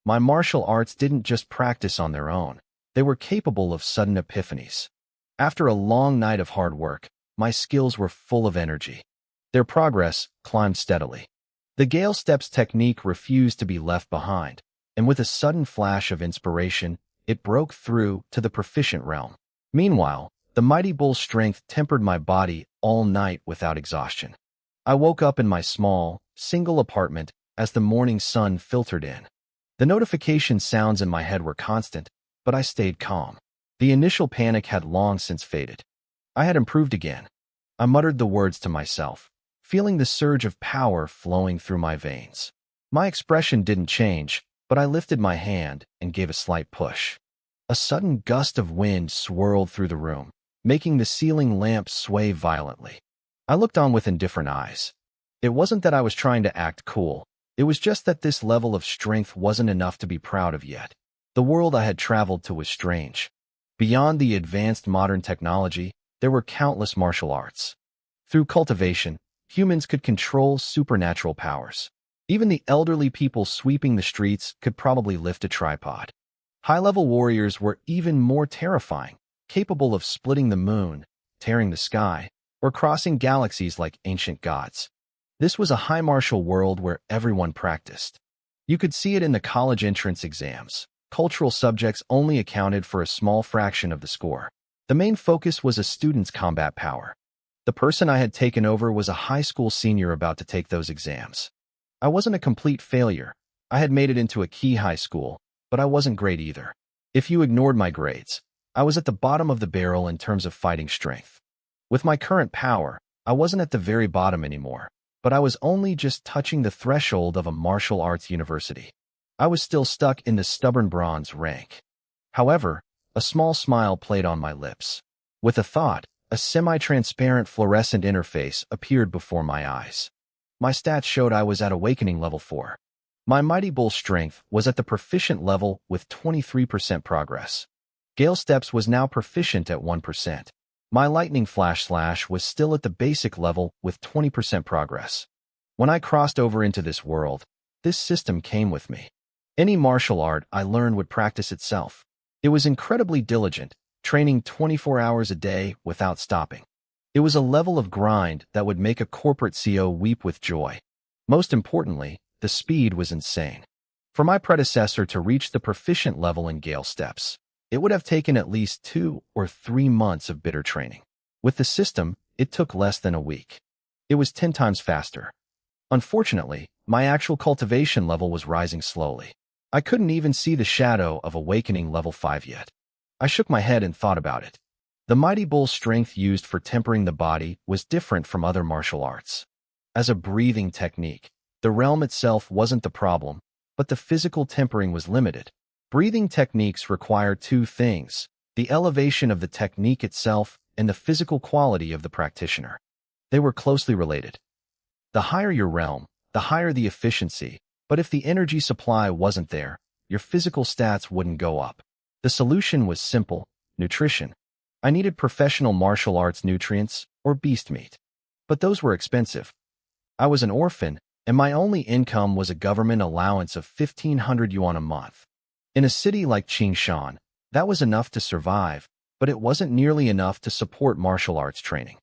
My martial arts didn't just practice on their own. They were capable of sudden epiphanies. After a long night of hard work, my skills were full of energy. Their progress climbed steadily. The Gale Steps technique refused to be left behind, and with a sudden flash of inspiration, it broke through to the proficient realm. Meanwhile, the mighty bull's strength tempered my body all night without exhaustion. I woke up in my small, single apartment as the morning sun filtered in. The notification sounds in my head were constant, but I stayed calm. The initial panic had long since faded. I had improved again. I muttered the words to myself, feeling the surge of power flowing through my veins. My expression didn't change, but I lifted my hand and gave a slight push. A sudden gust of wind swirled through the room, making the ceiling lamp sway violently. I looked on with indifferent eyes. It wasn't that I was trying to act cool. It was just that this level of strength wasn't enough to be proud of yet. The world I had traveled to was strange. Beyond the advanced modern technology, there were countless martial arts. Through cultivation, humans could control supernatural powers. Even the elderly people sweeping the streets could probably lift a tripod. High-level warriors were even more terrifying, capable of splitting the moon, tearing the sky, or crossing galaxies like ancient gods. This was a high martial world where everyone practiced. You could see it in the college entrance exams. Cultural subjects only accounted for a small fraction of the score. The main focus was a student's combat power. The person I had taken over was a high school senior about to take those exams. I wasn't a complete failure. I had made it into a key high school, but I wasn't great either. If you ignored my grades, I was at the bottom of the barrel in terms of fighting strength. With my current power, I wasn't at the very bottom anymore, but I was only just touching the threshold of a martial arts university. I was still stuck in the stubborn bronze rank. However, a small smile played on my lips. With a thought, a semi-transparent fluorescent interface appeared before my eyes. My stats showed I was at Awakening level 4. My mighty bull strength was at the proficient level with 23% progress. Gale Steps was now proficient at 1%. My lightning flash slash was still at the basic level with 20% progress. When I crossed over into this world, this system came with me. Any martial art I learned would practice itself. It was incredibly diligent, training 24 hours a day without stopping. It was a level of grind that would make a corporate CEO weep with joy. Most importantly, the speed was insane. For my predecessor to reach the proficient level in Gale Steps, it would have taken at least 2 or 3 months of bitter training. With the system, it took less than a week. It was 10 times faster. Unfortunately, my actual cultivation level was rising slowly. I couldn't even see the shadow of Awakening level 5 yet. I shook my head and thought about it. The mighty bull strength used for tempering the body was different from other martial arts. As a breathing technique, the realm itself wasn't the problem, but the physical tempering was limited. Breathing techniques require 2 things: the elevation of the technique itself and the physical quality of the practitioner. They were closely related. The higher your realm, the higher the efficiency, but if the energy supply wasn't there, your physical stats wouldn't go up. The solution was simple: nutrition. I needed professional martial arts nutrients or beast meat. But those were expensive. I was an orphan, and my only income was a government allowance of 1,500 yuan a month. In a city like Qingshan, that was enough to survive, but it wasn't nearly enough to support martial arts training.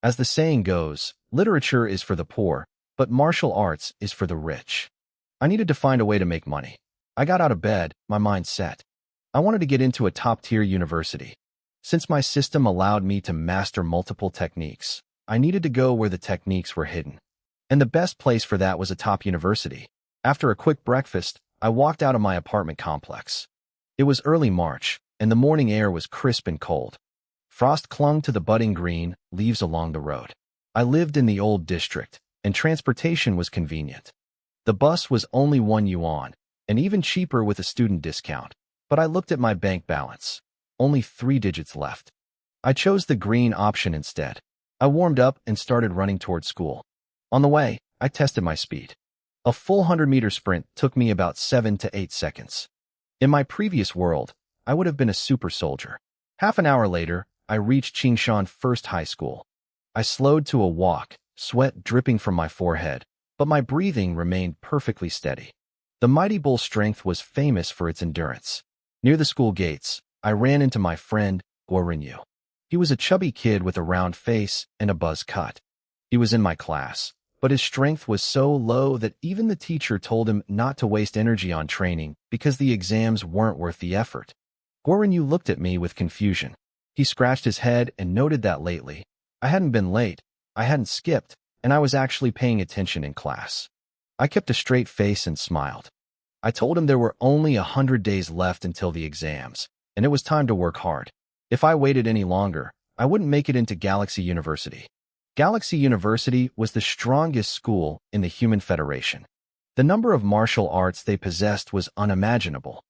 As the saying goes, literature is for the poor, but martial arts is for the rich. I needed to find a way to make money. I got out of bed, my mind set. I wanted to get into a top-tier university. Since my system allowed me to master multiple techniques, I needed to go where the techniques were hidden. And the best place for that was a top university. After a quick breakfast, I walked out of my apartment complex. It was early March, and the morning air was crisp and cold. Frost clung to the budding green leaves along the road. I lived in the old district, and transportation was convenient. The bus was only 1 yuan, and even cheaper with a student discount. But I looked at my bank balance. Only 3 digits left. I chose the green option instead. I warmed up and started running toward school. On the way, I tested my speed. A full 100-meter sprint took me about 7 to 8 seconds. In my previous world, I would have been a super soldier. Half an hour later, I reached Qingshan First High School. I slowed to a walk, sweat dripping from my forehead, but my breathing remained perfectly steady. The mighty bull's strength was famous for its endurance. Near the school gates, I ran into my friend, Guorinyu. He was a chubby kid with a round face and a buzz cut. He was in my class, but his strength was so low that even the teacher told him not to waste energy on training because the exams weren't worth the effort. Guorinyu looked at me with confusion. He scratched his head and noted that lately, I hadn't been late, I hadn't skipped, and I was actually paying attention in class. I kept a straight face and smiled. I told him there were only 100 days left until the exams, and it was time to work hard. If I waited any longer, I wouldn't make it into Galaxy University. Galaxy University was the strongest school in the Human Federation. The number of martial arts they possessed was unimaginable.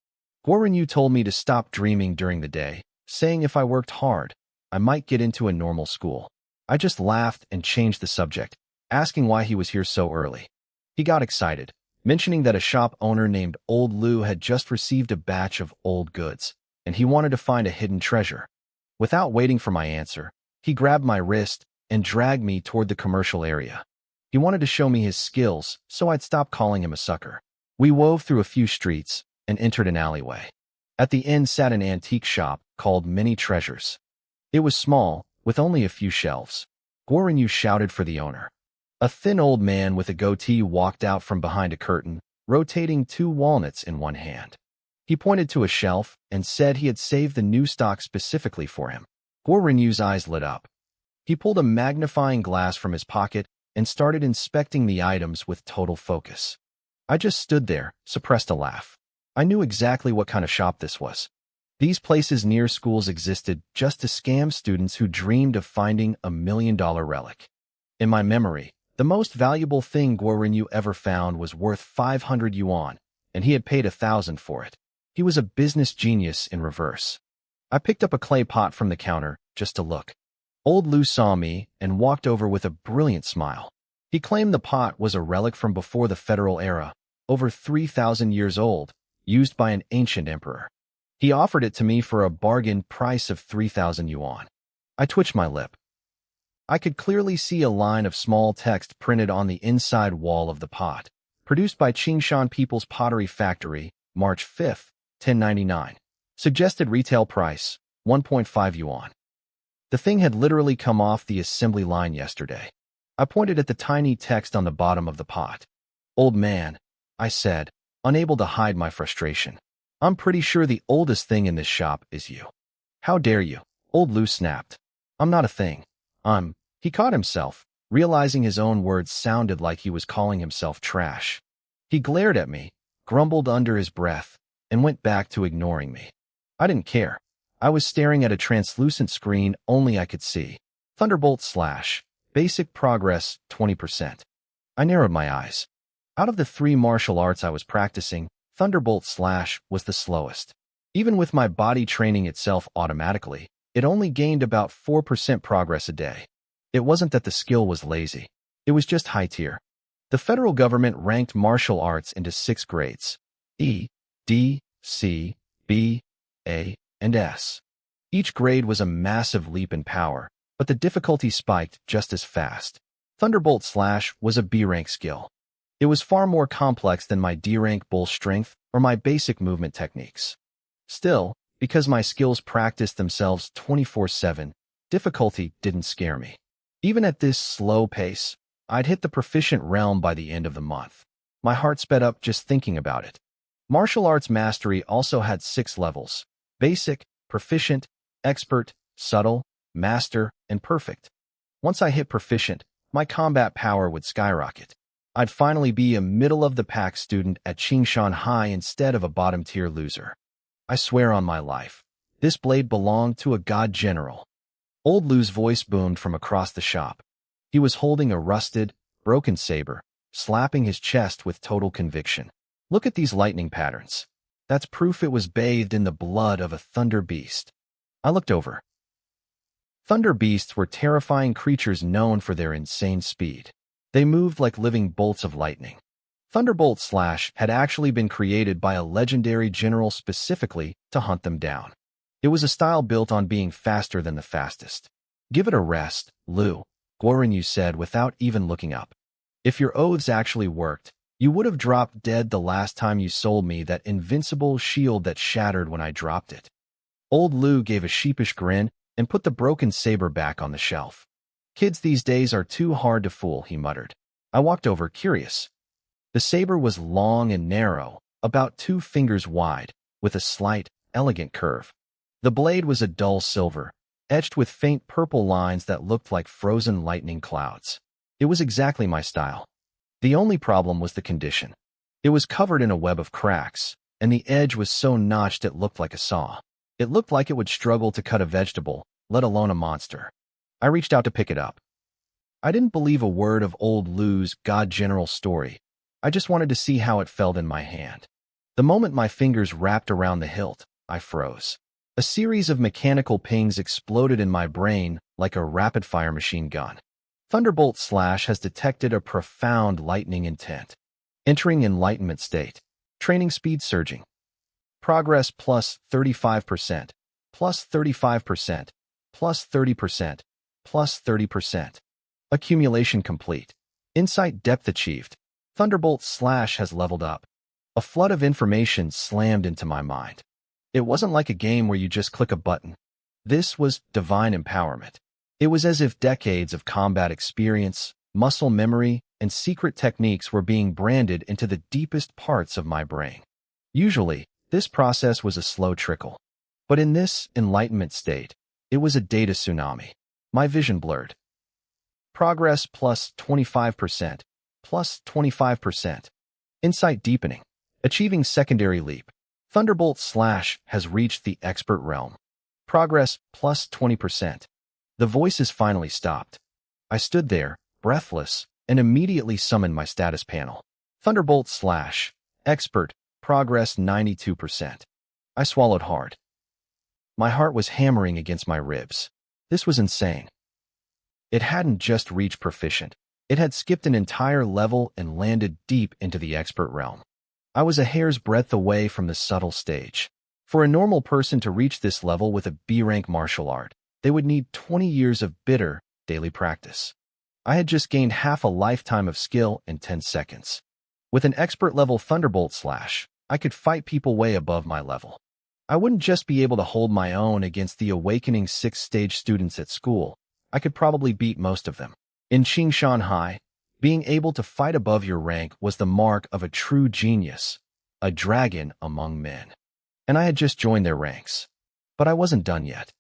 Guorinyu told me to stop dreaming during the day, saying if I worked hard, I might get into a normal school. I just laughed and changed the subject, asking why he was here so early. He got excited, mentioning that a shop owner named Old Lu had just received a batch of old goods, and he wanted to find a hidden treasure. Without waiting for my answer, he grabbed my wrist and dragged me toward the commercial area. He wanted to show me his skills, so I'd stop calling him a sucker. We wove through a few streets and entered an alleyway. At the end sat an antique shop called Many Treasures. It was small, with only a few shelves. Guorinyu shouted for the owner. A thin old man with a goatee walked out from behind a curtain, rotating 2 walnuts in one hand. He pointed to a shelf and said he had saved the new stock specifically for him. Guorinyu's eyes lit up. He pulled a magnifying glass from his pocket and started inspecting the items with total focus. I just stood there, suppressed a laugh. I knew exactly what kind of shop this was. These places near schools existed just to scam students who dreamed of finding a $1 million relic. In my memory, the most valuable thing Guorinyu ever found was worth 500 yuan, and he had paid 1,000 for it. He was a business genius in reverse. I picked up a clay pot from the counter just to look. Old Lu saw me and walked over with a brilliant smile. He claimed the pot was a relic from before the Federal era, over 3,000 years old, used by an ancient emperor. He offered it to me for a bargain price of 3,000 yuan. I twitched my lip. I could clearly see a line of small text printed on the inside wall of the pot. Produced by Qingshan People's Pottery Factory, March 5, 1099. Suggested retail price, 1.5 yuan. The thing had literally come off the assembly line yesterday. I pointed at the tiny text on the bottom of the pot. Old man, I said, unable to hide my frustration. I'm pretty sure the oldest thing in this shop is you. How dare you? Old Lu snapped. I'm not a thing. He caught himself, realizing his own words sounded like he was calling himself trash. He glared at me, grumbled under his breath, and went back to ignoring me. I didn't care. I was staring at a translucent screen only I could see. Thunderbolt / Basic progress 20%. I narrowed my eyes. Out of the 3 martial arts I was practicing, Thunderbolt / was the slowest. Even with my body training itself automatically, it only gained about 4% progress a day. It wasn't that the skill was lazy. It was just high tier. The federal government ranked martial arts into 6 grades: E, D, C, B, A, and S. Each grade was a massive leap in power, but the difficulty spiked just as fast. Thunderbolt / was a B-rank skill. It was far more complex than my D-rank bull strength or my basic movement techniques. Still, because my skills practiced themselves 24/7, difficulty didn't scare me. Even at this slow pace, I'd hit the proficient realm by the end of the month. My heart sped up just thinking about it. Martial arts mastery also had 6 levels: basic, proficient, expert, subtle, master, and perfect. Once I hit proficient, my combat power would skyrocket. I'd finally be a middle-of-the-pack student at Qingshan High instead of a bottom-tier loser. I swear on my life, this blade belonged to a god general. Old Lu's voice boomed from across the shop. He was holding a rusted, broken saber, slapping his chest with total conviction. Look at these lightning patterns. That's proof it was bathed in the blood of a thunder beast. I looked over. Thunder beasts were terrifying creatures known for their insane speed. They moved like living bolts of lightning. Thunderbolt / had actually been created by a legendary general specifically to hunt them down. It was a style built on being faster than the fastest. Give it a rest, Lu, Guorinyu said without even looking up. If your oaths actually worked, You would have dropped dead the last time you sold me that invincible shield that shattered when I dropped it. Old Lou gave a sheepish grin and put the broken saber back on the shelf. Kids these days are too hard to fool, he muttered. I walked over, curious. The saber was long and narrow, about 2 fingers wide, with a slight, elegant curve. The blade was a dull silver, etched with faint purple lines that looked like frozen lightning clouds. It was exactly my style. The only problem was the condition. It was covered in a web of cracks, and the edge was so notched it looked like a saw. It looked like it would struggle to cut a vegetable, let alone a monster. I reached out to pick it up. I didn't believe a word of old Lou's God General story. I just wanted to see how it felt in my hand. The moment my fingers wrapped around the hilt, I froze. A series of mechanical pings exploded in my brain like a rapid-fire machine gun. Thunderbolt Slash has detected a profound lightning intent. Entering enlightenment state. Training speed surging. Progress plus 35%, plus 35%, plus 30%, plus 30%. Accumulation complete. Insight depth achieved. Thunderbolt Slash has leveled up. A flood of information slammed into my mind. It wasn't like a game where you just click a button. This was divine empowerment. It was as if decades of combat experience, muscle memory, and secret techniques were being branded into the deepest parts of my brain. Usually, this process was a slow trickle. But in this enlightenment state, it was a data tsunami. My vision blurred. Progress plus 25%, plus 25%. Insight deepening. Achieving secondary leap. Thunderbolt Slash has reached the expert realm. Progress plus 20%. The voices finally stopped. I stood there, breathless, and immediately summoned my status panel. Thunderbolt Slash. Expert. Progress 92%. I swallowed hard. My heart was hammering against my ribs. This was insane. It hadn't just reached proficient. It had skipped an entire level and landed deep into the expert realm. I was a hair's breadth away from the subtle stage. For a normal person to reach this level with a B-rank martial art, they would need 20 years of bitter, daily practice. I had just gained half a lifetime of skill in 10 seconds. With an expert-level Thunderbolt Slash, I could fight people way above my level. I wouldn't just be able to hold my own against the awakening 6th-stage students at school. I could probably beat most of them. In Qingshan High, being able to fight above your rank was the mark of a true genius, a dragon among men. And I had just joined their ranks. But I wasn't done yet.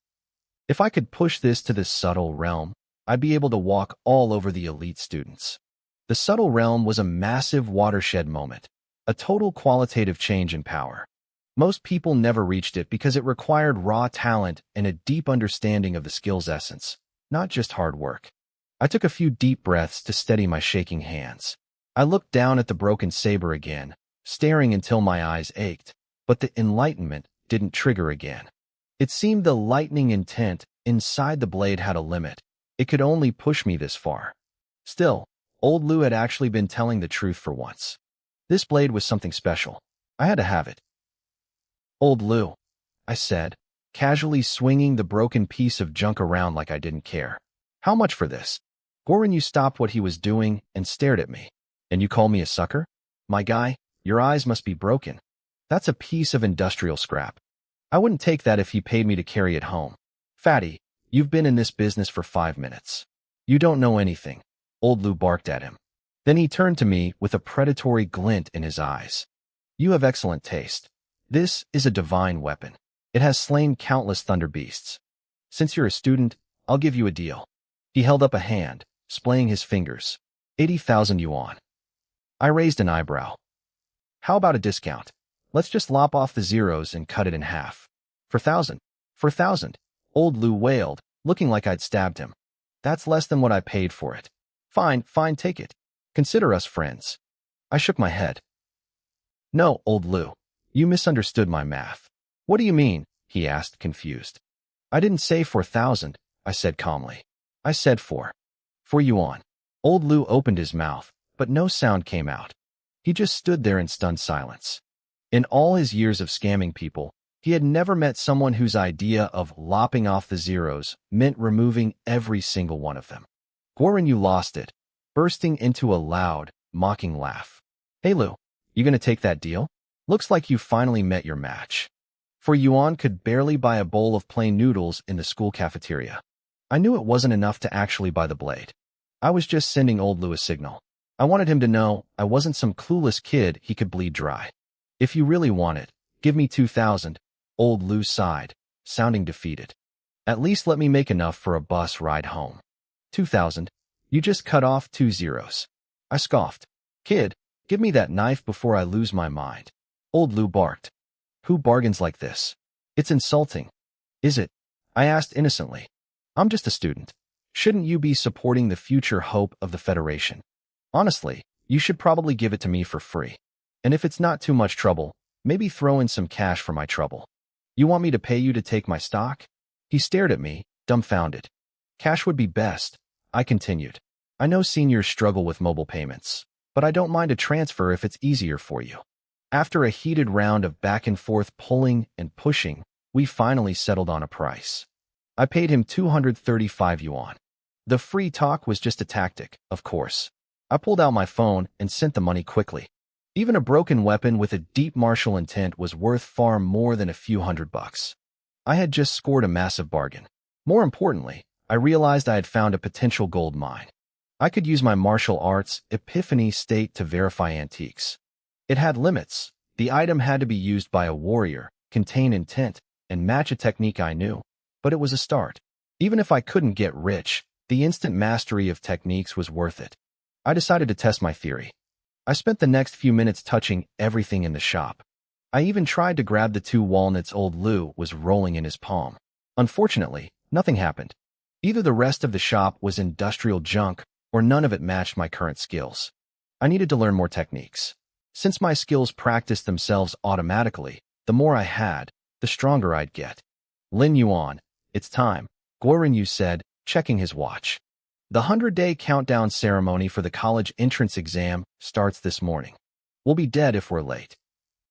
If I could push this to this subtle realm, I'd be able to walk all over the elite students. The subtle realm was a massive watershed moment, a total qualitative change in power. Most people never reached it because it required raw talent and a deep understanding of the skill's essence, not just hard work. I took a few deep breaths to steady my shaking hands. I looked down at the broken saber again, staring until my eyes ached, but the enlightenment didn't trigger again. It seemed the lightning intent inside the blade had a limit. It could only push me this far. Still, old Lou had actually been telling the truth for once. This blade was something special. I had to have it. Old Lou, I said, casually swinging the broken piece of junk around like I didn't care. How much for this? Goran stopped what he was doing and stared at me. And you call me a sucker? My guy, your eyes must be broken. That's a piece of industrial scrap. I wouldn't take that if he paid me to carry it home. Fatty, you've been in this business for 5 minutes. You don't know anything. Old Lou barked at him. Then he turned to me with a predatory glint in his eyes. You have excellent taste. This is a divine weapon. It has slain countless thunder beasts. Since you're a student, I'll give you a deal. He held up a hand, splaying his fingers. 80,000 yuan. I raised an eyebrow. How about a discount? Let's just lop off the zeros and cut it in half. For 1,000. For 1,000. Old Lou wailed, looking like I'd stabbed him. That's less than what I paid for it. Fine, take it. Consider us friends. I shook my head. No, old Lou. You misunderstood my math. What do you mean? He asked, confused. I didn't say 4,000, I said calmly. I said 4 yuan. Old Lou opened his mouth, but no sound came out. He just stood there in stunned silence. In all his years of scamming people, he had never met someone whose idea of lopping off the zeros meant removing every single one of them. Goran, you lost it, bursting into a loud, mocking laugh. Hey Lou, you gonna take that deal? Looks like you finally met your match. For yuan could barely buy a bowl of plain noodles in the school cafeteria. I knew it wasn't enough to actually buy the blade. I was just sending old Lou a signal. I wanted him to know I wasn't some clueless kid he could bleed dry. If you really want it, give me 2,000, old Lou sighed, sounding defeated. At least let me make enough for a bus ride home. 2,000? You just cut off 2 zeros. I scoffed. Kid, give me that knife before I lose my mind. Old Lou barked. Who bargains like this? It's insulting. Is it? I asked innocently. I'm just a student. Shouldn't you be supporting the future hope of the Federation? Honestly, you should probably give it to me for free. And if it's not too much trouble, maybe throw in some cash for my trouble. You want me to pay you to take my stock? He stared at me, dumbfounded. Cash would be best, I continued. I know seniors struggle with mobile payments, but I don't mind a transfer if it's easier for you. After a heated round of back and forth pulling and pushing, we finally settled on a price. I paid him 235 yuan. The free talk was just a tactic, of course. I pulled out my phone and sent the money quickly. Even a broken weapon with a deep martial intent was worth far more than a few $100. I had just scored a massive bargain. More importantly, I realized I had found a potential gold mine. I could use my martial arts epiphany state to verify antiques. It had limits. The item had to be used by a warrior, contain intent, and match a technique I knew. But it was a start. Even if I couldn't get rich, the instant mastery of techniques was worth it. I decided to test my theory. I spent the next few minutes touching everything in the shop. I even tried to grab the 2 walnuts old Lou was rolling in his palm. Unfortunately, nothing happened. Either the rest of the shop was industrial junk, or none of it matched my current skills. I needed to learn more techniques. Since my skills practiced themselves automatically, the more I had, the stronger I'd get. Lin Yuan, it's time, Guoren said, checking his watch. The 100-day countdown ceremony for the college entrance exam starts this morning. We'll be dead if we're late.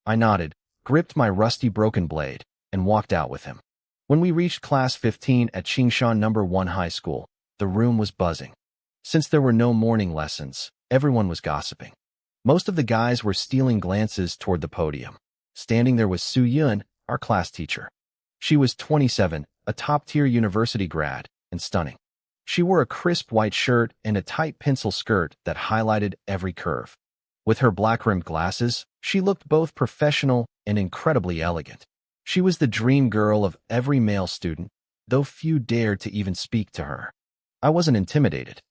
I nodded, gripped my rusty broken blade, and walked out with him. When we reached Class 15 at Qingshan No. 1 High School, the room was buzzing. Since there were no morning lessons, everyone was gossiping. Most of the guys were stealing glances toward the podium. Standing there was Su Yun, our class teacher. She was 27, a top-tier university grad, and stunning. She wore a crisp white shirt and a tight pencil skirt that highlighted every curve. With her black-rimmed glasses, she looked both professional and incredibly elegant. She was the dream girl of every male student, though few dared to even speak to her. I wasn't intimidated.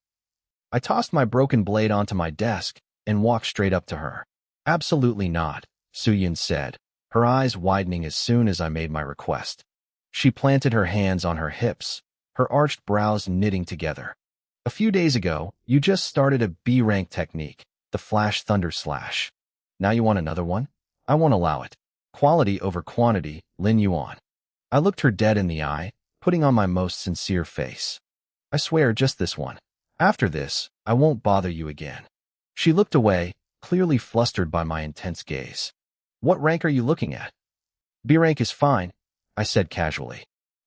I tossed my broken blade onto my desk and walked straight up to her. Absolutely not, Su Yun said, her eyes widening as soon as I made my request. She planted her hands on her hips, her arched brows knitting together. A few days ago, you just started a B-rank technique, the Flash Thunder Slash. Now you want another one? I won't allow it. Quality over quantity, Lin Yuan. I looked her dead in the eye, putting on my most sincere face. I swear just this one. After this, I won't bother you again. She looked away, clearly flustered by my intense gaze. What rank are you looking at? B-rank is fine, I said casually.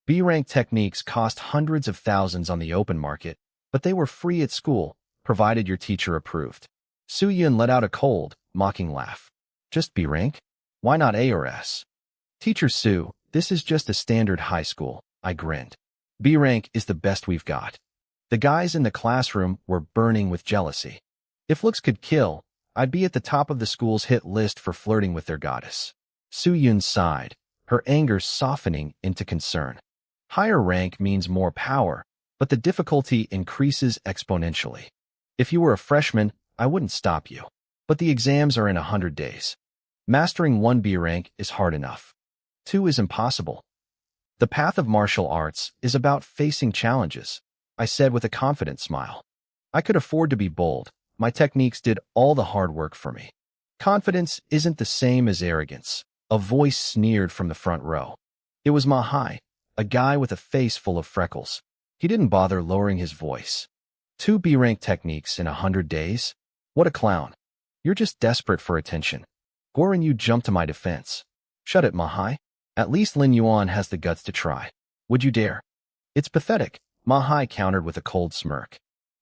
B-rank techniques cost hundreds of thousands on the open market, but they were free at school, provided your teacher approved. Su Yun let out a cold, mocking laugh. Just B-rank? Why not A or S? Teacher Su, this is just a standard high school, I grinned. B-rank is the best we've got. The guys in the classroom were burning with jealousy. If looks could kill, I'd be at the top of the school's hit list for flirting with their goddess. Su Yun sighed, her anger softening into concern. Higher rank means more power, but the difficulty increases exponentially. If you were a freshman, I wouldn't stop you. But the exams are in 100 days. Mastering 1 B rank is hard enough. 2 is impossible. The path of martial arts is about facing challenges, I said with a confident smile. I could afford to be bold. My techniques did all the hard work for me. Confidence isn't the same as arrogance, a voice sneered from the front row. It was Mahai, a guy with a face full of freckles. He didn't bother lowering his voice. 2 B-rank techniques in 100 days? What a clown. You're just desperate for attention. Guoren Yu jumped to my defense. Shut it, Mahai. At least Lin Yuan has the guts to try. Would you dare? It's pathetic, Mahai countered with a cold smirk.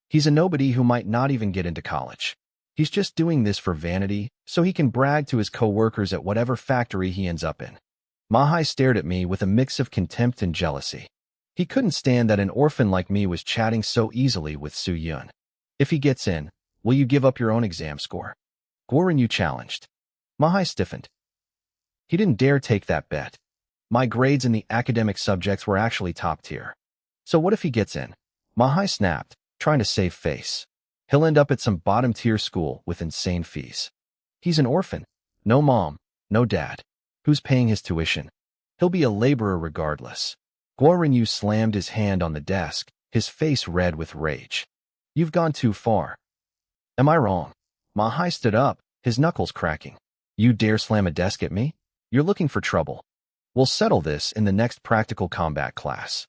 He's a nobody who might not even get into college. He's just doing this for vanity, so he can brag to his coworkers at whatever factory he ends up in. Mahai stared at me with a mix of contempt and jealousy. He couldn't stand that an orphan like me was chatting so easily with Su-yun. If he gets in, will you give up your own exam score? Guoren challenged. Mahai stiffened. He didn't dare take that bet. My grades in the academic subjects were actually top tier. So what if he gets in? Mahai snapped, trying to save face. He'll end up at some bottom-tier school with insane fees. He's an orphan. No mom, no dad. Who's paying his tuition? He'll be a laborer regardless. Guoren slammed his hand on the desk, his face red with rage. You've gone too far. Am I wrong? Mahai stood up, his knuckles cracking. You dare slam a desk at me? You're looking for trouble. We'll settle this in the next practical combat class.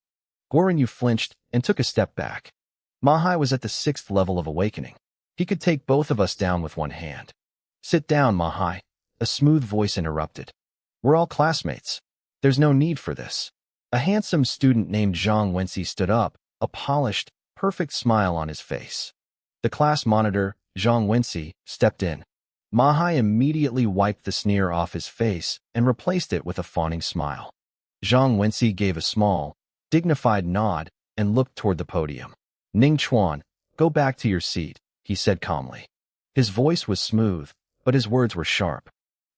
Guoren flinched and took a step back. Mahai was at the 6th level of awakening. He could take both of us down with one hand. Sit down, Mahai. A smooth voice interrupted. We're all classmates. There's no need for this. A handsome student named Zhang Wenxi stood up, a polished, perfect smile on his face. The class monitor, Zhang Wenxi, stepped in. Mahai immediately wiped the sneer off his face and replaced it with a fawning smile. Zhang Wenxi gave a small, dignified nod and looked toward the podium. Ning Chuan, go back to your seat, he said calmly. His voice was smooth, but his words were sharp.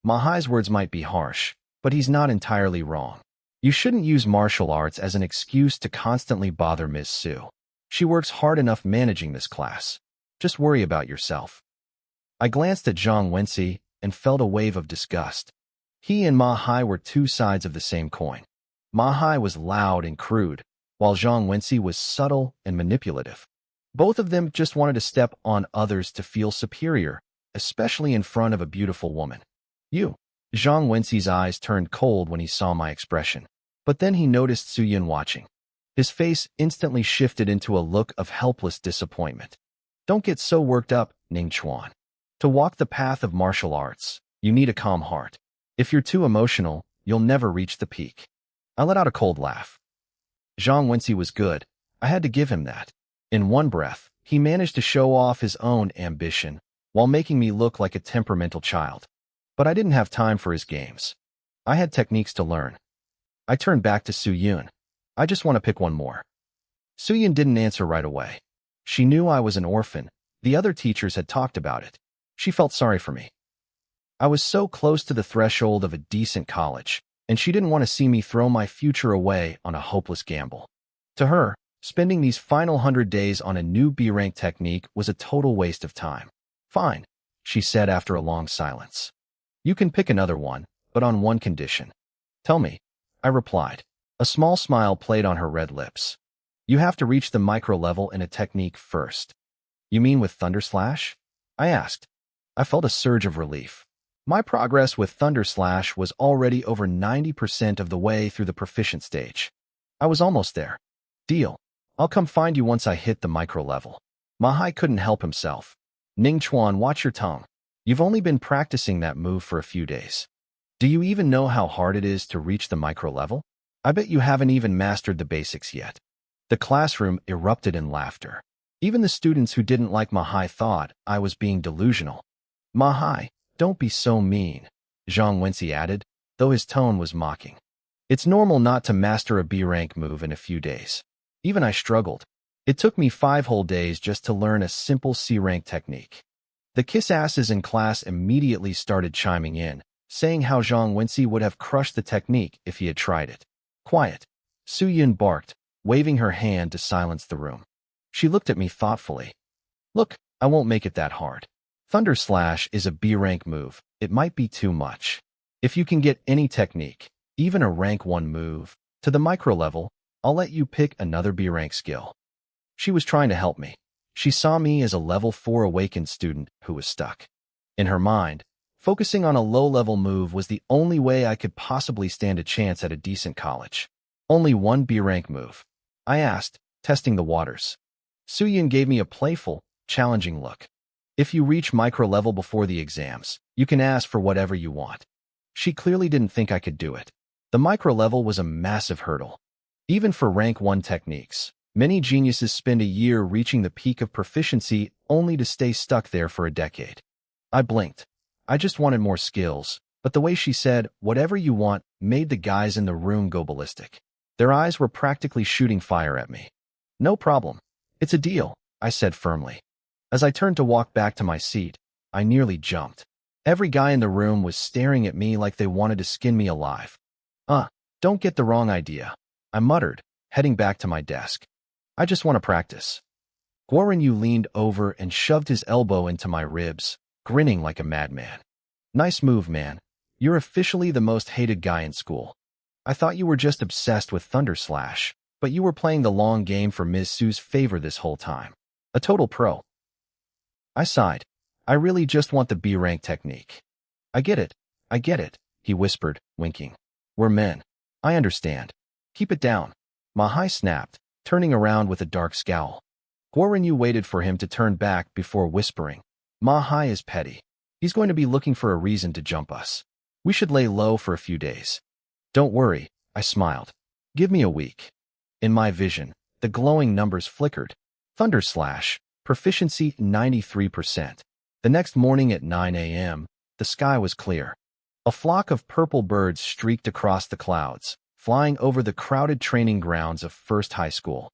Mahai's words might be harsh, but he's not entirely wrong. You shouldn't use martial arts as an excuse to constantly bother Ms. Su. She works hard enough managing this class. Just worry about yourself. I glanced at Zhang Wenxi and felt a wave of disgust. He and Mahai were two sides of the same coin. Mahai was loud and crude, while Zhang Wenxi was subtle and manipulative. Both of them just wanted to step on others to feel superior, especially in front of a beautiful woman. You. Zhang Wenxi's eyes turned cold when he saw my expression, but then he noticed Su-yun watching. His face instantly shifted into a look of helpless disappointment. Don't get so worked up, Ning Chuan. To walk the path of martial arts, you need a calm heart. If you're too emotional, you'll never reach the peak. I let out a cold laugh. Zhang Wenxi was good. I had to give him that. In one breath, he managed to show off his own ambition while making me look like a temperamental child. But I didn't have time for his games. I had techniques to learn. I turned back to Su-yun. I just want to pick one more. Su-yun didn't answer right away. She knew I was an orphan. The other teachers had talked about it. She felt sorry for me. I was so close to the threshold of a decent college, and she didn't want to see me throw my future away on a hopeless gamble. To her, spending these final 100 days on a new B-rank technique was a total waste of time. Fine, she said after a long silence. You can pick another one, but on one condition. Tell me, I replied. A small smile played on her red lips. You have to reach the micro level in a technique first. You mean with Thunder Slash? I asked. I felt a surge of relief. My progress with Thunder Slash was already over 90% of the way through the proficient stage. I was almost there. Deal. I'll come find you once I hit the micro level. Mahai couldn't help himself. Ning Chuan, watch your tongue. You've only been practicing that move for a few days. Do you even know how hard it is to reach the micro level? I bet you haven't even mastered the basics yet. The classroom erupted in laughter. Even the students who didn't like Mahai thought I was being delusional. Mahai, don't be so mean, Zhang Wenxi added, though his tone was mocking. It's normal not to master a B-rank move in a few days. Even I struggled. It took me 5 whole days just to learn a simple C-rank technique. The kiss-asses in class immediately started chiming in, saying how Zhang Wenxi would have crushed the technique if he had tried it. Quiet. Su-yun barked, waving her hand to silence the room. She looked at me thoughtfully. Look, I won't make it that hard. Thunder Slash is a B-rank move. It might be too much. If you can get any technique, even a rank 1 move, to the micro level, I'll let you pick another B-rank skill. She was trying to help me. She saw me as a level 4 Awakens student who was stuck. In her mind, focusing on a low-level move was the only way I could possibly stand a chance at a decent college. Only one B-rank move. I asked, testing the waters. Su-yun gave me a playful, challenging look. If you reach micro-level before the exams, you can ask for whatever you want. She clearly didn't think I could do it. The micro-level was a massive hurdle. Even for rank 1 techniques, Many geniuses spend a year reaching the peak of proficiency only to stay stuck there for a decade. I blinked. I just wanted more skills, but the way she said, "whatever you want," made the guys in the room go ballistic. Their eyes were practically shooting fire at me. "No problem. It's a deal," I said firmly. As I turned to walk back to my seat, I nearly jumped. Every guy in the room was staring at me like they wanted to skin me alive. Don't get the wrong idea," I muttered, heading back to my desk. "I just want to practice." Guo Yu leaned over and shoved his elbow into my ribs, grinning like a madman. "Nice move, man. You're officially the most hated guy in school. I thought you were just obsessed with Thunder Slash, but you were playing the long game for Ms. Su's favor this whole time. A total pro." I sighed. "I really just want the B-rank technique." I get it, he whispered, winking. "We're men. I understand. Keep it down." Mahai snapped, turning around with a dark scowl. Guo Yu waited for him to turn back before whispering, "Mahai is petty. He's going to be looking for a reason to jump us. We should lay low for a few days." "Don't worry," I smiled. "Give me a week." In my vision, the glowing numbers flickered. Thunder Slash, proficiency 93%. The next morning at 9 a.m., the sky was clear. A flock of purple birds streaked across the clouds, flying over the crowded training grounds of First High School.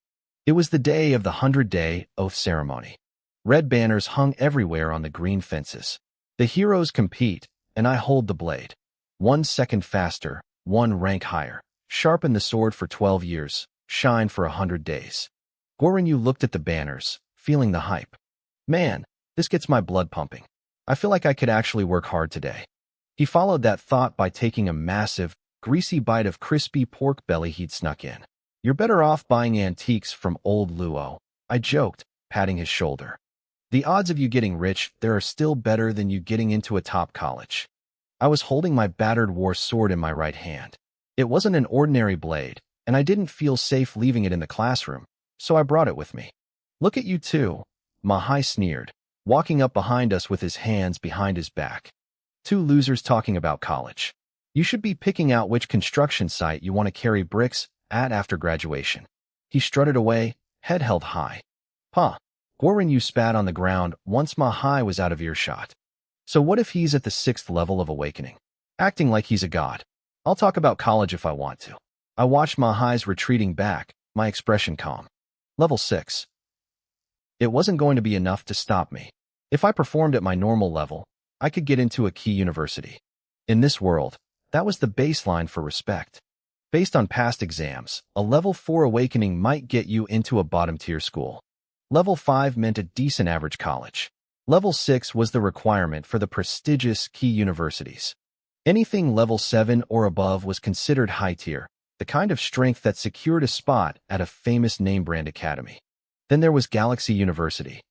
It was the day of the 100-day oath ceremony. Red banners hung everywhere on the green fences. The heroes compete, and I hold the blade. 1 second faster, 1 rank higher. Sharpen the sword for 12 years, shine for 100 days. Guo Yu looked at the banners, feeling the hype. "Man, this gets my blood pumping. I feel like I could actually work hard today." He followed that thought by taking a massive, greasy bite of crispy pork belly he'd snuck in. "You're better off buying antiques from old Luo," I joked, patting his shoulder. "The odds of you getting rich there are still better than you getting into a top college." I was holding my battered war sword in my right hand. It wasn't an ordinary blade, and I didn't feel safe leaving it in the classroom, so I brought it with me. "Look at you two," Mahai sneered, walking up behind us with his hands behind his back. "Two losers talking about college. You should be picking out which construction site you want to carry bricks at after graduation." He strutted away, head held high. "Guo Yu spat on the ground once Mahai was out of earshot. "So what if he's at the 6th level of awakening? Acting like he's a god. I'll talk about college if I want to." I watched Mahai's retreating back, my expression calm. Level 6. It wasn't going to be enough to stop me. If I performed at my normal level, I could get into a key university. In this world, that was the baseline for respect. Based on past exams, a level 4 awakening might get you into a bottom-tier school. Level 5 meant a decent average college. Level 6 was the requirement for the prestigious key universities. Anything level 7 or above was considered high-tier, the kind of strength that secured a spot at a famous name-brand academy. Then there was Galaxy University.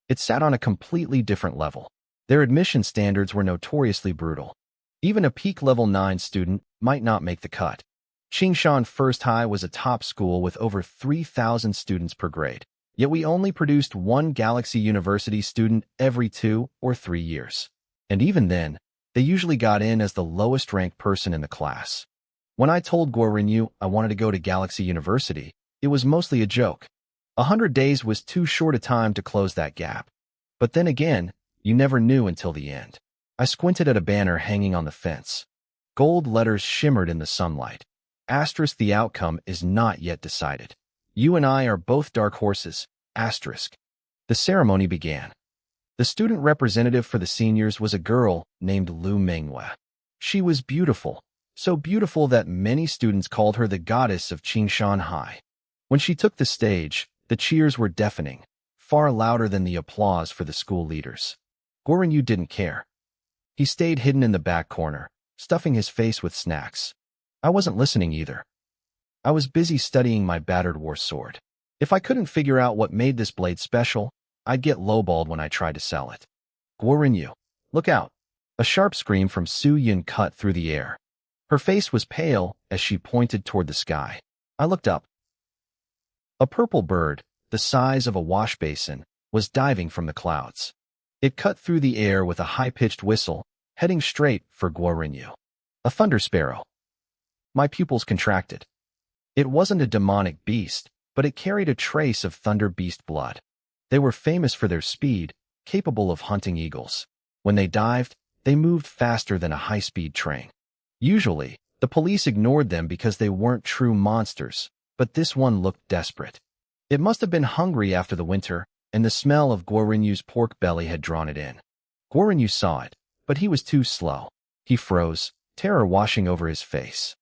It sat on a completely different level. Their admission standards were notoriously brutal. Even a peak level 9 student might not make the cut. Qingshan First High was a top school with over 3,000 students per grade, yet we only produced one Galaxy University student every 2 or 3 years. And even then, they usually got in as the lowest-ranked person in the class. When I told Guo Yu I wanted to go to Galaxy University, it was mostly a joke. 100 days was too short a time to close that gap. But then again, you never knew until the end. I squinted at a banner hanging on the fence. Gold letters shimmered in the sunlight. Asterisk, the outcome is not yet decided. You and I are both dark horses. Asterisk. The ceremony began. The student representative for the seniors was a girl named Lu Mengyue. She was beautiful, so beautiful that many students called her the goddess of Qingshan High. When she took the stage, the cheers were deafening, far louder than the applause for the school leaders. Guo Yu didn't care. He stayed hidden in the back corner, stuffing his face with snacks. I wasn't listening either. I was busy studying my battered war sword. If I couldn't figure out what made this blade special, I'd get lowballed when I tried to sell it. Guo Yu, look out! A sharp scream from Su Yun cut through the air. Her face was pale as she pointed toward the sky. I looked up. A purple bird, the size of a wash basin, was diving from the clouds. It cut through the air with a high-pitched whistle, heading straight for Guo Yu. A thunder sparrow. My pupils contracted. It wasn't a demonic beast, but it carried a trace of Thunder Beast blood. They were famous for their speed, capable of hunting eagles. When they dived, they moved faster than a high-speed train. Usually, the police ignored them because they weren't true monsters, but this one looked desperate. It must have been hungry after the winter, and the smell of Guorinyu's pork belly had drawn it in. Guorinyu saw it, but he was too slow. He froze, terror washing over his face.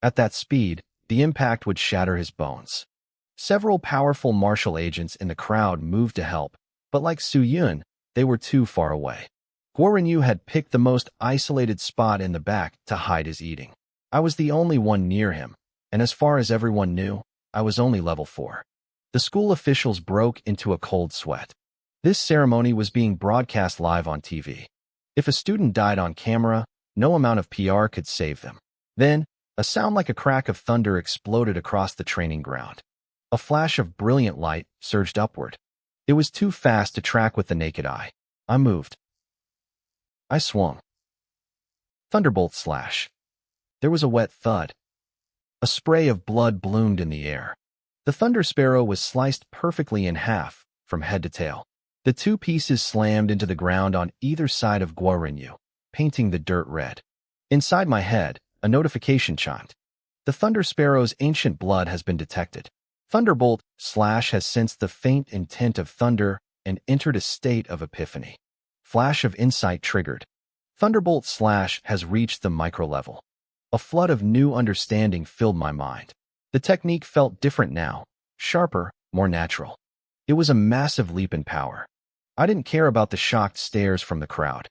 At that speed, the impact would shatter his bones. Several powerful martial agents in the crowd moved to help, but like Su Yun, they were too far away. Guorinyu had picked the most isolated spot in the back to hide his eating. I was the only one near him, and as far as everyone knew, I was only level 4. The school officials broke into a cold sweat. This ceremony was being broadcast live on TV. If a student died on camera, no amount of PR could save them. Then, a sound like a crack of thunder exploded across the training ground. A flash of brilliant light surged upward. It was too fast to track with the naked eye. I moved. I swung. Thunderbolt slash. There was a wet thud. A spray of blood bloomed in the air. The thunder sparrow was sliced perfectly in half, from head to tail. The two pieces slammed into the ground on either side of Guorinyu, painting the dirt red. Inside my head, a notification chimed. The thunder sparrow's ancient blood has been detected. Thunderbolt slash has sensed the faint intent of thunder and entered a state of epiphany. Flash of insight triggered. Thunderbolt slash has reached the micro level. A flood of new understanding filled my mind. The technique felt different now, sharper, more natural. It was a massive leap in power. I didn't care about the shocked stares from the crowd.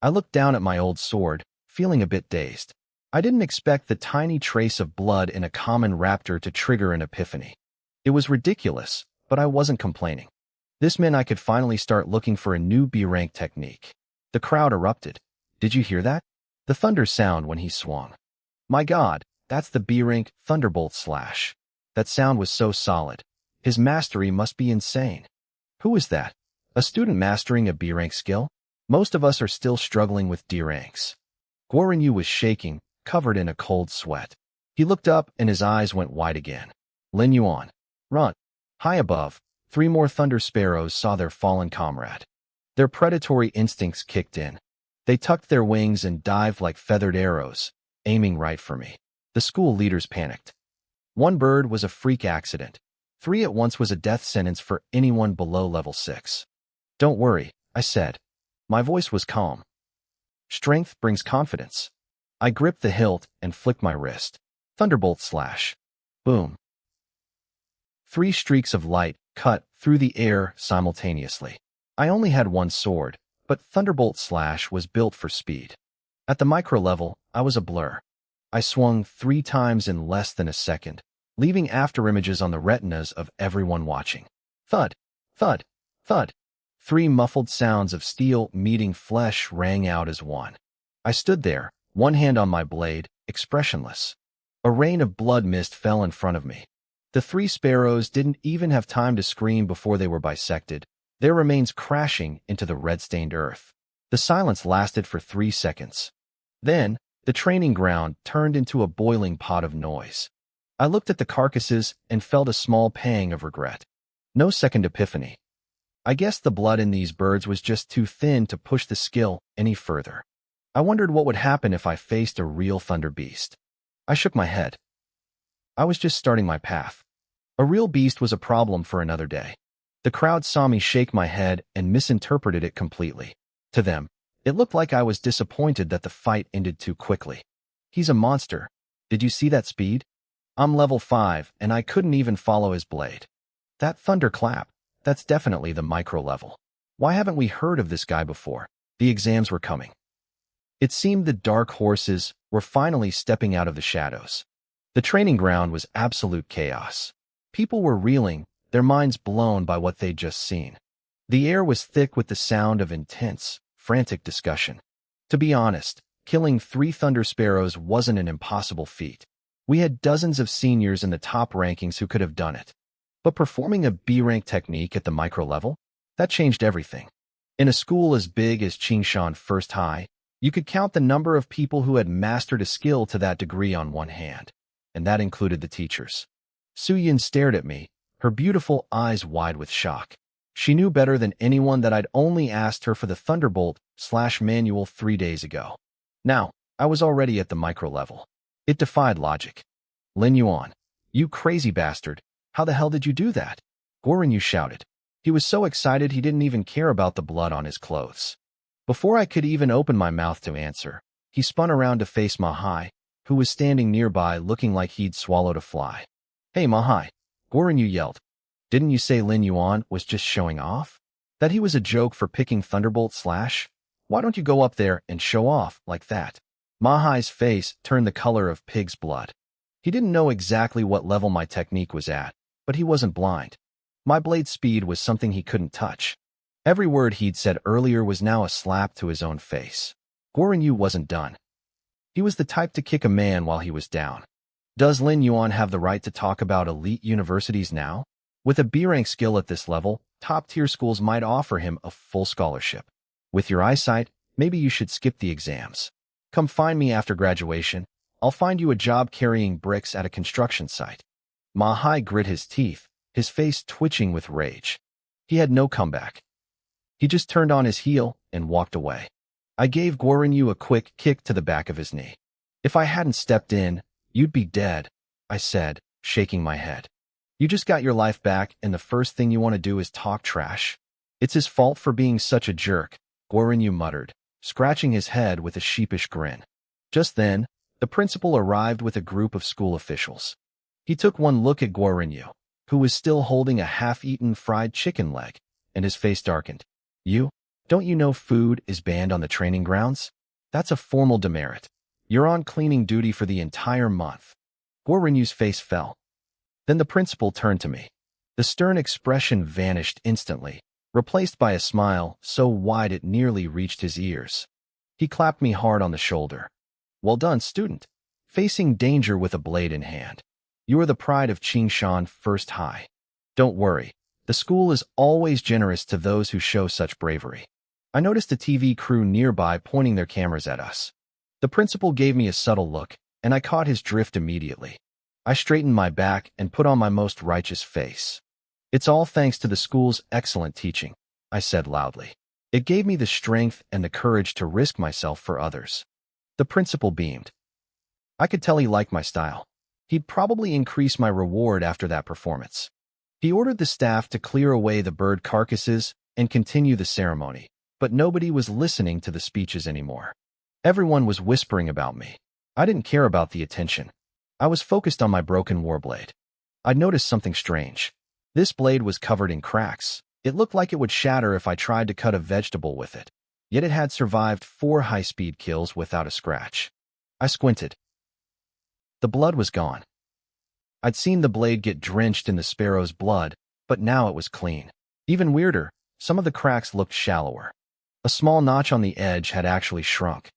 I looked down at my old sword, feeling a bit dazed. I didn't expect the tiny trace of blood in a common raptor to trigger an epiphany. It was ridiculous, but I wasn't complaining. This meant I could finally start looking for a new B-rank technique. The crowd erupted. Did you hear that? The thunder sound when he swung. My God, that's the B-rank Thunderbolt slash. That sound was so solid. His mastery must be insane. Who is that? A student mastering a B-rank skill? Most of us are still struggling with D ranks. Guorinyu was shaking, covered in a cold sweat. He looked up and his eyes went wide again. Lin Yuan. Run. High above, 3 more thunder sparrows saw their fallen comrade. Their predatory instincts kicked in. They tucked their wings and dived like feathered arrows, aiming right for me. The school leaders panicked. 1 bird was a freak accident. 3 at once was a death sentence for anyone below level 6. Don't worry, I said. My voice was calm. Strength brings confidence. I gripped the hilt and flicked my wrist. Thunderbolt slash. Boom. 3 streaks of light cut through the air simultaneously. I only had 1 sword, but Thunderbolt slash was built for speed. At the micro level, I was a blur. I swung 3 times in less than a second, leaving afterimages on the retinas of everyone watching. Thud, thud, thud. 3 muffled sounds of steel meeting flesh rang out as one. I stood there, one hand on my blade, expressionless. A rain of blood mist fell in front of me. The 3 sparrows didn't even have time to scream before they were bisected, their remains crashing into the red-stained earth. The silence lasted for 3 seconds. Then, the training ground turned into a boiling pot of noise. I looked at the carcasses and felt a small pang of regret. No second epiphany. I guess the blood in these birds was just too thin to push the skill any further. I wondered what would happen if I faced a real thunder beast. I shook my head. I was just starting my path. A real beast was a problem for another day. The crowd saw me shake my head and misinterpreted it completely. To them, it looked like I was disappointed that the fight ended too quickly. He's a monster. Did you see that speed? I'm level 5 and I couldn't even follow his blade. That thunderclap. That's definitely the micro level. Why haven't we heard of this guy before? The exams were coming. It seemed the dark horses were finally stepping out of the shadows. The training ground was absolute chaos. People were reeling, their minds blown by what they'd just seen. The air was thick with the sound of intense, frantic discussion. To be honest, killing 3 thunder sparrows wasn't an impossible feat. We had dozens of seniors in the top rankings who could have done it. But performing a B-rank technique at the micro level? That changed everything. In a school as big as Qingshan First High, you could count the number of people who had mastered a skill to that degree on one hand, and that included the teachers. Su Yin stared at me, her her beautiful eyes wide with shock. She knew better than anyone that I'd only asked her for the Thunderbolt/manual 3 days ago. Now, I was already at the micro level. It defied logic. Lin Yuan, you crazy bastard, how the hell did you do that? Guoren shouted. He was so excited he didn't even care about the blood on his clothes. Before I could even open my mouth to answer, he spun around to face Mahai, who was standing nearby looking like he'd swallowed a fly. Hey Mahai, Guoren yelled. Didn't you say Lin Yuan was just showing off? That he was a joke for picking Thunderbolt/? Why don't you go up there and show off like that? Mahai's face turned the color of pig's blood. He didn't know exactly what level my technique was at, but he wasn't blind. My blade speed was something he couldn't touch. Every word he'd said earlier was now a slap to his own face. Guoren wasn't done. He was the type to kick a man while he was down. Does Lin Yuan have the right to talk about elite universities now? With a B-rank skill at this level, top-tier schools might offer him a full scholarship. With your eyesight, maybe you should skip the exams. Come find me after graduation. I'll find you a job carrying bricks at a construction site. Mahai grit his teeth, his face twitching with rage. He had no comeback. He just turned on his heel and walked away. I gave Guoren a quick kick to the back of his knee. If I hadn't stepped in, you'd be dead, I said, shaking my head. You just got your life back and the first thing you want to do is talk trash. It's his fault for being such a jerk, Guoren muttered, scratching his head with a sheepish grin. Just then, the principal arrived with a group of school officials. He took one look at Guoren, who was still holding a half-eaten fried chicken leg, and his face darkened. Don't you know food is banned on the training grounds? That's a formal demerit. You're on cleaning duty for the entire month. Guoren's face fell. Then the principal turned to me. The stern expression vanished instantly, replaced by a smile so wide it nearly reached his ears. He clapped me hard on the shoulder. Well done, student. Facing danger with a blade in hand. You are the pride of Qingshan First High. Don't worry, the school is always generous to those who show such bravery. I noticed a TV crew nearby pointing their cameras at us. The principal gave me a subtle look, and I caught his drift immediately. I straightened my back and put on my most righteous face. It's all thanks to the school's excellent teaching, I said loudly. It gave me the strength and the courage to risk myself for others. The principal beamed. I could tell he liked my style. He'd probably increase my reward after that performance. He ordered the staff to clear away the bird carcasses and continue the ceremony, but nobody was listening to the speeches anymore. Everyone was whispering about me. I didn't care about the attention. I was focused on my broken warblade. I'd noticed something strange. This blade was covered in cracks. It looked like it would shatter if I tried to cut a vegetable with it. Yet it had survived 4 high-speed kills without a scratch. I squinted. The blood was gone. I'd seen the blade get drenched in the sparrow's blood, but now it was clean. Even weirder, some of the cracks looked shallower. A small notch on the edge had actually shrunk.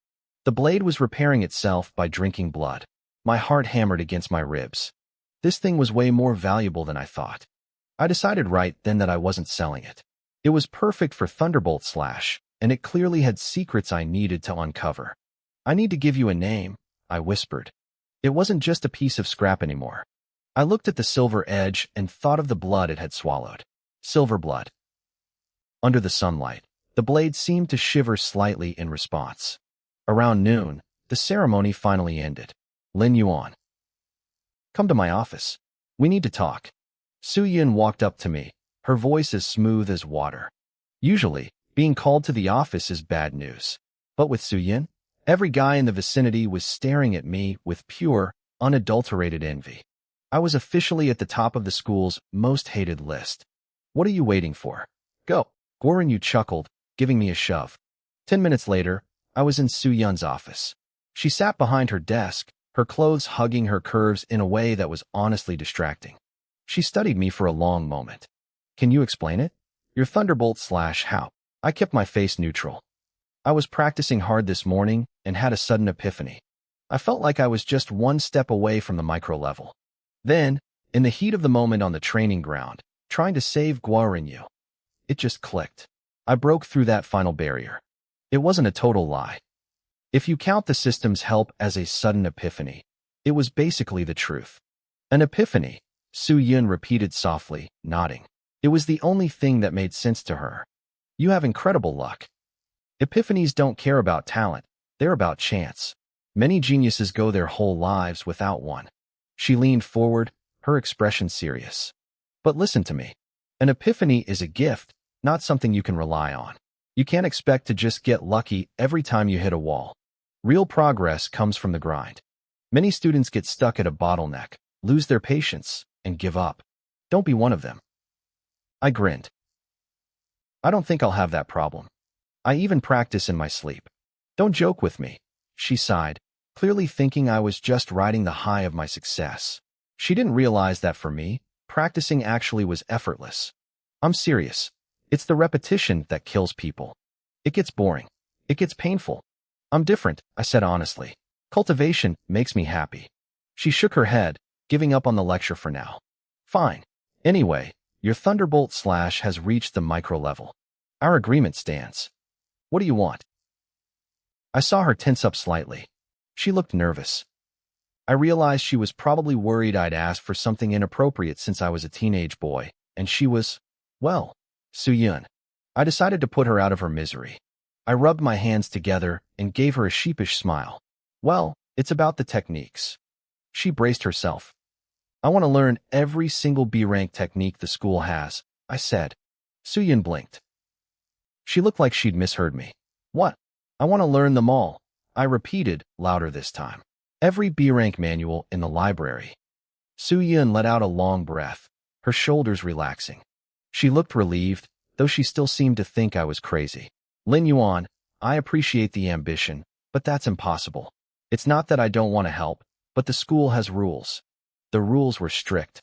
The blade was repairing itself by drinking blood. My heart hammered against my ribs. This thing was way more valuable than I thought. I decided right then that I wasn't selling it. It was perfect for Thunderbolt/, and it clearly had secrets I needed to uncover. I need to give you a name, I whispered. It wasn't just a piece of scrap anymore. I looked at the silver edge and thought of the blood it had swallowed. Silver blood. Under the sunlight, the blade seemed to shiver slightly in response. Around noon, the ceremony finally ended. Lin Yuan. Come to my office. We need to talk. Su Yin walked up to me, her voice as smooth as water. Usually, being called to the office is bad news. But with Su Yin, every guy in the vicinity was staring at me with pure, unadulterated envy. I was officially at the top of the school's most hated list. What are you waiting for? Go. Guoren chuckled, giving me a shove. 10 minutes later, I was in Su Yun's office. She sat behind her desk, her clothes hugging her curves in a way that was honestly distracting. She studied me for a long moment. Can you explain it? Your Thunderbolt/how? I kept my face neutral. I was practicing hard this morning and had a sudden epiphany. I felt like I was just one step away from the micro level. Then, in the heat of the moment on the training ground, trying to save Guoren, it just clicked. I broke through that final barrier. It wasn't a total lie. If you count the system's help as a sudden epiphany, it was basically the truth. An epiphany, Su-Yun repeated softly, nodding. It was the only thing that made sense to her. You have incredible luck. Epiphanies don't care about talent, they're about chance. Many geniuses go their whole lives without one. She leaned forward, her expression serious. But listen to me. An epiphany is a gift, not something you can rely on. You can't expect to just get lucky every time you hit a wall. Real progress comes from the grind. Many students get stuck at a bottleneck, lose their patience, and give up. Don't be one of them. I grinned. I don't think I'll have that problem. I even practice in my sleep. Don't joke with me, she sighed, clearly thinking I was just riding the high of my success. She didn't realize that for me, practicing actually was effortless. I'm serious. It's the repetition that kills people. It gets boring. It gets painful. I'm different, I said honestly. Cultivation makes me happy. She shook her head, giving up on the lecture for now. Fine. Anyway, your Thunderbolt Slash has reached the micro level. Our agreement stands. What do you want? I saw her tense up slightly. She looked nervous. I realized she was probably worried I'd asked for something inappropriate since I was a teenage boy, and she was, well, Su-Yun. I decided to put her out of her misery. I rubbed my hands together and gave her a sheepish smile. Well, it's about the techniques. She braced herself. I want to learn every single B-rank technique the school has, I said. Su-Yun blinked. She looked like she'd misheard me. What? I want to learn them all, I repeated, louder this time. Every B-rank manual in the library. Su-Yun let out a long breath, her shoulders relaxing. She looked relieved, though she still seemed to think I was crazy. Lin Yuan, I appreciate the ambition, but that's impossible. It's not that I don't want to help, but the school has rules. The rules were strict.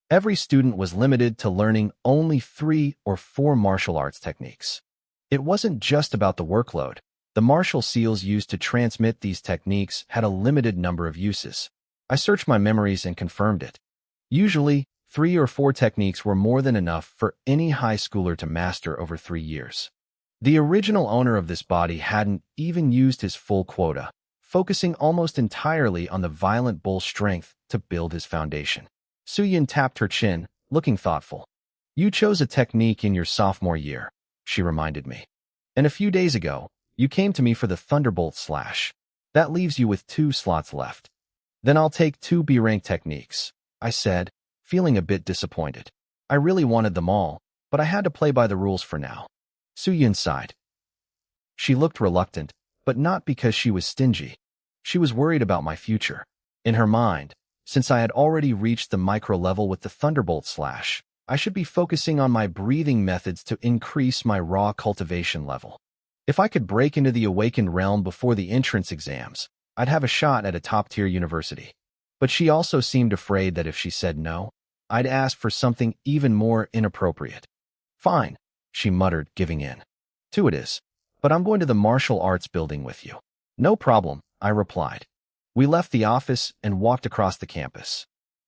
Every student was limited to learning only 3 or 4 martial arts techniques. It wasn't just about the workload. The martial seals used to transmit these techniques had a limited number of uses. I searched my memories and confirmed it. Usually, 3 or 4 techniques were more than enough for any high schooler to master over 3 years. The original owner of this body hadn't even used his full quota, focusing almost entirely on the violent bull strength to build his foundation. Su-Yun tapped her chin, looking thoughtful. You chose a technique in your sophomore year, she reminded me. And a few days ago, you came to me for the Thunderbolt Slash. That leaves you with 2 slots left. Then I'll take 2 B-rank techniques, I said, feeling a bit disappointed. I really wanted them all, but I had to play by the rules for now. Su-Yun sighed. She looked reluctant, but not because she was stingy. She was worried about my future. In her mind, since I had already reached the micro level with the Thunderbolt Slash, I should be focusing on my breathing methods to increase my raw cultivation level. If I could break into the awakened realm before the entrance exams, I'd have a shot at a top-tier university. But she also seemed afraid that if she said no, I'd ask for something even more inappropriate. Fine, she muttered, giving in. 2 it is. But I'm going to the martial arts building with you. No problem, I replied. We left the office and walked across the campus.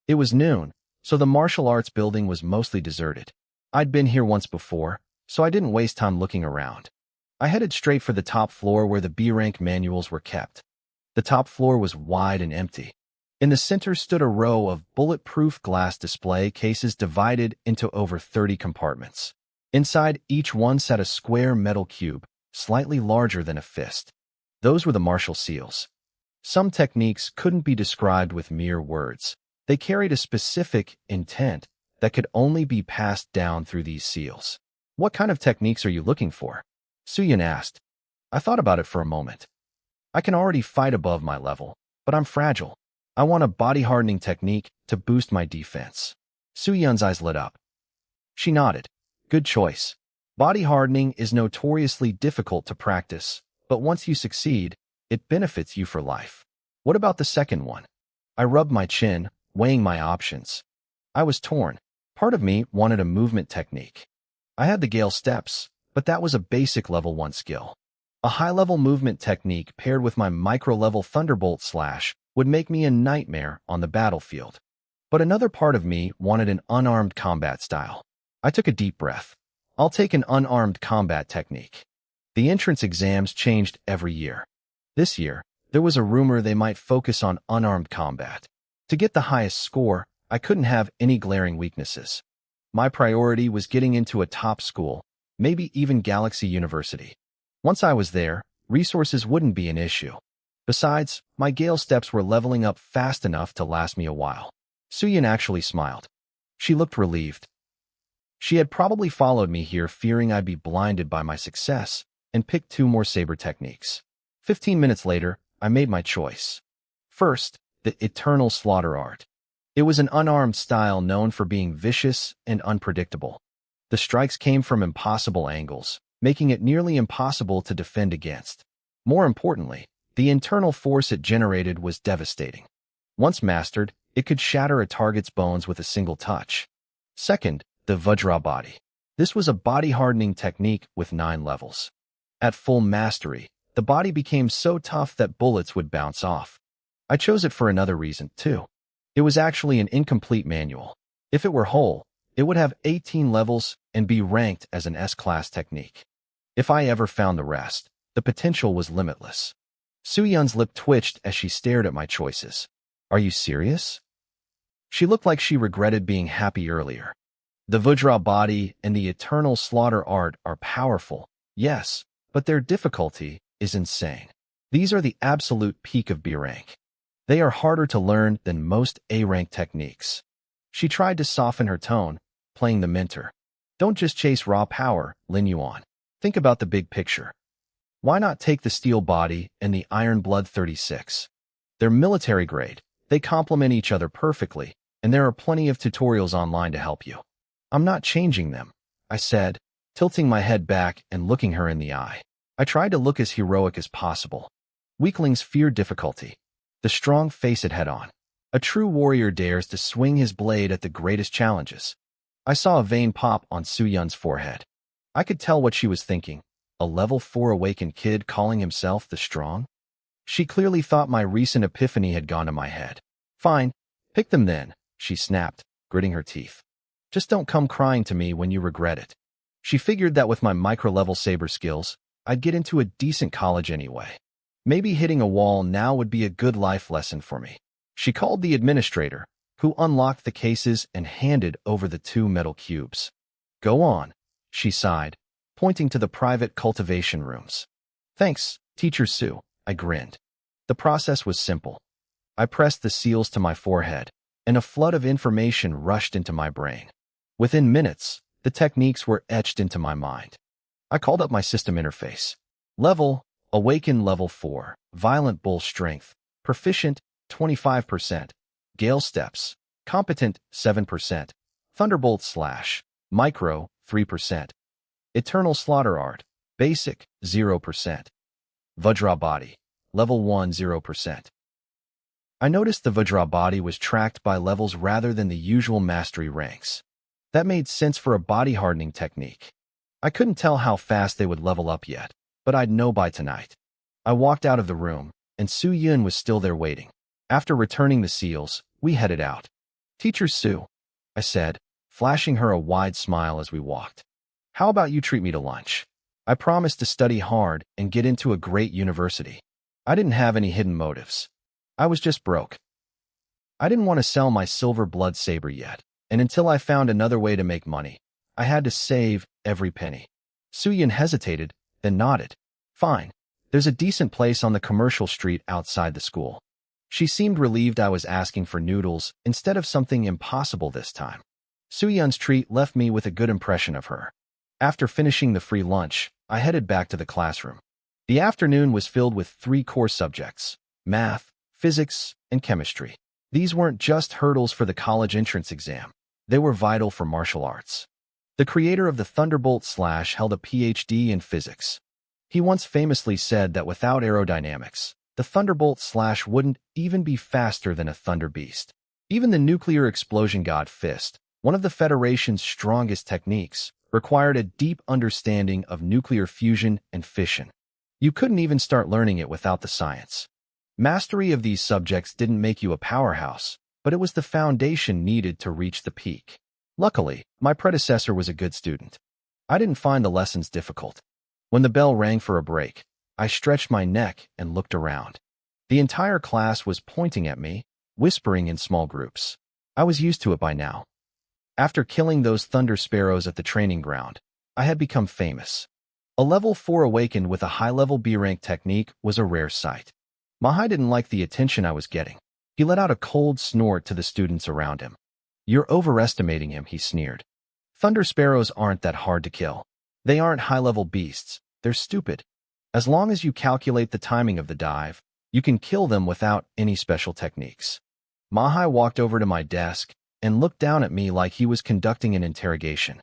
It was noon, so the martial arts building was mostly deserted. I'd been here once before, so I didn't waste time looking around. I headed straight for the top floor where the B-rank manuals were kept. The top floor was wide and empty. In the center stood a row of bulletproof glass display cases divided into over 30 compartments. Inside each one sat a square metal cube, slightly larger than a fist. Those were the martial seals. Some techniques couldn't be described with mere words. They carried a specific intent that could only be passed down through these seals. What kind of techniques are you looking for? Su-Yun asked. I thought about it for a moment. I can already fight above my level, but I'm fragile. I want a body-hardening technique to boost my defense. Su-Yun's eyes lit up. She nodded. Good choice. Body hardening is notoriously difficult to practice, but once you succeed, it benefits you for life. What about the second one? I rubbed my chin, weighing my options. I was torn. Part of me wanted a movement technique. I had the Gale steps, but that was a basic level 1 skill. A high-level movement technique paired with my micro-level Thunderbolt Slash would make me a nightmare on the battlefield. But another part of me wanted an unarmed combat style. I took a deep breath. I'll take an unarmed combat technique. The entrance exams changed every year. This year, there was a rumor they might focus on unarmed combat. To get the highest score, I couldn't have any glaring weaknesses. My priority was getting into a top school, maybe even Galaxy University. Once I was there, resources wouldn't be an issue. Besides, my Gale steps were leveling up fast enough to last me a while. Suyin actually smiled. She looked relieved. She had probably followed me here fearing I'd be blinded by my success, and picked 2 more saber techniques. 15 minutes later, I made my choice. First, the Eternal Slaughter Art. It was an unarmed style known for being vicious and unpredictable. The strikes came from impossible angles, making it nearly impossible to defend against. More importantly, the internal force it generated was devastating. Once mastered, it could shatter a target's bones with a single touch. Second, the Vajra body. This was a body-hardening technique with 9 levels. At full mastery, the body became so tough that bullets would bounce off. I chose it for another reason, too. It was actually an incomplete manual. If it were whole, it would have 18 levels and be ranked as an S-class technique. If I ever found the rest, the potential was limitless. Suyun's lip twitched as she stared at my choices. Are you serious? She looked like she regretted being happy earlier. The Vajra body and the Eternal Slaughter Art are powerful, yes, but their difficulty is insane. These are the absolute peak of B rank. They are harder to learn than most A-rank techniques. She tried to soften her tone, playing the mentor. Don't just chase raw power, Lin Yuan. Think about the big picture. Why not take the Steel Body and the Iron Blood 36? They're military grade, they complement each other perfectly, and there are plenty of tutorials online to help you. I'm not changing them, I said, tilting my head back and looking her in the eye. I tried to look as heroic as possible. Weaklings fear difficulty. The strong face it head on. A true warrior dares to swing his blade at the greatest challenges. I saw a vein pop on Suyun's forehead. I could tell what she was thinking. A level 4 awakened kid calling himself the strong? She clearly thought my recent epiphany had gone to my head. Fine, pick them then, she snapped, gritting her teeth. Just don't come crying to me when you regret it. She figured that with my micro-level saber skills, I'd get into a decent college anyway. Maybe hitting a wall now would be a good life lesson for me. She called the administrator, who unlocked the cases and handed over the 2 metal cubes. Go on, she sighed, pointing to the private cultivation rooms. Thanks, Teacher Su, I grinned. The process was simple. I pressed the seals to my forehead, and a flood of information rushed into my brain. Within minutes, the techniques were etched into my mind. I called up my system interface. Level, Awaken level 4, Violent Bull Strength, Proficient, 25%, Gale Steps, Competent, 7%, Thunderbolt Slash, Micro, 3%, Eternal Slaughter Art, Basic, 0%, Vajra Body, Level 1, 0%. I noticed the Vajra Body was tracked by levels rather than the usual mastery ranks. That made sense for a body-hardening technique. I couldn't tell how fast they would level up yet, but I'd know by tonight. I walked out of the room, and Suyun was still there waiting. After returning the seals, we headed out. Teacher Su, I said, flashing her a wide smile as we walked. How about you treat me to lunch? I promised to study hard and get into a great university. I didn't have any hidden motives. I was just broke. I didn't want to sell my silver blood saber yet, and until I found another way to make money, I had to save every penny. Suyun hesitated, then nodded. Fine. There's a decent place on the commercial street outside the school. She seemed relieved I was asking for noodles instead of something impossible this time. Suyun's treat left me with a good impression of her. After finishing the free lunch, I headed back to the classroom. The afternoon was filled with 3 core subjects: math, physics, and chemistry. These weren't just hurdles for the college entrance exam. They were vital for martial arts. The creator of the Thunderbolt Slash held a PhD in physics. He once famously said that without aerodynamics, the Thunderbolt Slash wouldn't even be faster than a Thunder Beast. Even the nuclear explosion god Fist, one of the Federation's strongest techniques, required a deep understanding of nuclear fusion and fission. You couldn't even start learning it without the science. Mastery of these subjects didn't make you a powerhouse, but it was the foundation needed to reach the peak. Luckily, my predecessor was a good student. I didn't find the lessons difficult. When the bell rang for a break, I stretched my neck and looked around. The entire class was pointing at me, whispering in small groups. I was used to it by now. After killing those thunder sparrows at the training ground, I had become famous. A level 4 awakened with a high-level B-rank technique was a rare sight. Mahai didn't like the attention I was getting. He let out a cold snort to the students around him. "You're overestimating him," he sneered. "Thunder sparrows aren't that hard to kill. They aren't high-level beasts. They're stupid. As long as you calculate the timing of the dive, you can kill them without any special techniques." Mahai walked over to my desk and looked down at me like he was conducting an interrogation.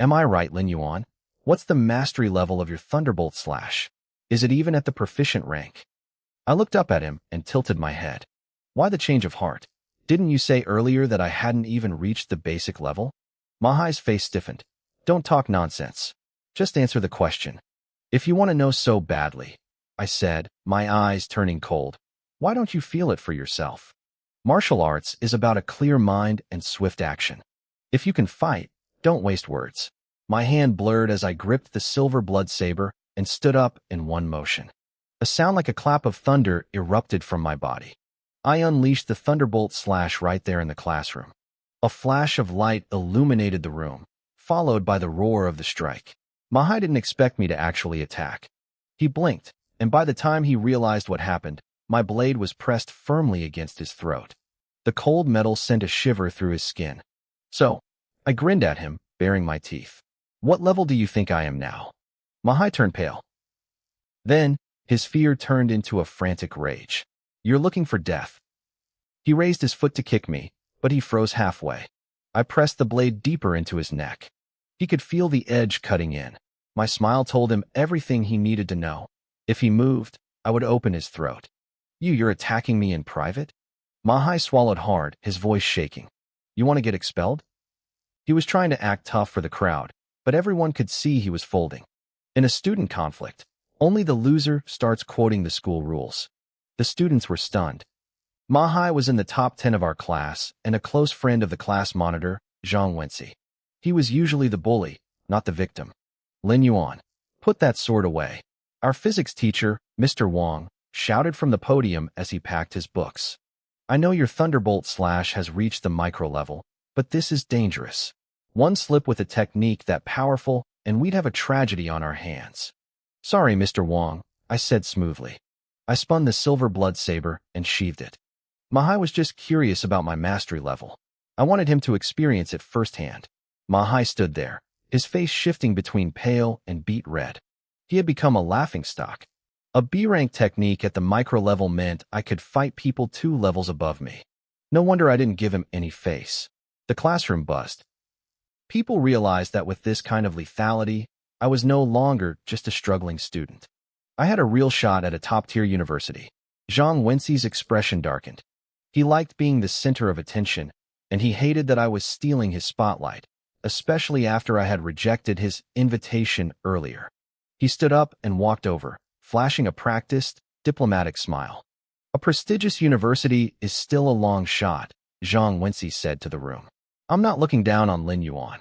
"Am I right, Lin Yuan? What's the mastery level of your Thunderbolt slash? Is it even at the proficient rank?" I looked up at him and tilted my head. "Why the change of heart? Didn't you say earlier that I hadn't even reached the basic level?" Mahai's face stiffened. "Don't talk nonsense. Just answer the question." "If you want to know so badly," I said, my eyes turning cold, "why don't you feel it for yourself? Martial arts is about a clear mind and swift action. If you can fight, don't waste words." My hand blurred as I gripped the silver blood saber and stood up in one motion. A sound like a clap of thunder erupted from my body. I unleashed the Thunderbolt slash right there in the classroom. A flash of light illuminated the room, followed by the roar of the strike. Mahai didn't expect me to actually attack. He blinked, and by the time he realized what happened, my blade was pressed firmly against his throat. The cold metal sent a shiver through his skin. "So," I grinned at him, baring my teeth, "what level do you think I am now?" Mahai turned pale. Then, his fear turned into a frantic rage. "You're looking for death." He raised his foot to kick me, but he froze halfway. I pressed the blade deeper into his neck. He could feel the edge cutting in. My smile told him everything he needed to know. If he moved, I would open his throat. You're attacking me in private?" Mahai swallowed hard, his voice shaking. "You want to get expelled?" He was trying to act tough for the crowd, but everyone could see he was folding. In a student conflict, only the loser starts quoting the school rules. The students were stunned. Mahai was in the top 10 of our class and a close friend of the class monitor, Zhang Wenxi. He was usually the bully, not the victim. "Lin Yuan, put that sword away." Our physics teacher, Mr. Wang, shouted from the podium as he packed his books. "I know your Thunderbolt slash has reached the micro level, but this is dangerous. One slip with a technique that powerful, and we'd have a tragedy on our hands." "Sorry, Mr. Wang," I said smoothly. I spun the silver blood saber and sheathed it. Mahai was just curious about my mastery level. I wanted him to experience it firsthand. Mahai stood there, his face shifting between pale and beet red. He had become a laughingstock. A B-rank technique at the micro level meant I could fight people 2 levels above me. No wonder I didn't give him any face. The classroom buzzed. People realized that with this kind of lethality, I was no longer just a struggling student. I had a real shot at a top-tier university. Zhang Wenxi's expression darkened. He liked being the center of attention, and he hated that I was stealing his spotlight, especially after I had rejected his invitation earlier. He stood up and walked over, flashing a practiced, diplomatic smile. "A prestigious university is still a long shot," Zhang Wenxi said to the room. "I'm not looking down on Lin Yuan.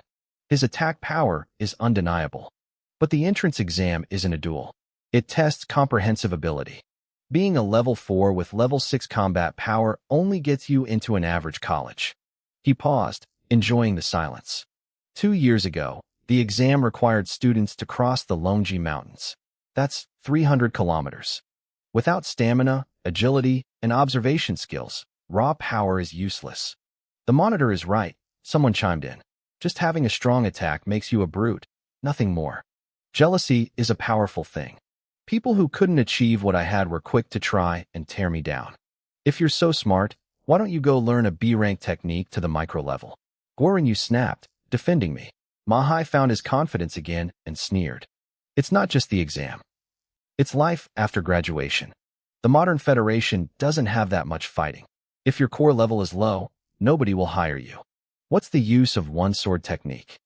His attack power is undeniable. But the entrance exam isn't a duel. It tests comprehensive ability. Being a level 4 with level 6 combat power only gets you into an average college." He paused, enjoying the silence. 2 years ago, the exam required students to cross the Longji Mountains. That's 300 kilometers. Without stamina, agility, and observation skills, raw power is useless. "The monitor is right," someone chimed in. "Just having a strong attack makes you a brute, nothing more. Jealousy is a powerful thing. People who couldn't achieve what I had were quick to try and tear me down. If you're so smart, why don't you go learn a B-rank technique to the micro level?" Guoren snapped, defending me. Mahai found his confidence again and sneered. "It's not just the exam. It's life after graduation. The modern federation doesn't have that much fighting. If your core level is low, nobody will hire you. What's the use of one-sword technique?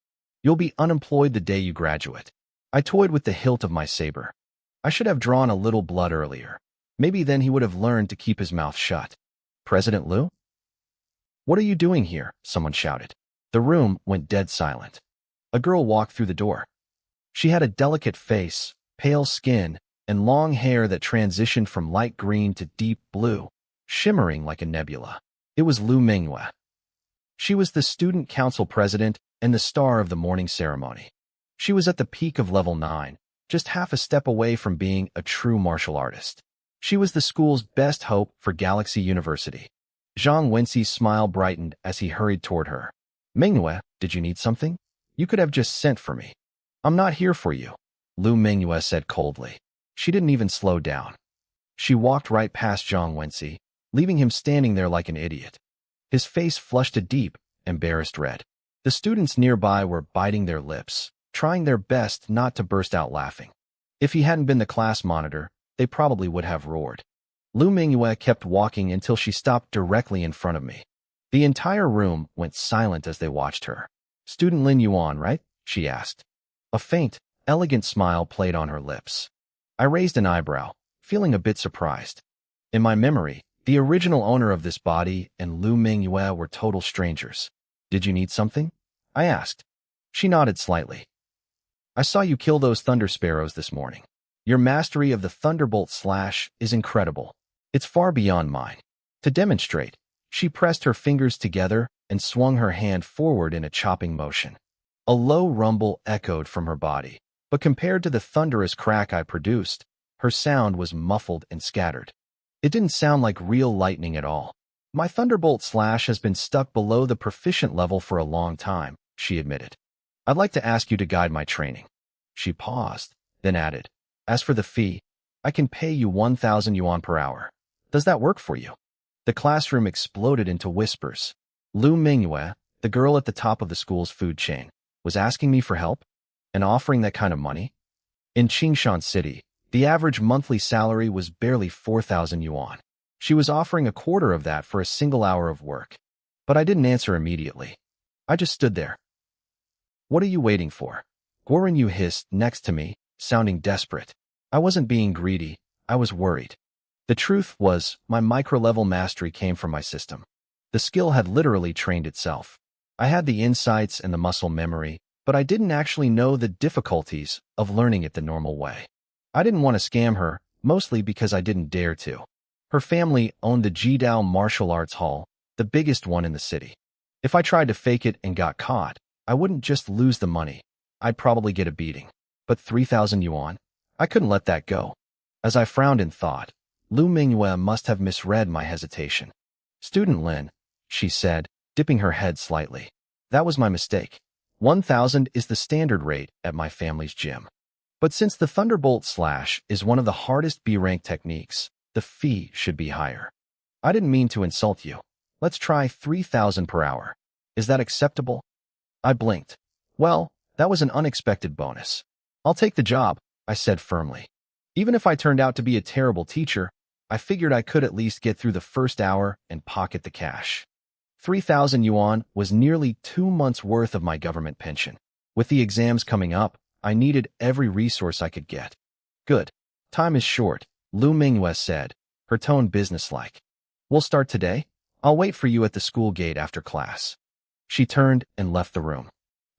You'll be unemployed the day you graduate." I toyed with the hilt of my saber. I should have drawn a little blood earlier. Maybe then he would have learned to keep his mouth shut. "President Liu?" "What are you doing here?" someone shouted. The room went dead silent. A girl walked through the door. She had a delicate face, pale skin, and long hair that transitioned from light green to deep blue, shimmering like a nebula. It was Lu Mingyue. She was the student council president and the star of the morning ceremony. She was at the peak of level 9, just half a step away from being a true martial artist. She was the school's best hope for Galaxy University. Zhang Wenxi's smile brightened as he hurried toward her. Mingyue, did you need something? You could have just sent for me. I'm not here for you, Lu Mingyue said coldly. She didn't even slow down. She walked right past Zhang Wenxi, leaving him standing there like an idiot. His face flushed a deep, embarrassed red. The students nearby were biting their lips, trying their best not to burst out laughing. If he hadn't been the class monitor, they probably would have roared. Lu Mingyue kept walking until she stopped directly in front of me. The entire room went silent as they watched her. Student Lin Yuan, right? She asked. A faint, elegant smile played on her lips. I raised an eyebrow, feeling a bit surprised. In my memory, the original owner of this body and Lu Mingyue were total strangers. Did you need something? I asked. She nodded slightly. I saw you kill those thunder sparrows this morning. Your mastery of the thunderbolt slash is incredible. It's far beyond mine. To demonstrate, she pressed her fingers together and swung her hand forward in a chopping motion. A low rumble echoed from her body, but compared to the thunderous crack I produced, her sound was muffled and scattered. It didn't sound like real lightning at all. My thunderbolt slash has been stuck below the proficient level for a long time, she admitted. I'd like to ask you to guide my training. She paused, then added, as for the fee, I can pay you 1,000 yuan per hour. Does that work for you? The classroom exploded into whispers. Lu Mingyue, the girl at the top of the school's food chain, was asking me for help and offering that kind of money? In Qingshan City, the average monthly salary was barely 4,000 yuan. She was offering a quarter of that for a single hour of work. But I didn't answer immediately. I just stood there. What are you waiting for? Guoren Yu hissed next to me, sounding desperate. I wasn't being greedy, I was worried. The truth was, my micro-level mastery came from my system. The skill had literally trained itself. I had the insights and the muscle memory, but I didn't actually know the difficulties of learning it the normal way. I didn't want to scam her, mostly because I didn't dare to. Her family owned the Jidao Martial Arts Hall, the biggest one in the city. If I tried to fake it and got caught, I wouldn't just lose the money. I'd probably get a beating. But 3,000 yuan? I couldn't let that go. As I frowned in thought, Lu Mingyue must have misread my hesitation. Student Lin, she said, dipping her head slightly. That was my mistake. 1,000 is the standard rate at my family's gym. But since the Thunderbolt Slash is one of the hardest B-rank techniques, the fee should be higher. I didn't mean to insult you. Let's try 3,000 per hour. Is that acceptable? I blinked. Well, that was an unexpected bonus. I'll take the job, I said firmly. Even if I turned out to be a terrible teacher, I figured I could at least get through the first hour and pocket the cash. 3,000 yuan was nearly 2 months' worth of my government pension. With the exams coming up, I needed every resource I could get. Good. Time is short, Lu Mingyue said, her tone businesslike. We'll start today. I'll wait for you at the school gate after class. She turned and left the room.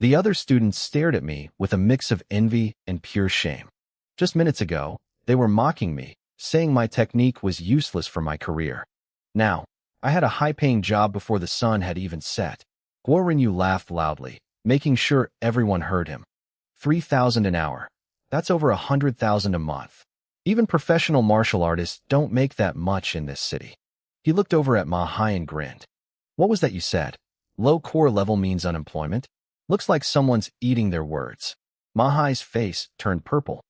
The other students stared at me with a mix of envy and pure shame. Just minutes ago, they were mocking me, saying my technique was useless for my career. Now, I had a high-paying job before the sun had even set. Guoren Yu laughed loudly, making sure everyone heard him. 3,000 an hour. That's over 100,000 a month. Even professional martial artists don't make that much in this city. He looked over at Ma Hai and grinned. What was that you said? Low core level means unemployment? Looks like someone's eating their words. Ma Hai's face turned purple.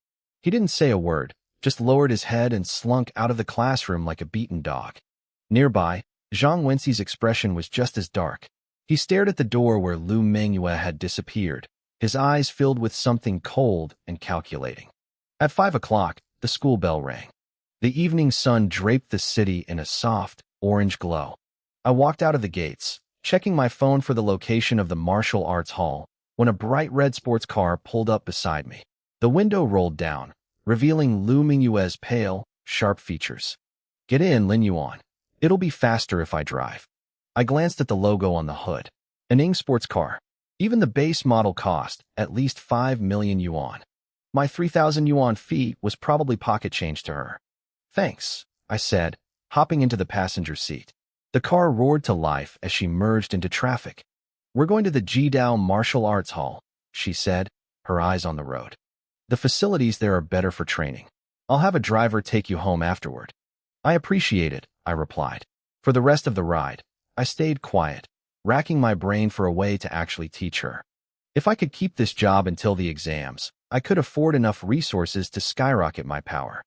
He didn't say a word, just lowered his head and slunk out of the classroom like a beaten dog. Nearby, Zhang Wenxi's expression was just as dark. He stared at the door where Lu Mingyue had disappeared, his eyes filled with something cold and calculating. At 5 o'clock, the school bell rang. The evening sun draped the city in a soft, orange glow. I walked out of the gates, checking my phone for the location of the martial arts hall, when a bright red sports car pulled up beside me. The window rolled down, revealing Lu Mingyue's pale, sharp features. Get in, Lin Yuan. It'll be faster if I drive. I glanced at the logo on the hood. An Ing sports car. Even the base model cost at least 5 million yuan. My 3,000 yuan fee was probably pocket change to her. Thanks, I said, hopping into the passenger seat. The car roared to life as she merged into traffic. "We're going to the Jidao Martial Arts Hall," she said, her eyes on the road. "The facilities there are better for training. I'll have a driver take you home afterward." "I appreciate it," I replied. For the rest of the ride, I stayed quiet, racking my brain for a way to actually teach her. If I could keep this job until the exams, I could afford enough resources to skyrocket my power.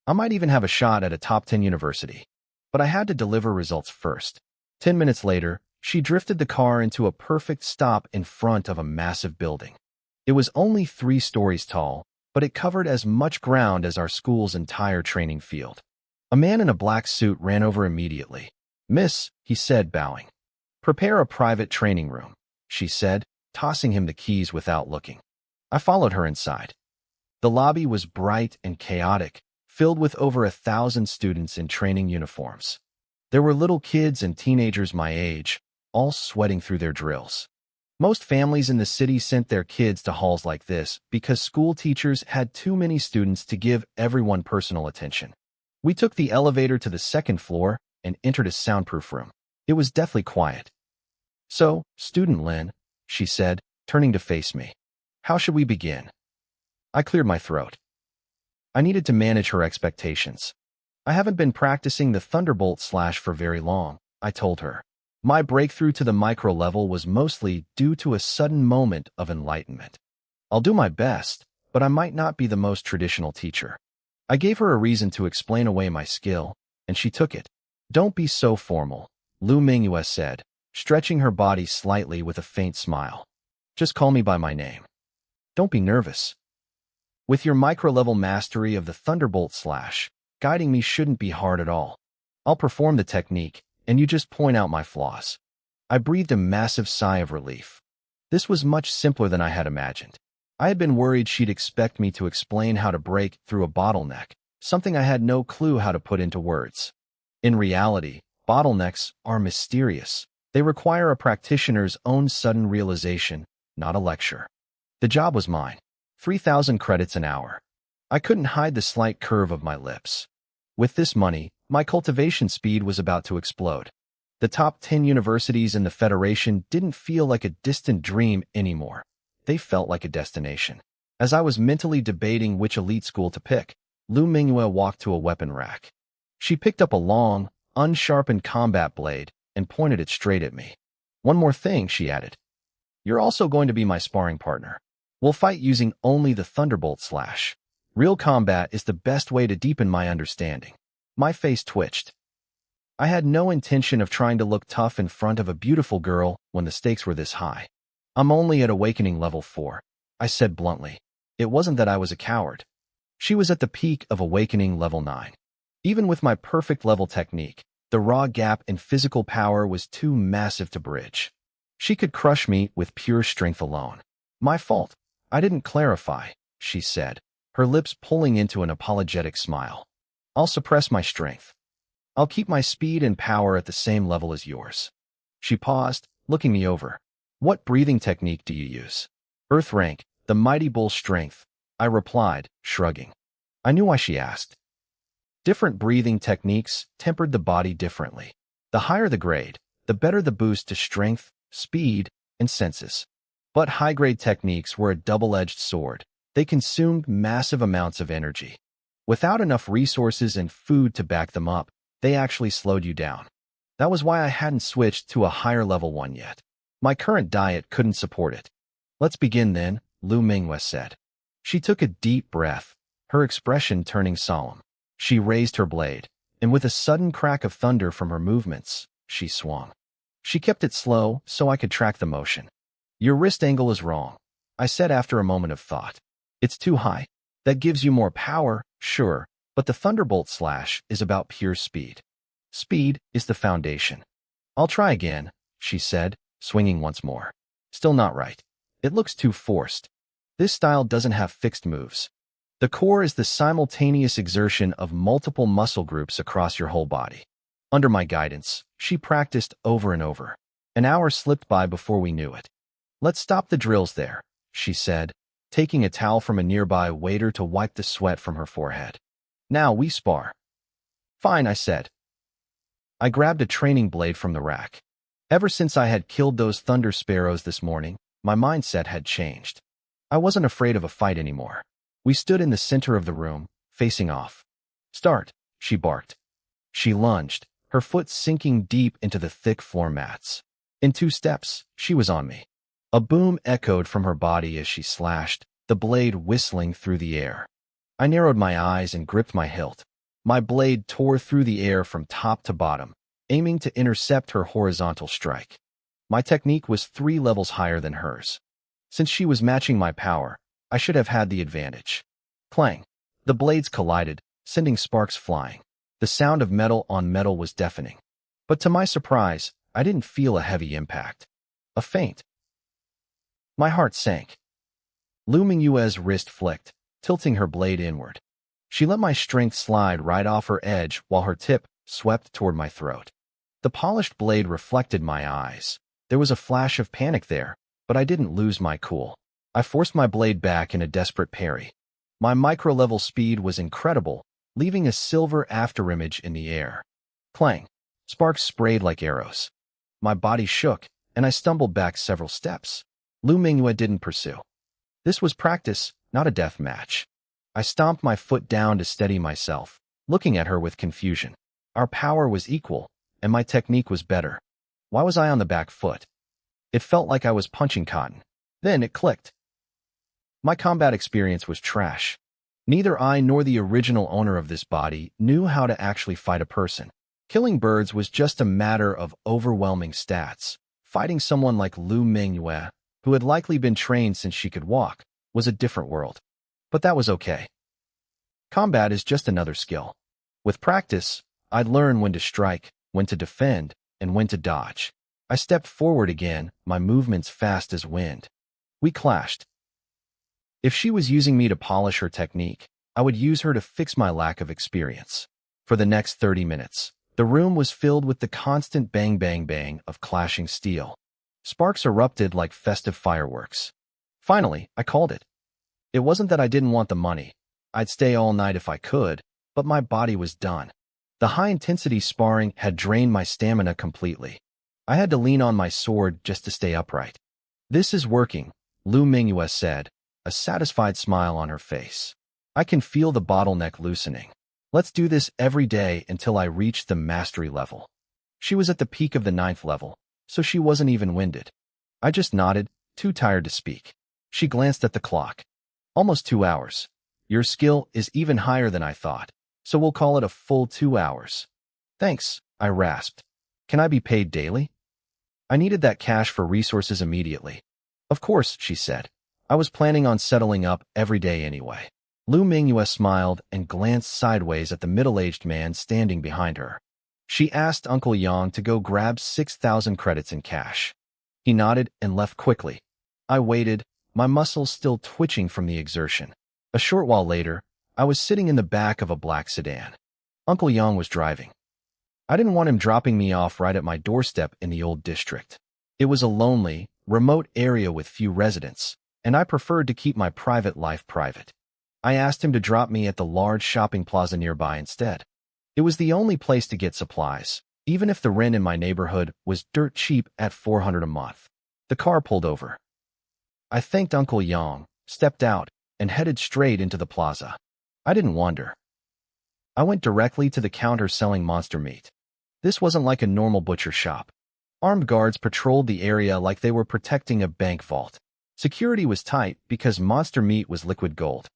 I might even have a shot at a top 10 university. But I had to deliver results first. 10 minutes later, she drifted the car into a perfect stop in front of a massive building. It was only 3 stories tall, but it covered as much ground as our school's entire training field. A man in a black suit ran over immediately. "Miss," he said, bowing. "Prepare a private training room," she said, tossing him the keys without looking. I followed her inside. The lobby was bright and chaotic, filled with over 1,000 students in training uniforms. There were little kids and teenagers my age, all sweating through their drills. Most families in the city sent their kids to halls like this because school teachers had too many students to give everyone personal attention. We took the elevator to the 2nd floor and entered a soundproof room. It was deathly quiet. "So, Student Lin," she said, turning to face me. "How should we begin?" I cleared my throat. I needed to manage her expectations. "I haven't been practicing the Thunderbolt slash for very long," I told her. My breakthrough to the micro level was mostly due to a sudden moment of enlightenment. "I'll do my best, but I might not be the most traditional teacher." I gave her a reason to explain away my skill, and she took it. "Don't be so formal," Lu Mingyue said, stretching her body slightly with a faint smile. "Just call me by my name. Don't be nervous. With your micro-level mastery of the Thunderbolt slash, guiding me shouldn't be hard at all. I'll perform the technique, and you just point out my flaws." I breathed a massive sigh of relief. This was much simpler than I had imagined. I had been worried she'd expect me to explain how to break through a bottleneck, something I had no clue how to put into words. In reality, bottlenecks are mysterious. They require a practitioner's own sudden realization, not a lecture. The job was mine. 3,000 credits an hour. I couldn't hide the slight curve of my lips. With this money, my cultivation speed was about to explode. The top 10 universities in the Federation didn't feel like a distant dream anymore. They felt like a destination. As I was mentally debating which elite school to pick, Lu Mingyue walked to a weapon rack. She picked up a long, unsharpened combat blade and pointed it straight at me. "One more thing," she added. "You're also going to be my sparring partner. We'll fight using only the Thunderbolt slash. Real combat is the best way to deepen my understanding." My face twitched. I had no intention of trying to look tough in front of a beautiful girl when the stakes were this high. "I'm only at Awakening level 4, I said bluntly. It wasn't that I was a coward. She was at the peak of Awakening level 9. Even with my perfect level technique, the raw gap in physical power was too massive to bridge. She could crush me with pure strength alone. "My fault. I didn't clarify," she said, her lips pulling into an apologetic smile. "I'll suppress my strength. I'll keep my speed and power at the same level as yours." She paused, looking me over. "What breathing technique do you use?" "Earth rank, the Mighty Bull Strength," I replied, shrugging. I knew why she asked. Different breathing techniques tempered the body differently. The higher the grade, the better the boost to strength, speed, and senses. But high-grade techniques were a double-edged sword. They consumed massive amounts of energy. Without enough resources and food to back them up, they actually slowed you down. That was why I hadn't switched to a higher level one yet. My current diet couldn't support it. "Let's begin then," Lu Mingyue said. She took a deep breath, her expression turning solemn. She raised her blade, and with a sudden crack of thunder from her movements, she swung. She kept it slow so I could track the motion. "Your wrist angle is wrong," I said after a moment of thought. "It's too high. That gives you more power, sure, but the Thunderbolt slash is about pure speed. Speed is the foundation." "I'll try again," she said, swinging once more. "Still not right. It looks too forced. This style doesn't have fixed moves. The core is the simultaneous exertion of multiple muscle groups across your whole body." Under my guidance, she practiced over and over. An hour slipped by before we knew it. "Let's stop the drills there," she said, taking a towel from a nearby waiter to wipe the sweat from her forehead. "Now we spar." "Fine," I said. I grabbed a training blade from the rack. Ever since I had killed those thunder sparrows this morning, my mindset had changed. I wasn't afraid of a fight anymore. We stood in the center of the room, facing off. "Start," she barked. She lunged, her foot sinking deep into the thick floor mats. In 2 steps, she was on me. A boom echoed from her body as she slashed, the blade whistling through the air. I narrowed my eyes and gripped my hilt. My blade tore through the air from top to bottom, aiming to intercept her horizontal strike. My technique was 3 levels higher than hers. Since she was matching my power, I should have had the advantage. Clang! The blades collided, sending sparks flying. The sound of metal on metal was deafening. But to my surprise, I didn't feel a heavy impact. A feint. My heart sank. Lu Mingyue's wrist flicked, tilting her blade inward. She let my strength slide right off her edge while her tip swept toward my throat. The polished blade reflected my eyes. There was a flash of panic there, but I didn't lose my cool. I forced my blade back in a desperate parry. My micro-level speed was incredible, leaving a silver afterimage in the air. Clang! Sparks sprayed like arrows. My body shook, and I stumbled back several steps. Lu Mingyue didn't pursue. This was practice, not a death match. I stomped my foot down to steady myself, looking at her with confusion. Our power was equal, and my technique was better. Why was I on the back foot? It felt like I was punching cotton. Then it clicked. My combat experience was trash. Neither I nor the original owner of this body knew how to actually fight a person. Killing birds was just a matter of overwhelming stats. Fighting someone like Lu Mingyue, who had likely been trained since she could walk, was a different world. But that was okay. Combat is just another skill. With practice, I'd learn when to strike, when to defend, and when to dodge. I stepped forward again, my movements fast as wind. We clashed. If she was using me to polish her technique, I would use her to fix my lack of experience. For the next 30 minutes, the room was filled with the constant bang bang bang of clashing steel. Sparks erupted like festive fireworks. Finally, I called it. It wasn't that I didn't want the money. I'd stay all night if I could, but my body was done. The high-intensity sparring had drained my stamina completely. I had to lean on my sword just to stay upright. "This is working," Lu Mingyue said, a satisfied smile on her face. "I can feel the bottleneck loosening. Let's do this every day until I reach the mastery level." She was at the peak of the 9th level, so she wasn't even winded. I just nodded, too tired to speak. She glanced at the clock. "Almost 2 hours. Your skill is even higher than I thought, so we'll call it a full 2 hours." "Thanks," I rasped. "Can I be paid daily?" I needed that cash for resources immediately. "Of course," she said. "I was planning on settling up every day anyway." Lu Mingyue smiled and glanced sideways at the middle-aged man standing behind her. She asked Uncle Yang to go grab 6,000 credits in cash. He nodded and left quickly. I waited, my muscles still twitching from the exertion. A short while later, I was sitting in the back of a black sedan. Uncle Yang was driving. I didn't want him dropping me off right at my doorstep in the old district. It was a lonely, remote area with few residents, and I preferred to keep my private life private. I asked him to drop me at the large shopping plaza nearby instead. It was the only place to get supplies, even if the rent in my neighborhood was dirt cheap at $400 a month. The car pulled over. I thanked Uncle Yang, stepped out, and headed straight into the plaza. I didn't wander. I went directly to the counter selling monster meat. This wasn't like a normal butcher shop. Armed guards patrolled the area like they were protecting a bank vault. Security was tight because monster meat was liquid gold.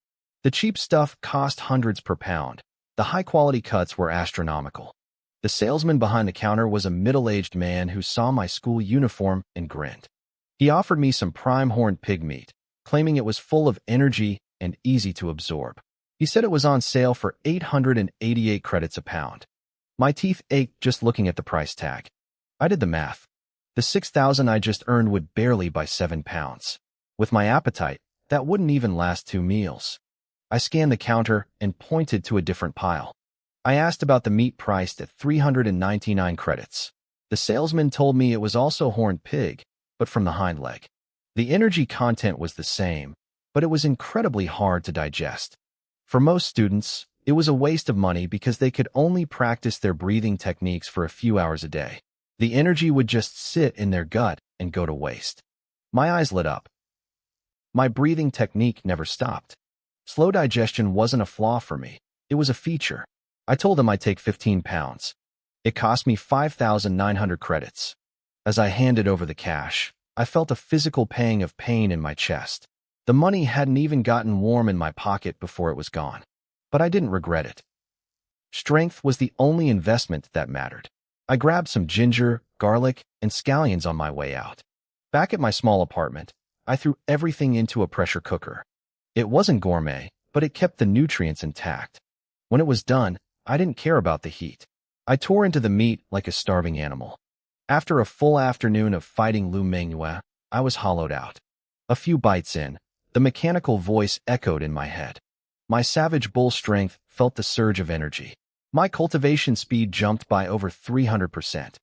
The cheap stuff cost hundreds per pound. The high-quality cuts were astronomical. The salesman behind the counter was a middle-aged man who saw my school uniform and grinned. He offered me some prime horned pig meat, claiming it was full of energy and easy to absorb. He said it was on sale for 888 credits a pound. My teeth ached just looking at the price tag. I did the math. The 6,000 I just earned would barely buy 7 pounds. With my appetite, that wouldn't even last 2 meals. I scanned the counter and pointed to a different pile. I asked about the meat priced at 399 credits. The salesman told me it was also horned pig, but from the hind leg. The energy content was the same, but it was incredibly hard to digest. For most students, It was a waste of money because they could only practice their breathing techniques for a few hours a day. The energy would just sit in their gut and go to waste. My eyes lit up. My breathing technique never stopped. Slow digestion wasn't a flaw for me. It was a feature. I told them I'd take 15 pounds. It cost me 5,900 credits. As I handed over the cash, I felt a physical pang of pain in my chest. The money hadn't even gotten warm in my pocket before it was gone. But I didn't regret it. Strength was the only investment that mattered. I grabbed some ginger, garlic, and scallions on my way out. Back at my small apartment, I threw everything into a pressure cooker. It wasn't gourmet, but it kept the nutrients intact. When it was done, I didn't care about the heat. I tore into the meat like a starving animal. After a full afternoon of fighting Lu Mengyue, I was hollowed out. A few bites in, the mechanical voice echoed in my head. My savage bull strength felt the surge of energy. My cultivation speed jumped by over 300%.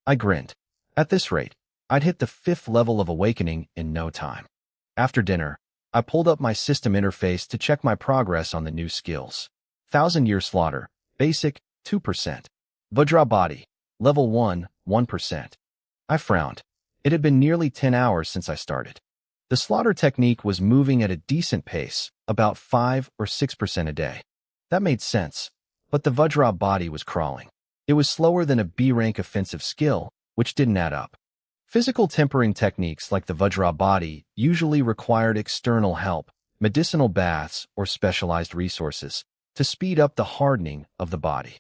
I grinned. At this rate, I'd hit the 5th level of awakening in no time. After dinner, I pulled up my system interface to check my progress on the new skills. 1,000-year slaughter, basic, 2%. Vajra body, level 1, 1%. I frowned. It had been nearly 10 hours since I started. The slaughter technique was moving at a decent pace, about 5 or 6% a day. That made sense, but the Vajra body was crawling. It was slower than a B-rank offensive skill, which didn't add up. Physical tempering techniques like the Vajra body usually required external help, medicinal baths, or specialized resources to speed up the hardening of the body.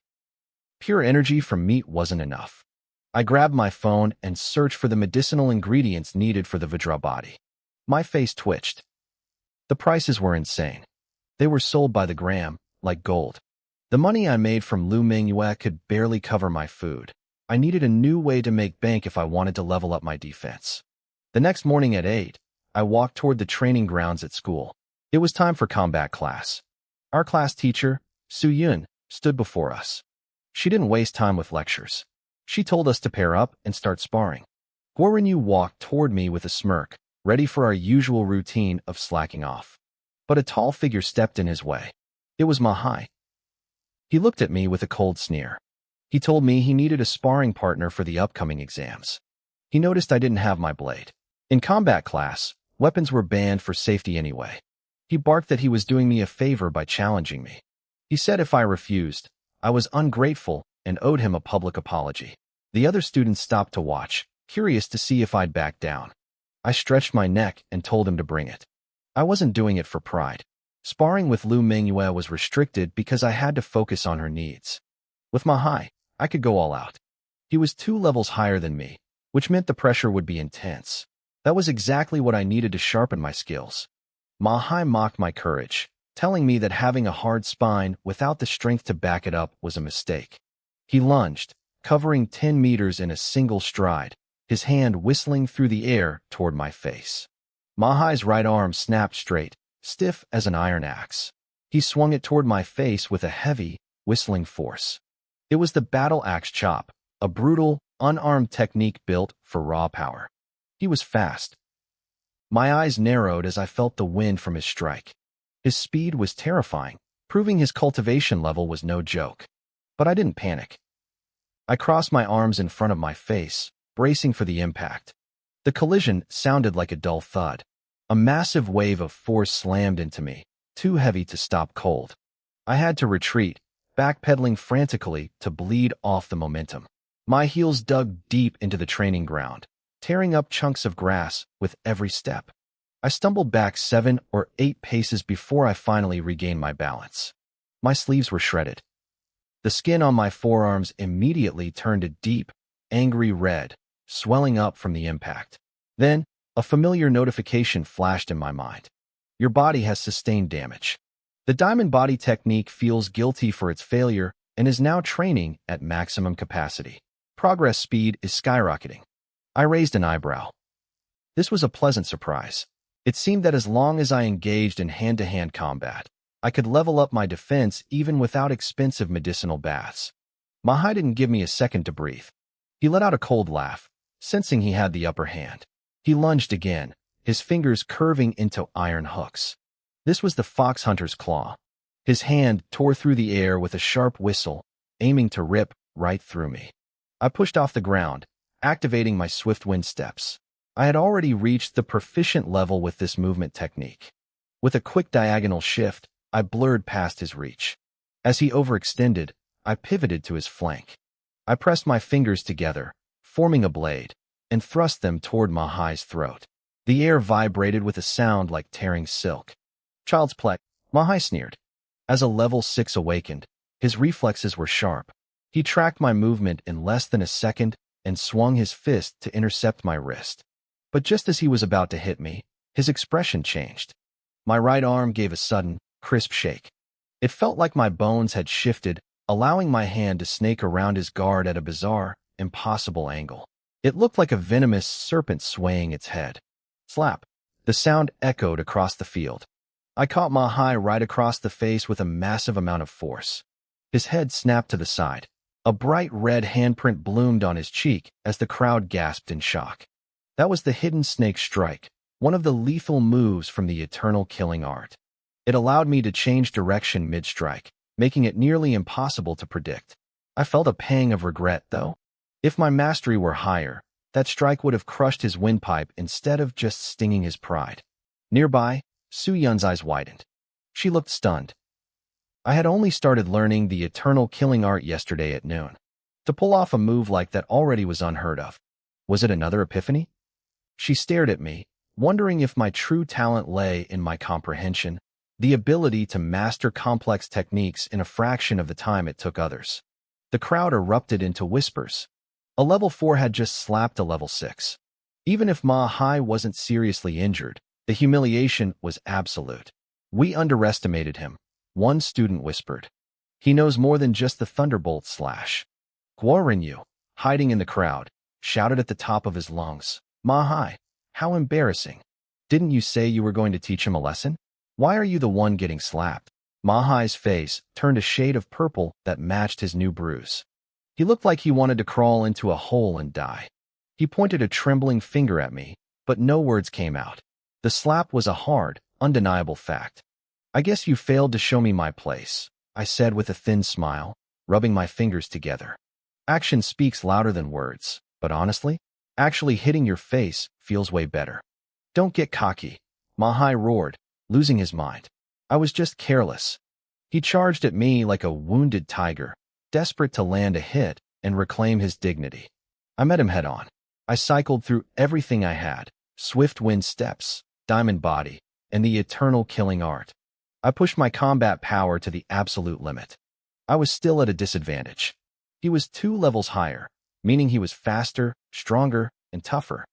Pure energy from meat wasn't enough. I grabbed my phone and searched for the medicinal ingredients needed for the Vajra body. My face twitched. The prices were insane. They were sold by the gram, like gold. The money I made from Lu Mengyue could barely cover my food. I needed a new way to make bank if I wanted to level up my defense. The next morning at 8, I walked toward the training grounds at school. It was time for combat class. Our class teacher, Su Yun, stood before us. She didn't waste time with lectures. She told us to pair up and start sparring. Guorenyu walked toward me with a smirk, ready for our usual routine of slacking off. But a tall figure stepped in his way. It was Mahai. He looked at me with a cold sneer. He told me he needed a sparring partner for the upcoming exams. He noticed I didn't have my blade. In combat class, weapons were banned for safety anyway. He barked that he was doing me a favor by challenging me. He said if I refused, I was ungrateful and owed him a public apology. The other students stopped to watch, curious to see if I'd back down. I stretched my neck and told him to bring it. I wasn't doing it for pride. Sparring with Lu Mengyue was restricted because I had to focus on her needs. With Mahai, I could go all out. He was 2 levels higher than me, which meant the pressure would be intense. That was exactly what I needed to sharpen my skills. Mahai mocked my courage, telling me that having a hard spine without the strength to back it up was a mistake. He lunged, covering 10 meters in a single stride, his hand whistling through the air toward my face. Mahai's right arm snapped straight, stiff as an iron axe. He swung it toward my face with a heavy, whistling force. It was the battle axe chop, a brutal, unarmed technique built for raw power. He was fast. My eyes narrowed as I felt the wind from his strike. His speed was terrifying, proving his cultivation level was no joke. But I didn't panic. I crossed my arms in front of my face, bracing for the impact. The collision sounded like a dull thud. A massive wave of force slammed into me, too heavy to stop cold. I had to retreat, backpedaling frantically to bleed off the momentum. My heels dug deep into the training ground, tearing up chunks of grass with every step. I stumbled back 7 or 8 paces before I finally regained my balance. My sleeves were shredded. The skin on my forearms immediately turned a deep, angry red, swelling up from the impact. Then, a familiar notification flashed in my mind. Your body has sustained damage. The diamond body technique feels guilty for its failure and is now training at maximum capacity. Progress speed is skyrocketing. I raised an eyebrow. This was a pleasant surprise. It seemed that as long as I engaged in hand-to-hand combat, I could level up my defense even without expensive medicinal baths. Mahai didn't give me a second to breathe. He let out a cold laugh, sensing he had the upper hand. He lunged again, his fingers curving into iron hooks. This was the fox hunter's claw. His hand tore through the air with a sharp whistle, aiming to rip right through me. I pushed off the ground, activating my swift wind steps. I had already reached the proficient level with this movement technique. With a quick diagonal shift, I blurred past his reach. As he overextended, I pivoted to his flank. I pressed my fingers together, forming a blade, and thrust them toward Mahai's throat. The air vibrated with a sound like tearing silk. Child's play, Mahai sneered. As a level 6 awakened, his reflexes were sharp. He tracked my movement in less than a second and swung his fist to intercept my wrist. But just as he was about to hit me, his expression changed. My right arm gave a sudden, crisp shake. It felt like my bones had shifted, allowing my hand to snake around his guard at a bizarre, impossible angle. It looked like a venomous serpent swaying its head. Slap. The sound echoed across the field. I caught Mahai right across the face with a massive amount of force. His head snapped to the side. A bright red handprint bloomed on his cheek as the crowd gasped in shock. That was the hidden snake strike, one of the lethal moves from the eternal killing art. It allowed me to change direction mid-strike, making it nearly impossible to predict. I felt a pang of regret, though. If my mastery were higher, that strike would have crushed his windpipe instead of just stinging his pride. Nearby, Su Yun's eyes widened. She looked stunned. I had only started learning the eternal killing art yesterday at noon. To pull off a move like that already was unheard of. Was it another epiphany? She stared at me, wondering if my true talent lay in my comprehension, the ability to master complex techniques in a fraction of the time it took others. The crowd erupted into whispers. A level 4 had just slapped a level 6. Even if Mahai wasn't seriously injured, the humiliation was absolute. We underestimated him, one student whispered. He knows more than just the thunderbolt slash. Guorinyu, hiding in the crowd, shouted at the top of his lungs. Mahai, how embarrassing. Didn't you say you were going to teach him a lesson? Why are you the one getting slapped? Mahai's face turned a shade of purple that matched his new bruise. He looked like he wanted to crawl into a hole and die. He pointed a trembling finger at me, but no words came out. The slap was a hard, undeniable fact. I guess you failed to show me my place, I said with a thin smile, rubbing my fingers together. Action speaks louder than words, but honestly, actually hitting your face feels way better. Don't get cocky, Mahai roared, losing his mind. I was just careless. He charged at me like a wounded tiger, desperate to land a hit and reclaim his dignity. I met him head on. I cycled through everything I had, swift wind steps, diamond body, and the eternal killing art. I pushed my combat power to the absolute limit. I was still at a disadvantage. He was 2 levels higher, meaning he was faster, stronger, and tougher.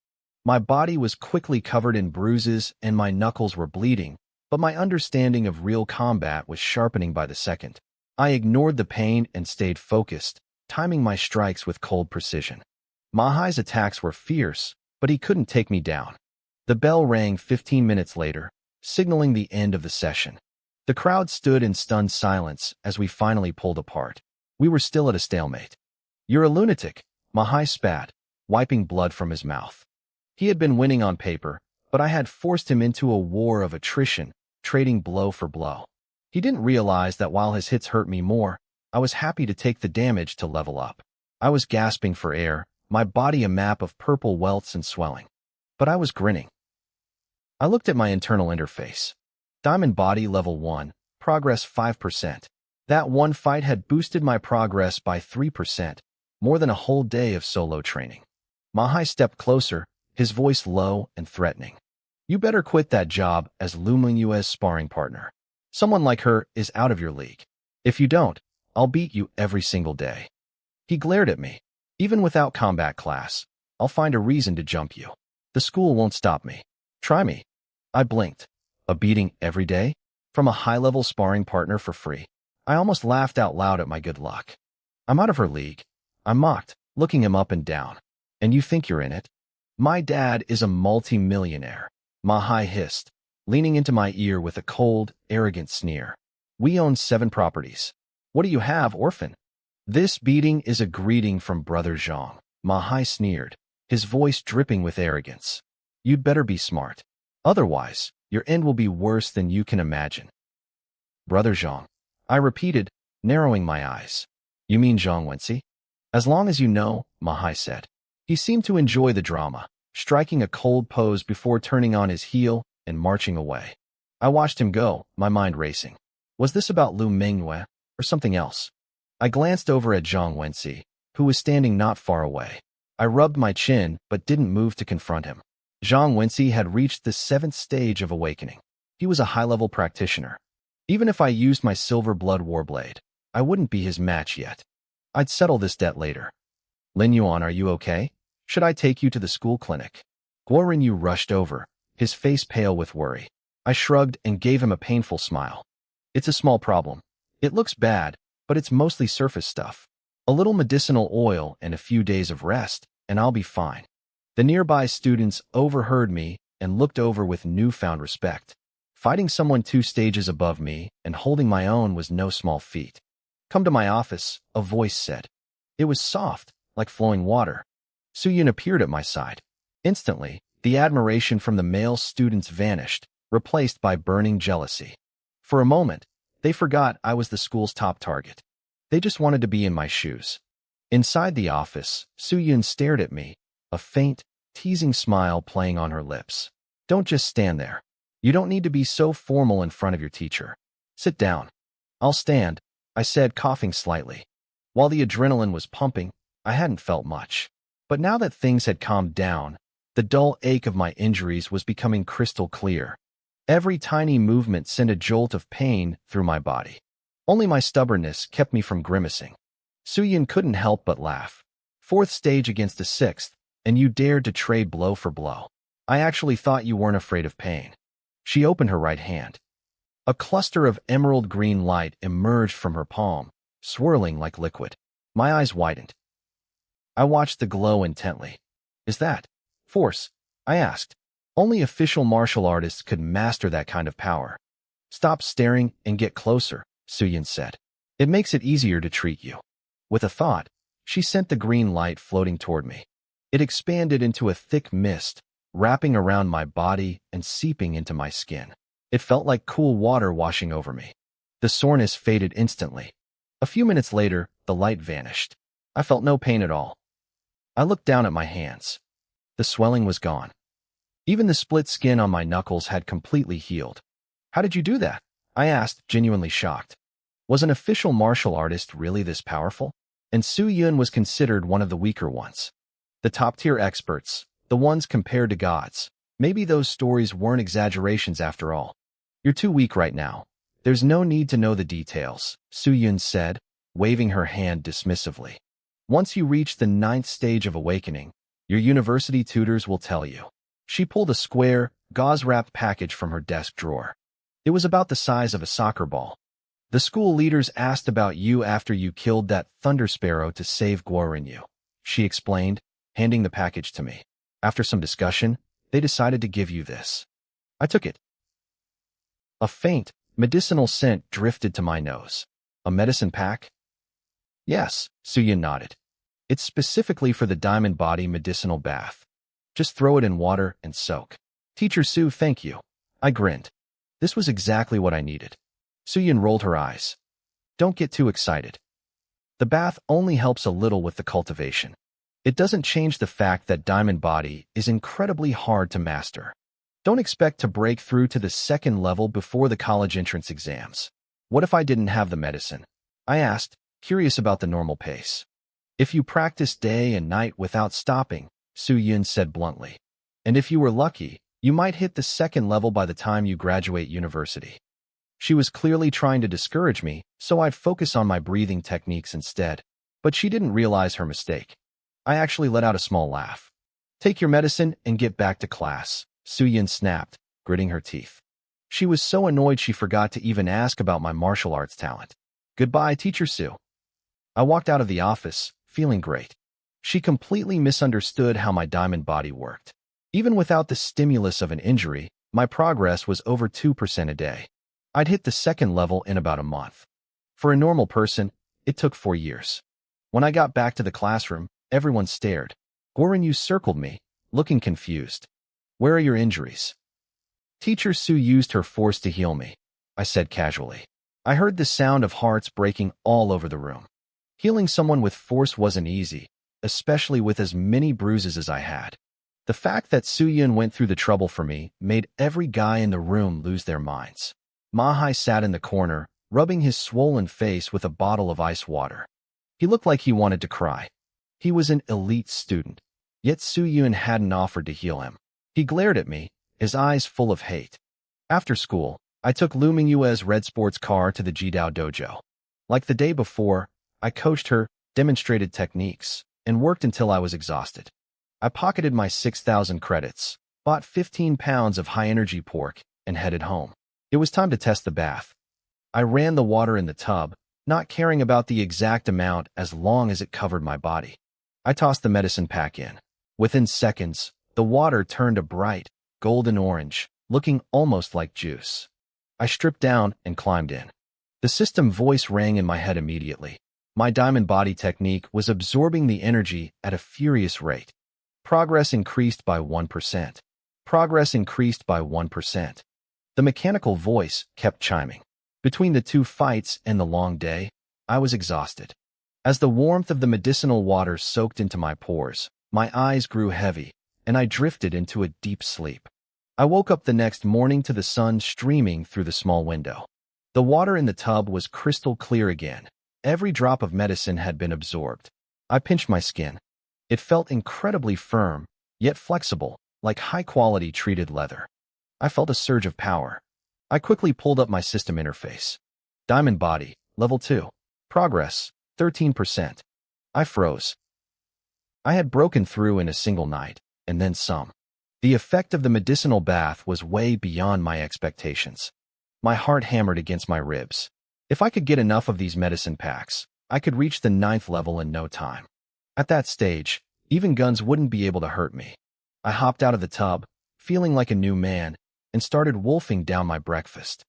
My body was quickly covered in bruises and my knuckles were bleeding, but my understanding of real combat was sharpening by the second. I ignored the pain and stayed focused, timing my strikes with cold precision. Mahai's attacks were fierce, but he couldn't take me down. The bell rang 15 minutes later, signaling the end of the session. The crowd stood in stunned silence as we finally pulled apart. We were still at a stalemate. You're a lunatic, Mahai spat, wiping blood from his mouth. He had been winning on paper, but I had forced him into a war of attrition, trading blow for blow. He didn't realize that while his hits hurt me more, I was happy to take the damage to level up. I was gasping for air, my body a map of purple welts and swelling. But I was grinning. I looked at my internal interface. Diamond body level 1, progress 5%. That one fight had boosted my progress by 3%, more than a whole day of solo training. Mahai stepped closer, his voice low and threatening. You better quit that job as Luming's sparring partner. Someone like her is out of your league. If you don't, I'll beat you every single day. He glared at me. Even without combat class, I'll find a reason to jump you. The school won't stop me. Try me. I blinked. A beating every day? From a high-level sparring partner for free? I almost laughed out loud at my good luck. I'm out of her league. I mocked, looking him up and down. And you think you're in it? My dad is a multi-millionaire, Mahai hissed, leaning into my ear with a cold, arrogant sneer. We own 7 properties. What do you have, orphan? This beating is a greeting from Brother Zhang, Mahai sneered, his voice dripping with arrogance. You'd better be smart. Otherwise, your end will be worse than you can imagine. Brother Zhang. I repeated, narrowing my eyes. You mean Zhang Wenxi? As long as you know, Mahai said. He seemed to enjoy the drama, striking a cold pose before turning on his heel and marching away. I watched him go, my mind racing. Was this about Lu Mingyue or something else? I glanced over at Zhang Wenxi, who was standing not far away. I rubbed my chin but didn't move to confront him. Zhang Wenxi had reached the 7th stage of awakening. He was a high-level practitioner. Even if I used my silver blood warblade, I wouldn't be his match yet. I'd settle this debt later. Lin Yuan, are you okay? Should I take you to the school clinic? Guo Rinyu rushed over, his face pale with worry. I shrugged and gave him a painful smile. It's a small problem. It looks bad, but it's mostly surface stuff. A little medicinal oil and a few days of rest, and I'll be fine. The nearby students overheard me and looked over with newfound respect. Fighting someone 2 stages above me and holding my own was no small feat. Come to my office, a voice said. It was soft, like flowing water. Suyun appeared at my side. Instantly, the admiration from the male students vanished, replaced by burning jealousy. For a moment, they forgot I was the school's top target. They just wanted to be in my shoes. Inside the office, Suyun stared at me, a faint, teasing smile playing on her lips. Don't just stand there. You don't need to be so formal in front of your teacher. Sit down. I'll stand, I said, coughing slightly. While the adrenaline was pumping, I hadn't felt much. But now that things had calmed down, the dull ache of my injuries was becoming crystal clear. Every tiny movement sent a jolt of pain through my body. Only my stubbornness kept me from grimacing. Suyun couldn't help but laugh. 4th stage against the 6th, and you dared to trade blow for blow. I actually thought you weren't afraid of pain. She opened her right hand. A cluster of emerald green light emerged from her palm, swirling like liquid. My eyes widened. I watched the glow intently. Is that force? I asked. Only official martial artists could master that kind of power. Stop staring and get closer, Suyun said. It makes it easier to treat you. With a thought, she sent the green light floating toward me. It expanded into a thick mist, wrapping around my body and seeping into my skin. It felt like cool water washing over me. The soreness faded instantly. A few minutes later, the light vanished. I felt no pain at all. I looked down at my hands. The swelling was gone. Even the split skin on my knuckles had completely healed. How did you do that? I asked, genuinely shocked. Was an official martial artist really this powerful? And Suyun was considered one of the weaker ones. The top-tier experts, the ones compared to gods. Maybe those stories weren't exaggerations after all. You're too weak right now. There's no need to know the details, Suyun said, waving her hand dismissively. Once you reach the 9th stage of awakening, your university tutors will tell you. She pulled a square, gauze-wrapped package from her desk drawer. It was about the size of a soccer ball. The school leaders asked about you after you killed that thunder sparrow to save Guo Rinyu, she explained, handing the package to me. After some discussion, they decided to give you this. I took it. A faint, medicinal scent drifted to my nose. A medicine pack? Yes, Suyun nodded. It's specifically for the diamond body medicinal bath. Just throw it in water and soak. Teacher Su, thank you. I grinned. This was exactly what I needed. Suyun rolled her eyes. Don't get too excited. The bath only helps a little with the cultivation. It doesn't change the fact that diamond body is incredibly hard to master. Don't expect to break through to the 2nd level before the college entrance exams. What if I didn't have the medicine? I asked, curious about the normal pace. If you practice day and night without stopping, Suyun said bluntly. And if you were lucky, you might hit the 2nd level by the time you graduate university. She was clearly trying to discourage me, so I'd focus on my breathing techniques instead. But she didn't realize her mistake. I actually let out a small laugh. Take your medicine and get back to class, Suyun snapped, gritting her teeth. She was so annoyed she forgot to even ask about my martial arts talent. Goodbye, Teacher Su. I walked out of the office, feeling great. She completely misunderstood how my diamond body worked. Even without the stimulus of an injury, my progress was over 2% a day. I'd hit the 2nd level in about a month. For a normal person, it took 4 years. When I got back to the classroom, everyone stared. Guo Rinyu circled me, looking confused. Where are your injuries? Teacher Su used her force to heal me, I said casually. I heard the sound of hearts breaking all over the room. Healing someone with force wasn't easy, especially with as many bruises as I had. The fact that Suyun went through the trouble for me made every guy in the room lose their minds. Mahai sat in the corner, rubbing his swollen face with a bottle of ice water. He looked like he wanted to cry. He was an elite student, yet Suyun hadn't offered to heal him. He glared at me, his eyes full of hate. After school, I took Lu Mingyue's red sports car to the Jidao dojo. Like the day before, I coached her, demonstrated techniques, and worked until I was exhausted. I pocketed my 6,000 credits, bought 15 pounds of high-energy pork, and headed home. It was time to test the bath. I ran the water in the tub, not caring about the exact amount as long as it covered my body. I tossed the medicine pack in. Within seconds, the water turned a bright, golden orange, looking almost like juice. I stripped down and climbed in. The system voice rang in my head immediately. My diamond body technique was absorbing the energy at a furious rate. Progress increased by 1%. Progress increased by 1%. The mechanical voice kept chiming. Between the two fights and the long day, I was exhausted. As the warmth of the medicinal water soaked into my pores, my eyes grew heavy, and I drifted into a deep sleep. I woke up the next morning to the sun streaming through the small window. The water in the tub was crystal clear again. Every drop of medicine had been absorbed. I pinched my skin. It felt incredibly firm, yet flexible, like high-quality treated leather. I felt a surge of power. I quickly pulled up my system interface. Diamond body, level 2. Progress, 13%. I froze. I had broken through in a single night, and then some. The effect of the medicinal bath was way beyond my expectations. My heart hammered against my ribs. If I could get enough of these medicine packs, I could reach the 9th level in no time. At that stage, even guns wouldn't be able to hurt me. I hopped out of the tub, feeling like a new man, and started wolfing down my breakfast.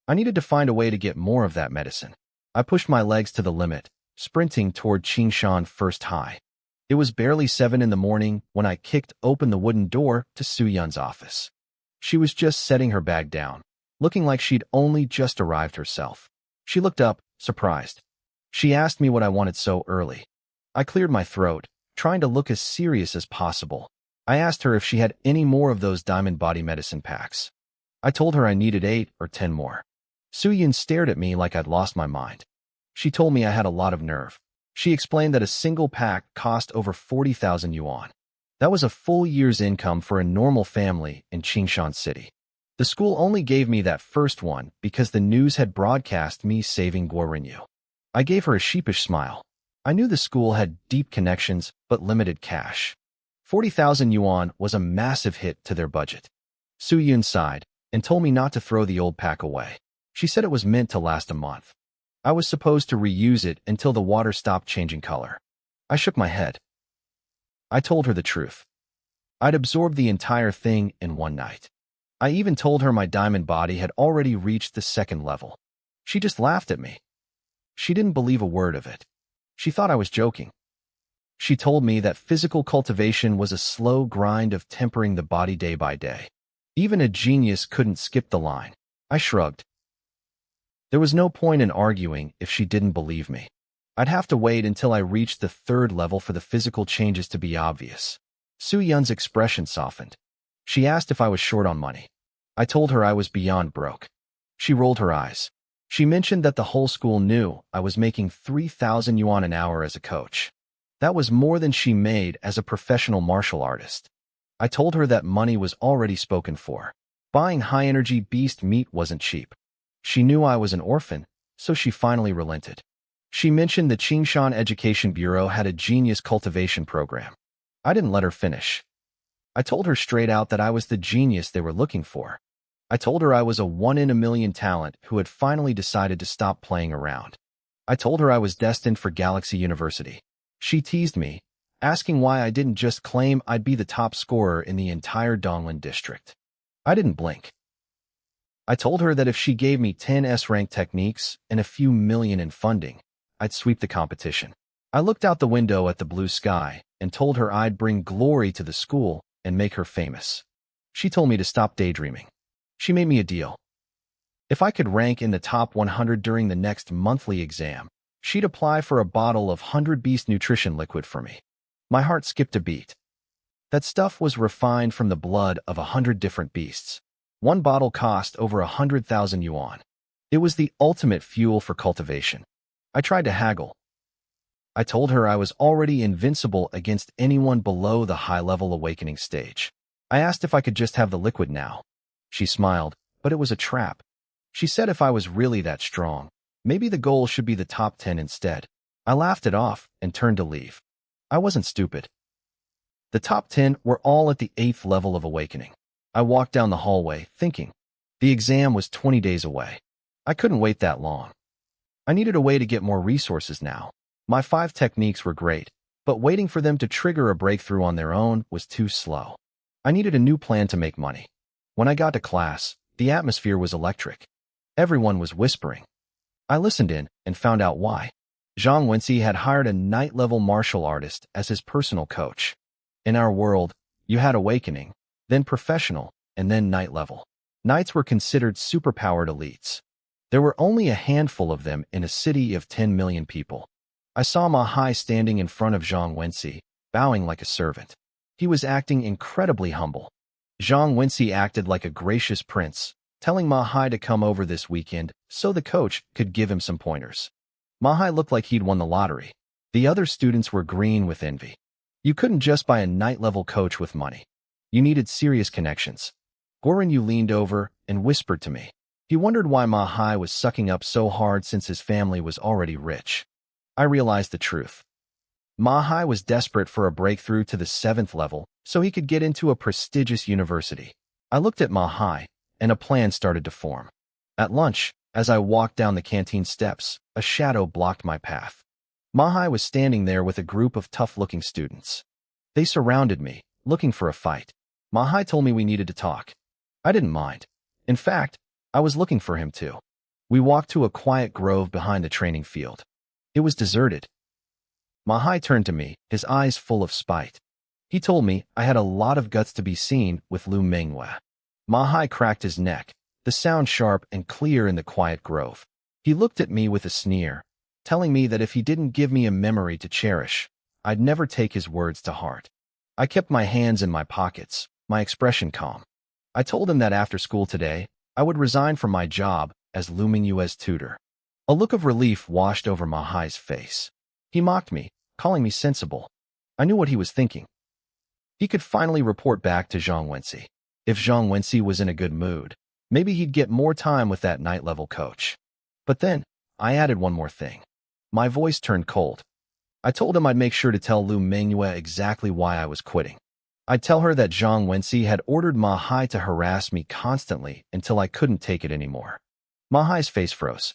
I needed to find a way to get more of that medicine. I pushed my legs to the limit, sprinting toward Qingshan First High. It was barely 7 in the morning when I kicked open the wooden door to Suyun's office. She was just setting her bag down, looking like she'd only just arrived herself. She looked up, surprised. She asked me what I wanted so early. I cleared my throat, trying to look as serious as possible. I asked her if she had any more of those diamond body medicine packs. I told her I needed 8 or 10 more. Suyun stared at me like I'd lost my mind. She told me I had a lot of nerve. She explained that a single pack cost over 40,000 yuan. That was a full year's income for a normal family in Qingshan City. The school only gave me that first one because the news had broadcast me saving Guorinyu. I gave her a sheepish smile. I knew the school had deep connections but limited cash. 40,000 yuan was a massive hit to their budget. Suyun sighed and told me not to throw the old pack away. She said it was meant to last a month. I was supposed to reuse it until the water stopped changing color. I shook my head. I told her the truth. I'd absorbed the entire thing in one night. I even told her my diamond body had already reached the 2nd level. She just laughed at me. She didn't believe a word of it. She thought I was joking. She told me that physical cultivation was a slow grind of tempering the body day by day. Even a genius couldn't skip the line. I shrugged. There was no point in arguing if she didn't believe me. I'd have to wait until I reached the 3rd level for the physical changes to be obvious. Suyun's expression softened. She asked if I was short on money. I told her I was beyond broke. She rolled her eyes. She mentioned that the whole school knew I was making 3,000 yuan an hour as a coach. That was more than she made as a professional martial artist. I told her that money was already spoken for. Buying high-energy beast meat wasn't cheap. She knew I was an orphan, so she finally relented. She mentioned the Qingshan Education Bureau had a genius cultivation program. I didn't let her finish. I told her straight out that I was the genius they were looking for. I told her I was a 1-in-a-million talent who had finally decided to stop playing around. I told her I was destined for Galaxy University. She teased me, asking why I didn't just claim I'd be the top scorer in the entire Donglin district. I didn't blink. I told her that if she gave me 10 S-rank techniques and a few million in funding, I'd sweep the competition. I looked out the window at the blue sky and told her I'd bring glory to the school and make her famous. She told me to stop daydreaming. She made me a deal. If I could rank in the top 100 during the next monthly exam, she'd apply for a bottle of 100 Beast nutrition liquid for me. My heart skipped a beat. That stuff was refined from the blood of 100 different beasts. One bottle cost over 100,000 yuan. It was the ultimate fuel for cultivation. I tried to haggle. I told her I was already invincible against anyone below the high-level awakening stage. I asked if I could just have the liquid now. She smiled, but it was a trap. She said if I was really that strong, maybe the goal should be the top 10 instead. I laughed it off and turned to leave. I wasn't stupid. The top 10 were all at the 8th level of awakening. I walked down the hallway, thinking. The exam was 20 days away. I couldn't wait that long. I needed a way to get more resources now. My 5 techniques were great, but waiting for them to trigger a breakthrough on their own was too slow. I needed a new plan to make money. When I got to class, the atmosphere was electric. Everyone was whispering. I listened in and found out why. Zhang Wenxi had hired a night-level martial artist as his personal coach. In our world, you had awakening, then professional, and then night-level. Knights were considered superpowered elites. There were only a handful of them in a city of 10 million people. I saw Ma Hai standing in front of Zhang Wenxi, bowing like a servant. He was acting incredibly humble. Zhang Wenxi acted like a gracious prince, telling Ma Hai to come over this weekend so the coach could give him some pointers. Ma Hai looked like he'd won the lottery. The other students were green with envy. You couldn't just buy a night-level coach with money. You needed serious connections. Goran Yu leaned over and whispered to me. He wondered why Ma Hai was sucking up so hard since his family was already rich. I realized the truth. Ma Hai was desperate for a breakthrough to the 7th level so he could get into a prestigious university. I looked at Ma Hai, and a plan started to form. At lunch, as I walked down the canteen steps, a shadow blocked my path. Ma Hai was standing there with a group of tough-looking students. They surrounded me, looking for a fight. Ma Hai told me we needed to talk. I didn't mind. In fact, I was looking for him too. We walked to a quiet grove behind the training field. It was deserted. Ma Hai turned to me, his eyes full of spite. He told me I had a lot of guts to be seen with Lu Mengyue. Ma Hai cracked his neck, the sound sharp and clear in the quiet grove. He looked at me with a sneer, telling me that if he didn't give me a memory to cherish, I'd never take his words to heart. I kept my hands in my pockets, my expression calm. I told him that after school today, I would resign from my job as Lu Mengyue's tutor. A look of relief washed over Ma Hai's face. He mocked me, calling me sensible. I knew what he was thinking. He could finally report back to Zhang Wenxi. If Zhang Wenxi was in a good mood, maybe he'd get more time with that night-level coach. But then, I added one more thing. My voice turned cold. I told him I'd make sure to tell Lu Mengyue exactly why I was quitting. I'd tell her that Zhang Wenxi had ordered Ma Hai to harass me constantly until I couldn't take it anymore. Ma Hai's face froze.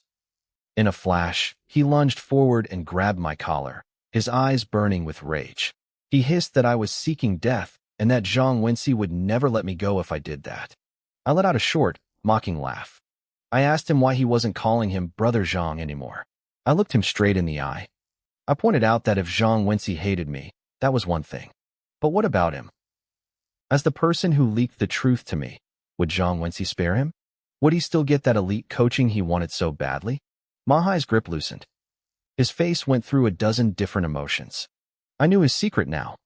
In a flash, he lunged forward and grabbed my collar, his eyes burning with rage. He hissed that I was seeking death and that Zhang Wenxi would never let me go if I did that. I let out a short, mocking laugh. I asked him why he wasn't calling him Brother Zhang anymore. I looked him straight in the eye. I pointed out that if Zhang Wenxi hated me, that was one thing. But what about him? As the person who leaked the truth to me, would Zhang Wenxi spare him? Would he still get that elite coaching he wanted so badly? Ma Hai's grip loosened. His face went through a dozen different emotions. I knew his secret now.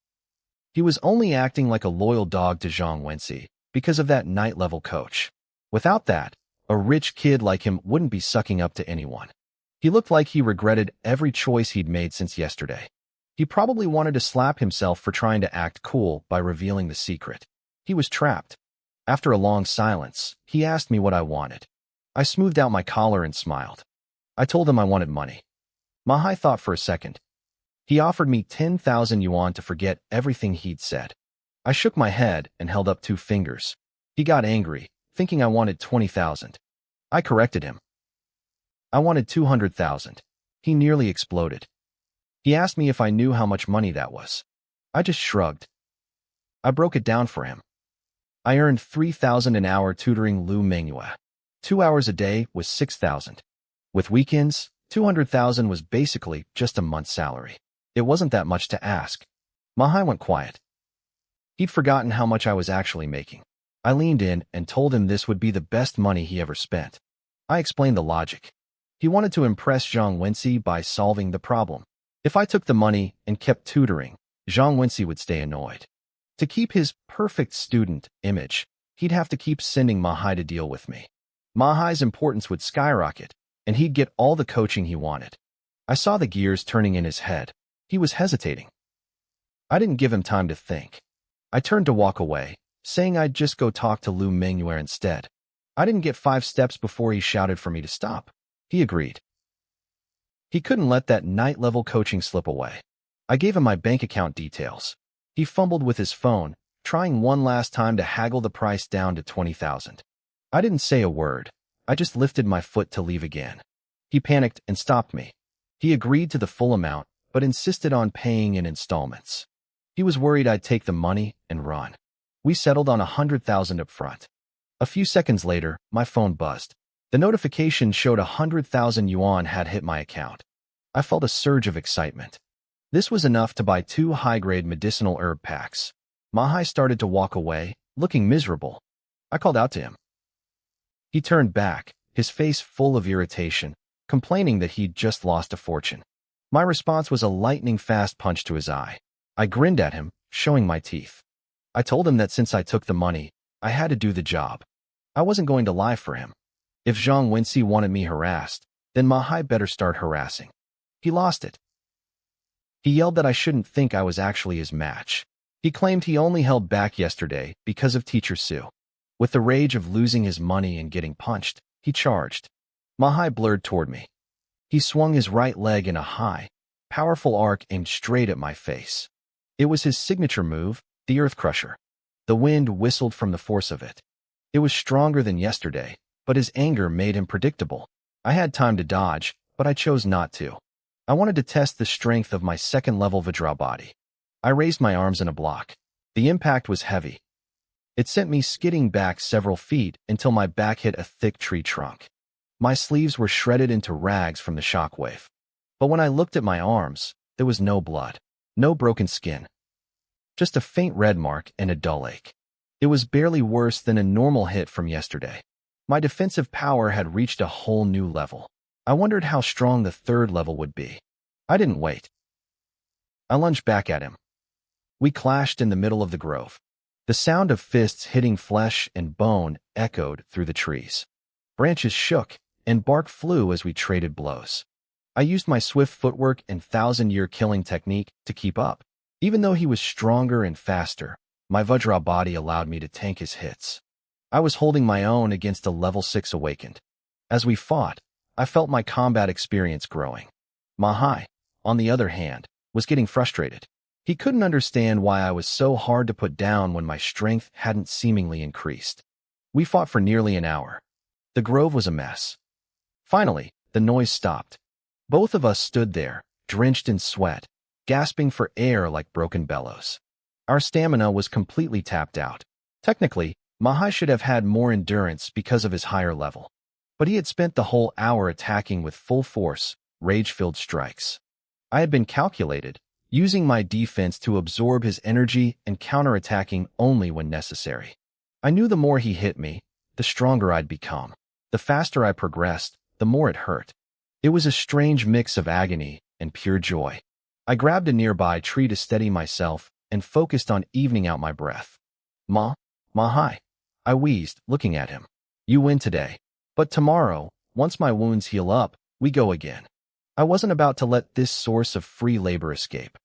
He was only acting like a loyal dog to Zhang Wenxi because of that night-level coach. Without that, a rich kid like him wouldn't be sucking up to anyone. He looked like he regretted every choice he'd made since yesterday. He probably wanted to slap himself for trying to act cool by revealing the secret. He was trapped. After a long silence, he asked me what I wanted. I smoothed out my collar and smiled. I told him I wanted money. Ma Hai thought for a second. He offered me 10,000 yuan to forget everything he'd said. I shook my head and held up 2 fingers. He got angry, thinking I wanted 20,000. I corrected him. I wanted 200,000. He nearly exploded. He asked me if I knew how much money that was. I just shrugged. I broke it down for him. I earned 3,000 an hour tutoring Lu Mengyue. 2 hours a day was 6,000. With weekends, 200,000 was basically just a month's salary. It wasn't that much to ask. Ma Hai went quiet. He'd forgotten how much I was actually making. I leaned in and told him this would be the best money he ever spent. I explained the logic. He wanted to impress Zhang Wenxi by solving the problem. If I took the money and kept tutoring, Zhang Wenxi would stay annoyed. To keep his perfect student image, he'd have to keep sending Mahai to deal with me. Mahai's importance would skyrocket, and he'd get all the coaching he wanted. I saw the gears turning in his head. He was hesitating. I didn't give him time to think. I turned to walk away, saying I'd just go talk to Lu Mingyue instead. I didn't get 5 steps before he shouted for me to stop. He agreed. He couldn't let that night-level coaching slip away. I gave him my bank account details. He fumbled with his phone, trying one last time to haggle the price down to 20,000. I didn't say a word. I just lifted my foot to leave again. He panicked and stopped me. He agreed to the full amount, but insisted on paying in installments. He was worried I'd take the money and run. We settled on 100,000 up front. A few seconds later, my phone buzzed. The notification showed 100,000 yuan had hit my account. I felt a surge of excitement. This was enough to buy 2 high-grade medicinal herb packs. Mahai started to walk away, looking miserable. I called out to him. He turned back, his face full of irritation, complaining that he'd just lost a fortune. My response was a lightning-fast punch to his eye. I grinned at him, showing my teeth. I told him that since I took the money, I had to do the job. I wasn't going to lie for him. If Zhang Wenxi wanted me harassed, then Mahai better start harassing. He lost it. He yelled that I shouldn't think I was actually his match. He claimed he only held back yesterday because of Teacher Su. With the rage of losing his money and getting punched, he charged. Mahai blurred toward me. He swung his right leg in a high, powerful arc aimed straight at my face. It was his signature move, the Earth Crusher. The wind whistled from the force of it. It was stronger than yesterday, but his anger made him predictable. I had time to dodge, but I chose not to. I wanted to test the strength of my second-level Vajra body. I raised my arms in a block. The impact was heavy. It sent me skidding back several feet until my back hit a thick tree trunk. My sleeves were shredded into rags from the shockwave. But when I looked at my arms, there was no blood, no broken skin. Just a faint red mark and a dull ache. It was barely worse than a normal hit from yesterday. My defensive power had reached a whole new level. I wondered how strong the 3rd level would be. I didn't wait. I lunged back at him. We clashed in the middle of the grove. The sound of fists hitting flesh and bone echoed through the trees. Branches shook, and bark flew as we traded blows. I used my swift footwork and 1,000-year killing technique to keep up. Even though he was stronger and faster, my Vajra body allowed me to tank his hits. I was holding my own against a level 6 awakened. As we fought, I felt my combat experience growing. Mahai, on the other hand, was getting frustrated. He couldn't understand why I was so hard to put down when my strength hadn't seemingly increased. We fought for nearly an hour. The grove was a mess. Finally, the noise stopped. Both of us stood there, drenched in sweat, gasping for air like broken bellows. Our stamina was completely tapped out. Technically, Mahai should have had more endurance because of his higher level. But he had spent the whole hour attacking with full force, rage-filled strikes. I had been calculated, using my defense to absorb his energy and counterattacking only when necessary. I knew the more he hit me, the stronger I'd become. The faster I progressed, the more it hurt. It was a strange mix of agony and pure joy. I grabbed a nearby tree to steady myself and focused on evening out my breath. Mahai, I wheezed, looking at him. You win today. But tomorrow, once my wounds heal up, we go again. I wasn't about to let this source of free labor escape.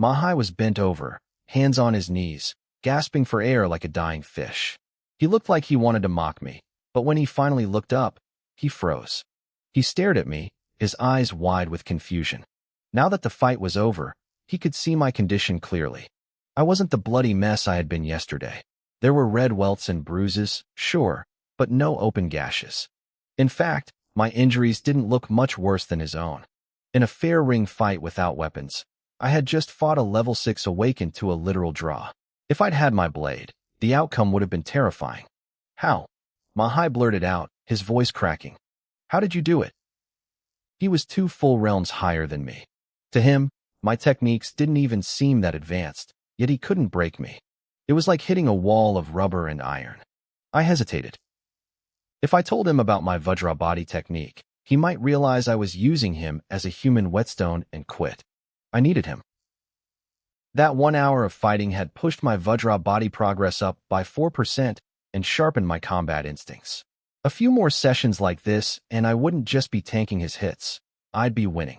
Mahai was bent over, hands on his knees, gasping for air like a dying fish. He looked like he wanted to mock me, but when he finally looked up, he froze. He stared at me, his eyes wide with confusion. Now that the fight was over, he could see my condition clearly. I wasn't the bloody mess I had been yesterday. There were red welts and bruises, sure, but no open gashes. In fact, my injuries didn't look much worse than his own. In a fair ring fight without weapons, I had just fought a level 6 awakened to a literal draw. If I'd had my blade, the outcome would have been terrifying. How? Mahai blurted out, his voice cracking. How did you do it? He was 2 full realms higher than me. To him, my techniques didn't even seem that advanced, yet he couldn't break me. It was like hitting a wall of rubber and iron. I hesitated. If I told him about my Vajrabhati technique, he might realize I was using him as a human whetstone and quit. I needed him. That 1 hour of fighting had pushed my Vajrabhati progress up by 4% and sharpened my combat instincts. A few more sessions like this, and I wouldn't just be tanking his hits. I'd be winning.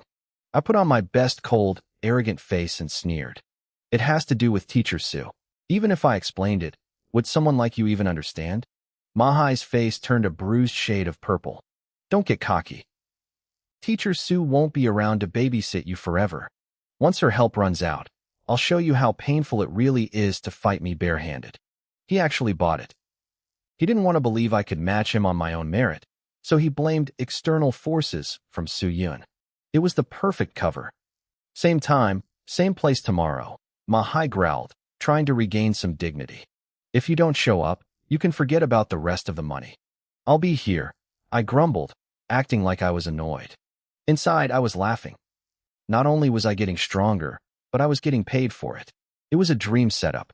I put on my best cold, arrogant face and sneered. It has to do with Teacher Sue. Even if I explained it, would someone like you even understand? Mahai's face turned a bruised shade of purple. Don't get cocky. Teacher Sue won't be around to babysit you forever. Once her help runs out, I'll show you how painful it really is to fight me barehanded. He actually bought it. He didn't want to believe I could match him on my own merit, so he blamed external forces from Su Yun. It was the perfect cover. Same time, same place tomorrow, Mahai growled, trying to regain some dignity. If you don't show up, you can forget about the rest of the money. I'll be here, I grumbled, acting like I was annoyed. Inside, I was laughing. Not only was I getting stronger, but I was getting paid for it. It was a dream setup.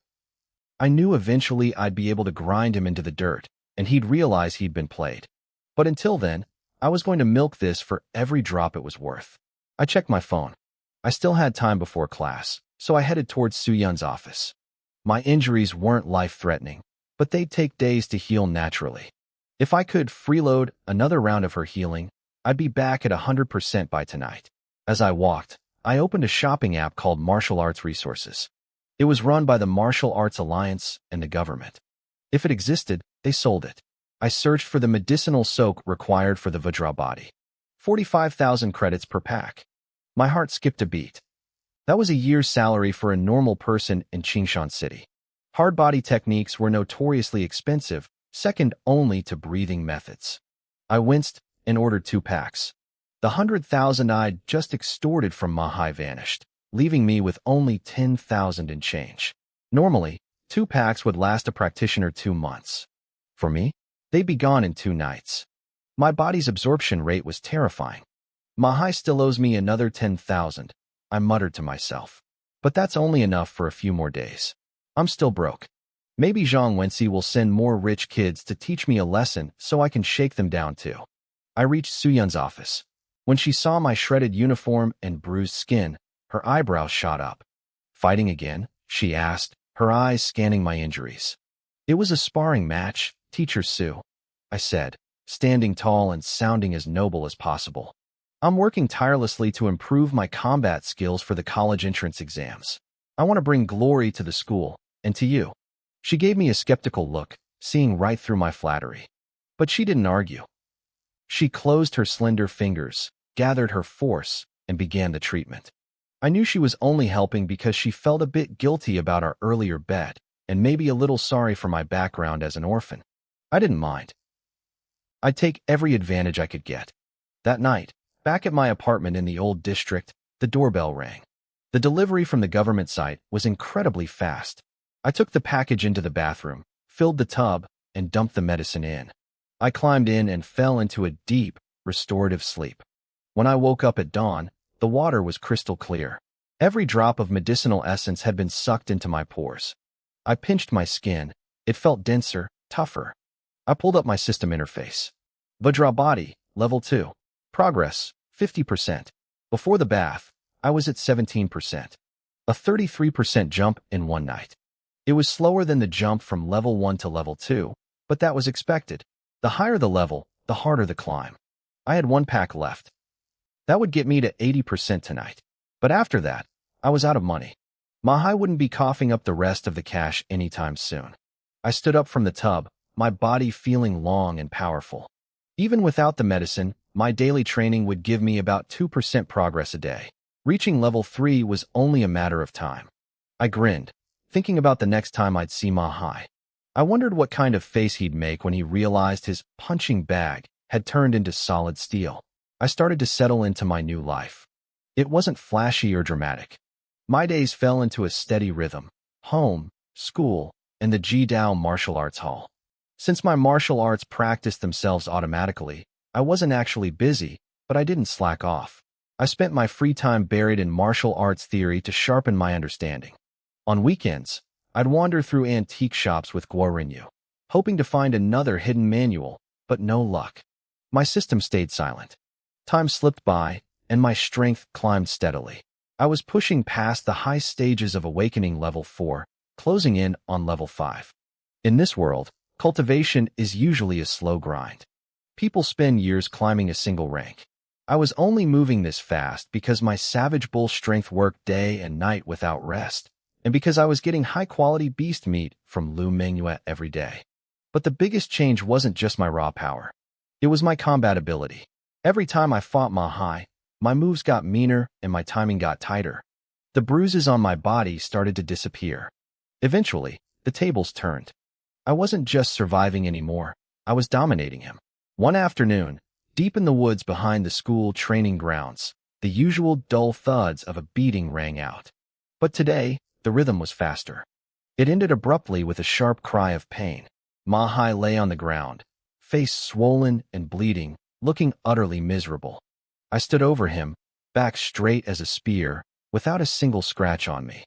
I knew eventually I'd be able to grind him into the dirt, and he'd realize he'd been played. But until then, I was going to milk this for every drop it was worth. I checked my phone. I still had time before class, so I headed towards Su Yun's office. My injuries weren't life-threatening, but they'd take days to heal naturally. If I could freeload another round of her healing, I'd be back at 100% by tonight. As I walked, I opened a shopping app called Martial Arts Resources. It was run by the Martial Arts Alliance and the government. If it existed, they sold it. I searched for the medicinal soak required for the Vajrabhati. 45,000 credits per pack. My heart skipped a beat. That was a year's salary for a normal person in Qingshan City. Hard body techniques were notoriously expensive, second only to breathing methods. I winced and ordered 2 packs. The 100,000 I'd just extorted from Mahai vanished, leaving me with only 10,000 in change. Normally, 2 packs would last a practitioner 2 months. For me, they'd be gone in 2 nights. My body's absorption rate was terrifying. Mahai still owes me another 10,000, I muttered to myself. But that's only enough for a few more days. I'm still broke. Maybe Zhang Wenxi will send more rich kids to teach me a lesson so I can shake them down too. I reached Su Yun's office. When she saw my shredded uniform and bruised skin, her eyebrows shot up. Fighting again? She asked, her eyes scanning my injuries. It was a sparring match, Teacher Sue, I said, standing tall and sounding as noble as possible. I'm working tirelessly to improve my combat skills for the college entrance exams. I want to bring glory to the school, and to you. She gave me a skeptical look, seeing right through my flattery. But she didn't argue. She closed her slender fingers, gathered her force, and began the treatment. I knew she was only helping because she felt a bit guilty about our earlier bet, and maybe a little sorry for my background as an orphan. I didn't mind. I'd take every advantage I could get. That night, back at my apartment in the old district, the doorbell rang. The delivery from the government site was incredibly fast. I took the package into the bathroom, filled the tub, and dumped the medicine in. I climbed in and fell into a deep, restorative sleep. When I woke up at dawn, the water was crystal clear. Every drop of medicinal essence had been sucked into my pores. I pinched my skin. It felt denser, tougher. I pulled up my system interface. Vajrabhati, level 2. Progress, 50%. Before the bath, I was at 17%. A 33% jump in one night. It was slower than the jump from level 1 to level 2, but that was expected. The higher the level, the harder the climb. I had 1 pack left. That would get me to 80% tonight. But after that, I was out of money. Mahai wouldn't be coughing up the rest of the cash anytime soon. I stood up from the tub, my body feeling long and powerful. Even without the medicine, my daily training would give me about 2% progress a day. Reaching level 3 was only a matter of time. I grinned, thinking about the next time I'd see Mahai. I wondered what kind of face he'd make when he realized his punching bag had turned into solid steel. I started to settle into my new life. It wasn't flashy or dramatic. My days fell into a steady rhythm: home, school, and the Jidao Martial Arts Hall. Since my martial arts practiced themselves automatically, I wasn't actually busy, but I didn't slack off. I spent my free time buried in martial arts theory to sharpen my understanding. On weekends, I'd wander through antique shops with Guo Rinyu, hoping to find another hidden manual, but no luck. My system stayed silent. Time slipped by, and my strength climbed steadily. I was pushing past the high stages of awakening level 4, closing in on level 5. In this world, cultivation is usually a slow grind. People spend years climbing a single rank. I was only moving this fast because my savage bull strength worked day and night without rest, and because I was getting high-quality beast meat from Lu Mengyue every day. But the biggest change wasn't just my raw power. It was my combat ability. Every time I fought Ma Hai, my moves got meaner and my timing got tighter. The bruises on my body started to disappear. Eventually, the tables turned. I wasn't just surviving anymore, I was dominating him. One afternoon, deep in the woods behind the school training grounds, the usual dull thuds of a beating rang out. But today, the rhythm was faster. It ended abruptly with a sharp cry of pain. Ma Hai lay on the ground, face swollen and bleeding, looking utterly miserable. I stood over him, back straight as a spear, without a single scratch on me.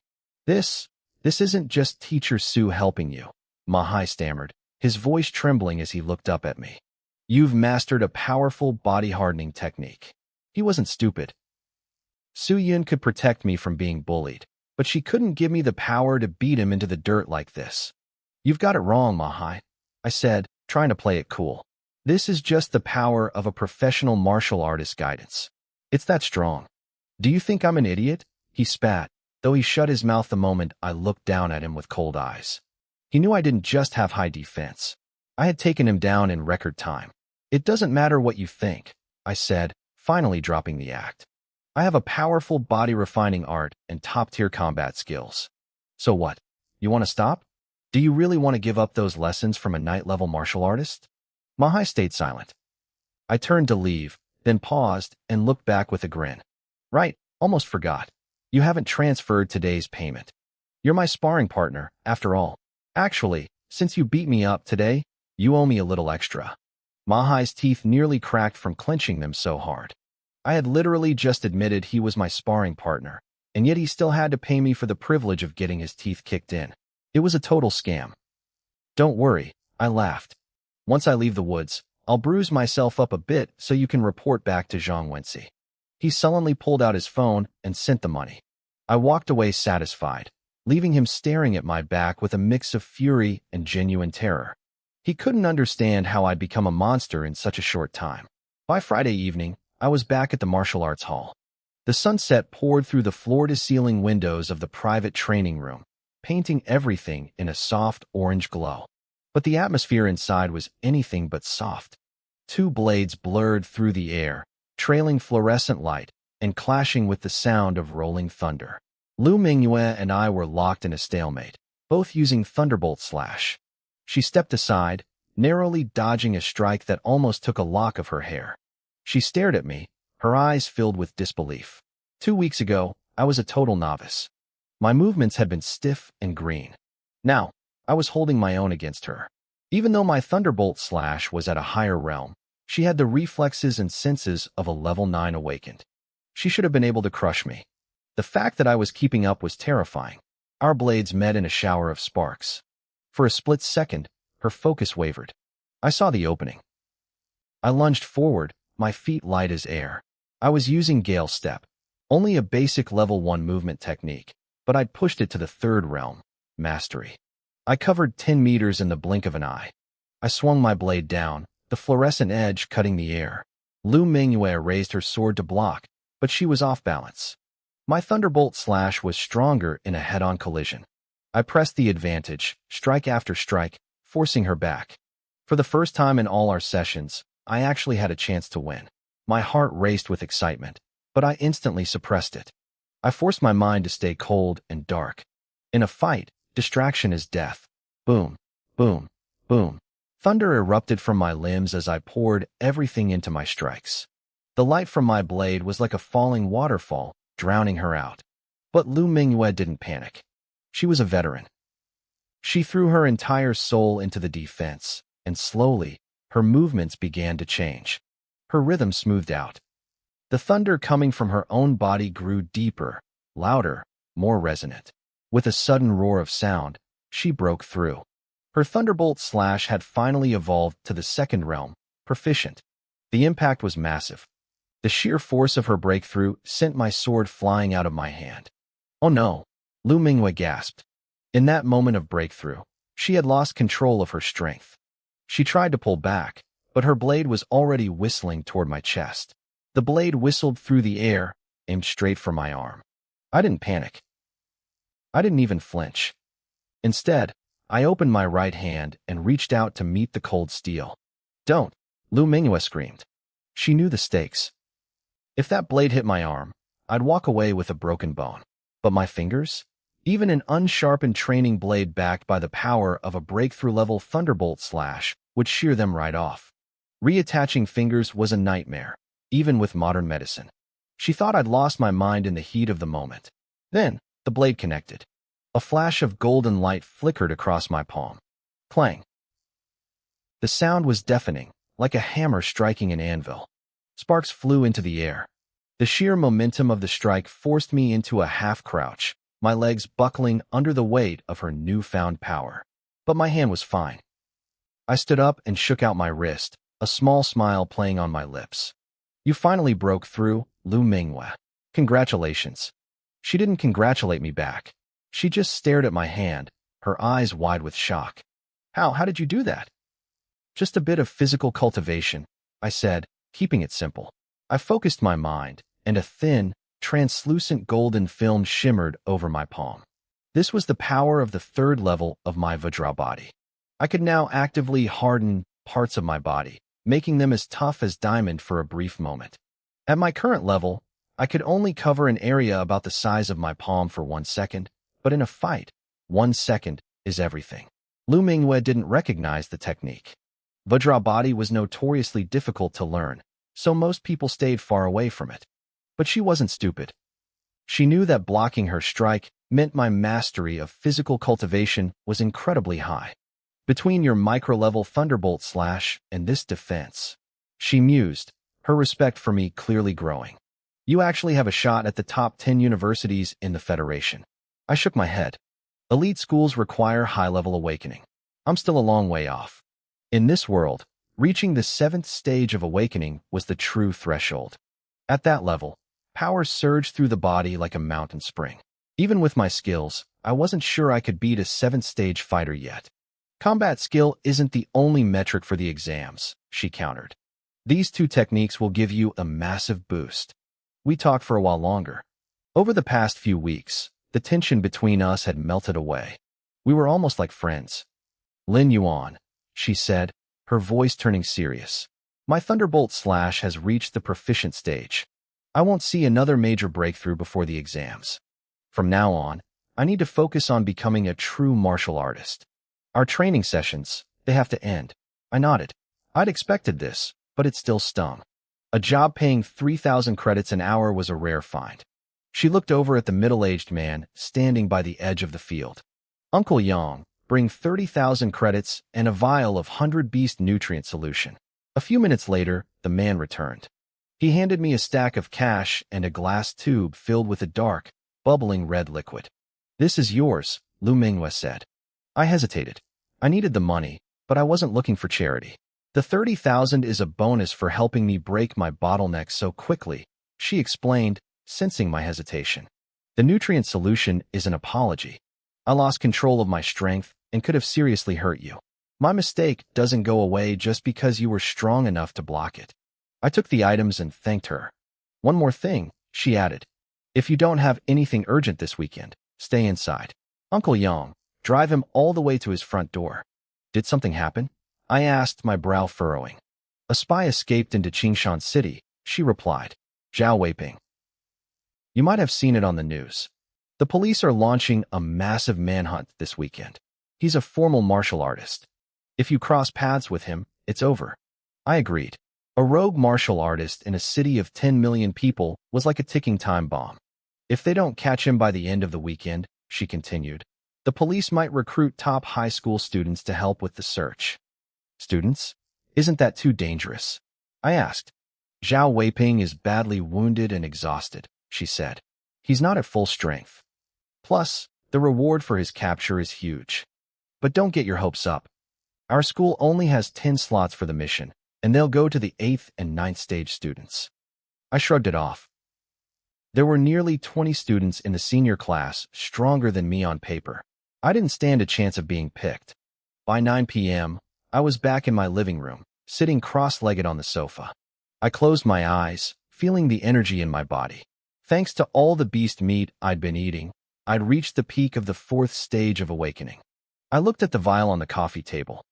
This isn't just Teacher Su helping you, Ma Hai stammered, his voice trembling as he looked up at me. You've mastered a powerful body-hardening technique. He wasn't stupid. Su Yun could protect me from being bullied, but she couldn't give me the power to beat him into the dirt like this. You've got it wrong, Ma Hai, I said, trying to play it cool. This is just the power of a professional martial artist's guidance. It's that strong. Do you think I'm an idiot? He spat, though he shut his mouth the moment I looked down at him with cold eyes. He knew I didn't just have high defense. I had taken him down in record time. It doesn't matter what you think, I said, finally dropping the act. I have a powerful body-refining art and top-tier combat skills. So what? You want to stop? Do you really want to give up those lessons from a night-level martial artist? Ma Hai stayed silent. I turned to leave, then paused and looked back with a grin. Right, almost forgot. You haven't transferred today's payment. You're my sparring partner, after all. Actually, since you beat me up today, you owe me a little extra. Ma Hai's teeth nearly cracked from clenching them so hard. I had literally just admitted he was my sparring partner, and yet he still had to pay me for the privilege of getting his teeth kicked in. It was a total scam. Don't worry, I laughed. Once I leave the woods, I'll bruise myself up a bit so you can report back to Zhang Wenxi. He sullenly pulled out his phone and sent the money. I walked away satisfied, leaving him staring at my back with a mix of fury and genuine terror. He couldn't understand how I'd become a monster in such a short time. By Friday evening, I was back at the martial arts hall. The sunset poured through the floor-to-ceiling windows of the private training room, painting everything in a soft orange glow. But the atmosphere inside was anything but soft. Two blades blurred through the air, trailing fluorescent light and clashing with the sound of rolling thunder. Lu Mengyue and I were locked in a stalemate, both using Thunderbolt Slash. She stepped aside, narrowly dodging a strike that almost took a lock of her hair. She stared at me, her eyes filled with disbelief. 2 weeks ago, I was a total novice. My movements had been stiff and green. Now, I was holding my own against her. Even though my Thunderbolt Slash was at a higher realm, she had the reflexes and senses of a level 9 awakened. She should have been able to crush me. The fact that I was keeping up was terrifying. Our blades met in a shower of sparks. For a split second, her focus wavered. I saw the opening. I lunged forward, my feet light as air. I was using Gale Step, only a basic level 1 movement technique, but I'd pushed it to the third realm, Mastery. I covered 10 meters in the blink of an eye. I swung my blade down, the fluorescent edge cutting the air. Lu Mengyue raised her sword to block, but she was off balance. My Thunderbolt Slash was stronger in a head-on collision. I pressed the advantage, strike after strike, forcing her back. For the first time in all our sessions, I actually had a chance to win. My heart raced with excitement, but I instantly suppressed it. I forced my mind to stay cold and dark. In a fight, distraction is death. Boom, boom, boom. Thunder erupted from my limbs as I poured everything into my strikes. The light from my blade was like a falling waterfall, drowning her out. But Lu Mengyue didn't panic. She was a veteran. She threw her entire soul into the defense, and slowly, her movements began to change. Her rhythm smoothed out. The thunder coming from her own body grew deeper, louder, more resonant. With a sudden roar of sound, she broke through. Her Thunderbolt Slash had finally evolved to the second realm, proficient. The impact was massive. The sheer force of her breakthrough sent my sword flying out of my hand. Oh no, Lu Mingyue gasped. In that moment of breakthrough, she had lost control of her strength. She tried to pull back, but her blade was already whistling toward my chest. The blade whistled through the air, aimed straight for my arm. I didn't panic. I didn't even flinch. Instead, I opened my right hand and reached out to meet the cold steel. Don't, Lu Mingyue screamed. She knew the stakes. If that blade hit my arm, I'd walk away with a broken bone. But my fingers? Even an unsharpened training blade backed by the power of a breakthrough-level thunderbolt slash would shear them right off. Reattaching fingers was a nightmare, even with modern medicine. She thought I'd lost my mind in the heat of the moment. Then, the blade connected. A flash of golden light flickered across my palm. Clang. The sound was deafening, like a hammer striking an anvil. Sparks flew into the air. The sheer momentum of the strike forced me into a half-crouch, my legs buckling under the weight of her newfound power. But my hand was fine. I stood up and shook out my wrist, a small smile playing on my lips. You finally broke through, Lu Mingyue. Congratulations. She didn't congratulate me back. She just stared at my hand, her eyes wide with shock. How did you do that? Just a bit of physical cultivation, I said, keeping it simple. I focused my mind, and a thin, translucent golden film shimmered over my palm. This was the power of the third level of my Vajra body. I could now actively harden parts of my body, making them as tough as diamond for a brief moment. At my current level, I could only cover an area about the size of my palm for 1 second, but in a fight, 1 second is everything. Lu Mingyue didn't recognize the technique. Vajra body was notoriously difficult to learn, so most people stayed far away from it. But she wasn't stupid. She knew that blocking her strike meant my mastery of physical cultivation was incredibly high. Between your micro-level thunderbolt slash and this defense, she mused, her respect for me clearly growing. You actually have a shot at the top 10 universities in the Federation. I shook my head. Elite schools require high-level awakening. I'm still a long way off. In this world, reaching the 7th stage of awakening was the true threshold. At that level, power surged through the body like a mountain spring. Even with my skills, I wasn't sure I could beat a 7th stage fighter yet. Combat skill isn't the only metric for the exams, she countered. These 2 techniques will give you a massive boost. We talked for a while longer. Over the past few weeks, the tension between us had melted away. We were almost like friends. Lin Yuan, she said, her voice turning serious. My thunderbolt slash has reached the proficient stage. I won't see another major breakthrough before the exams. From now on, I need to focus on becoming a true martial artist. Our training sessions, they have to end. I nodded. I'd expected this, but it still stung. A job paying 3,000 credits an hour was a rare find. She looked over at the middle-aged man standing by the edge of the field. Uncle Yang, bring 30,000 credits and a vial of 100 Beast nutrient solution. A few minutes later, the man returned. He handed me a stack of cash and a glass tube filled with a dark, bubbling red liquid. This is yours, Lu Mingyue said. I hesitated. I needed the money, but I wasn't looking for charity. The 30,000 is a bonus for helping me break my bottleneck so quickly, she explained, sensing my hesitation. The nutrient solution is an apology. I lost control of my strength and could have seriously hurt you. My mistake doesn't go away just because you were strong enough to block it. I took the items and thanked her. One more thing, she added. If you don't have anything urgent this weekend, stay inside. Uncle Yang, drive him all the way to his front door. Did something happen? I asked, my brow furrowing. A spy escaped into Qingshan City, she replied. Zhao Weiping. You might have seen it on the news. The police are launching a massive manhunt this weekend. He's a formal martial artist. If you cross paths with him, it's over. I agreed. A rogue martial artist in a city of 10 million people was like a ticking time bomb. If they don't catch him by the end of the weekend, she continued, the police might recruit top high school students to help with the search. Students? Isn't that too dangerous? I asked. Zhao Weiping is badly wounded and exhausted, she said. He's not at full strength. Plus, the reward for his capture is huge. But don't get your hopes up. Our school only has 10 slots for the mission, and they'll go to the 8th and 9th stage students. I shrugged it off. There were nearly 20 students in the senior class stronger than me on paper. I didn't stand a chance of being picked. By 9 p.m., I was back in my living room, sitting cross-legged on the sofa. I closed my eyes, feeling the energy in my body. Thanks to all the beast meat I'd been eating, I'd reached the peak of the 4th stage of awakening. I looked at the vial on the coffee table.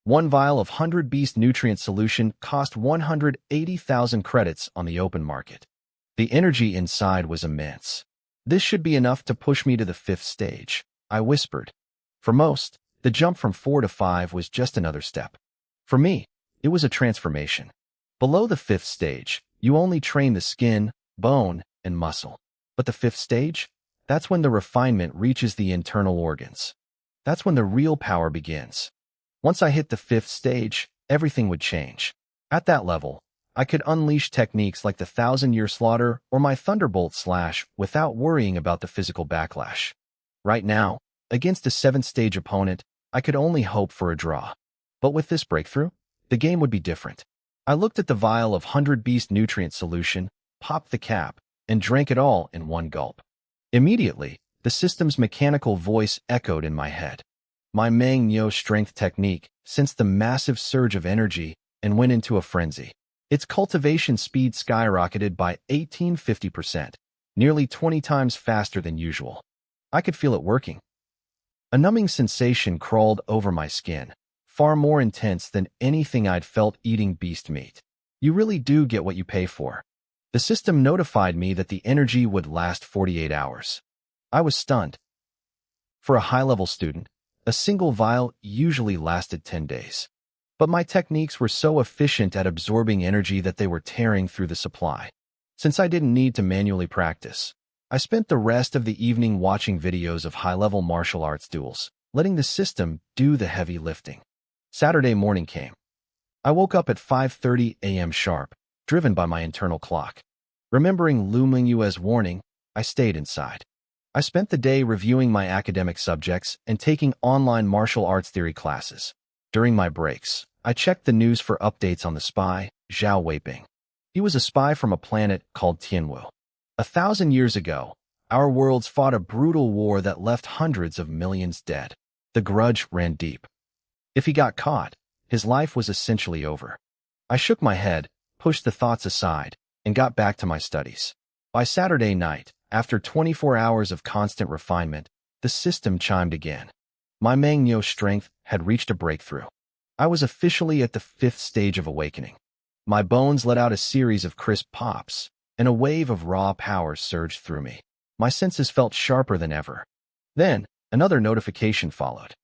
One vial of 100 beast nutrient solution cost 180,000 credits on the open market. The energy inside was immense. This should be enough to push me to the 5th stage, I whispered. For most, the jump from 4 to 5 was just another step. For me, it was a transformation. Below the 5th stage, you only train the skin, bone, and muscle. But the 5th stage? That's when the refinement reaches the internal organs. That's when the real power begins. Once I hit the 5th stage, everything would change. At that level, I could unleash techniques like the 1,000-year slaughter or my thunderbolt slash without worrying about the physical backlash. Right now, against a 7th stage opponent, I could only hope for a draw. But with this breakthrough, the game would be different. I looked at the vial of 100 beast nutrient solution, popped the cap, and drank it all in one gulp. Immediately, the system's mechanical voice echoed in my head. My Meng strength technique sensed the massive surge of energy and went into a frenzy. Its cultivation speed skyrocketed by 1850%, nearly 20 times faster than usual. I could feel it working. A numbing sensation crawled over my skin, far more intense than anything I'd felt eating beast meat. You really do get what you pay for. The system notified me that the energy would last 48 hours. I was stunned. For a high-level student, a single vial usually lasted 10 days. But my techniques were so efficient at absorbing energy that they were tearing through the supply. Since I didn't need to manually practice, I spent the rest of the evening watching videos of high-level martial arts duels, letting the system do the heavy lifting. Saturday morning came. I woke up at 5:30 a.m. sharp, driven by my internal clock. Remembering Lu Mingyue's warning, I stayed inside. I spent the day reviewing my academic subjects and taking online martial arts theory classes. During my breaks, I checked the news for updates on the spy, Zhao Weiping. He was a spy from a planet called Tianwu. 1,000 years ago, our worlds fought a brutal war that left hundreds of millions dead. The grudge ran deep. If he got caught, his life was essentially over. I shook my head, pushed the thoughts aside, and got back to my studies. By Saturday night, after 24 hours of constant refinement, the system chimed again. My Meng strength had reached a breakthrough. I was officially at the 5th stage of awakening. My bones let out a series of crisp pops, and a wave of raw power surged through me. My senses felt sharper than ever. Then, another notification followed.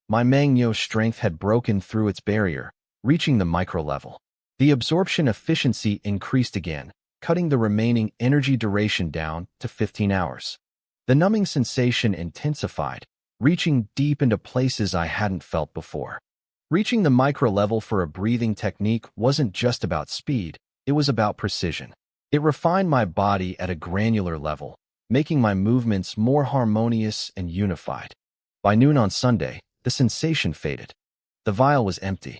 My Meng strength had broken through its barrier, reaching the micro level. The absorption efficiency increased again, cutting the remaining energy duration down to 15 hours. The numbing sensation intensified, reaching deep into places I hadn't felt before. Reaching the micro level for a breathing technique wasn't just about speed, it was about precision. It refined my body at a granular level, making my movements more harmonious and unified. By noon on Sunday, the sensation faded. The vial was empty.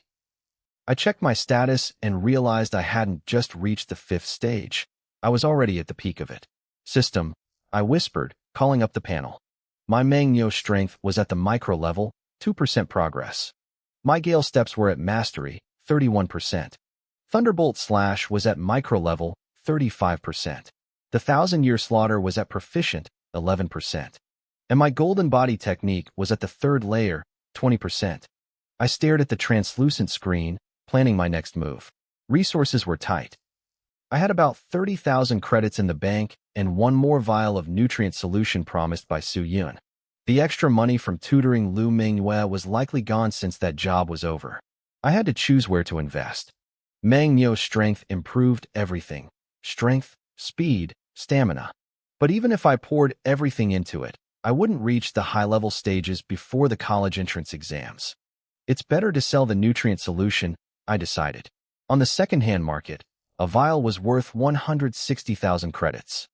I checked my status and realized I hadn't just reached the 5th stage. I was already at the peak of it. System, I whispered, calling up the panel. My Meng strength was at the micro level, 2% progress. My Gale steps were at mastery, 31%. Thunderbolt slash was at micro level, 35%. The 1,000-year slaughter was at proficient, 11%. And my golden body technique was at the 3rd layer, 20%. I stared at the translucent screen, planning my next move. Resources were tight. I had about 30,000 credits in the bank and one more vial of nutrient solution promised by Su Yun. The extra money from tutoring Lu Mingyue was likely gone since that job was over. I had to choose where to invest. Meng strength improved everything. Strength, speed, stamina. But even if I poured everything into it, I wouldn't reach the high-level stages before the college entrance exams. It's better to sell the nutrient solution, I decided. On the second-hand market, a vial was worth 160,000 credits.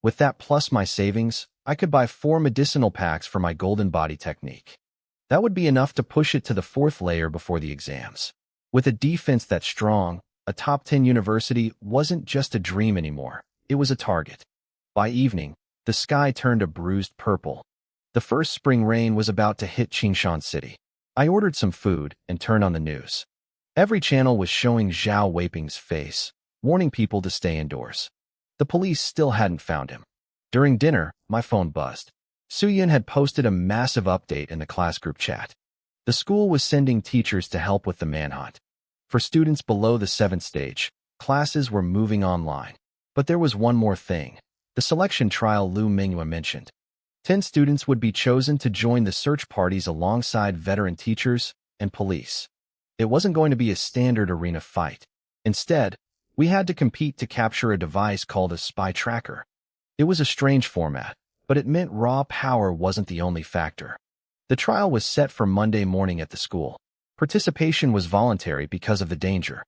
With that plus my savings, I could buy 4 medicinal packs for my golden body technique. That would be enough to push it to the 4th layer before the exams. With a defense that's strong, A top 10 university wasn't just a dream anymore, it was a target. By evening, the sky turned a bruised purple. The first spring rain was about to hit Qingshan City. I ordered some food and turned on the news. Every channel was showing Zhao Weiping's face, warning people to stay indoors. The police still hadn't found him. During dinner, my phone buzzed. Suyun had posted a massive update in the class group chat. The school was sending teachers to help with the manhunt. For students below the 7th stage, classes were moving online. But there was one more thing. The selection trial Lu Mingyue mentioned. 10 students would be chosen to join the search parties alongside veteran teachers and police. It wasn't going to be a standard arena fight. Instead, we had to compete to capture a device called a spy tracker. It was a strange format, but it meant raw power wasn't the only factor. The trial was set for Monday morning at the school. Participation was voluntary because of the danger.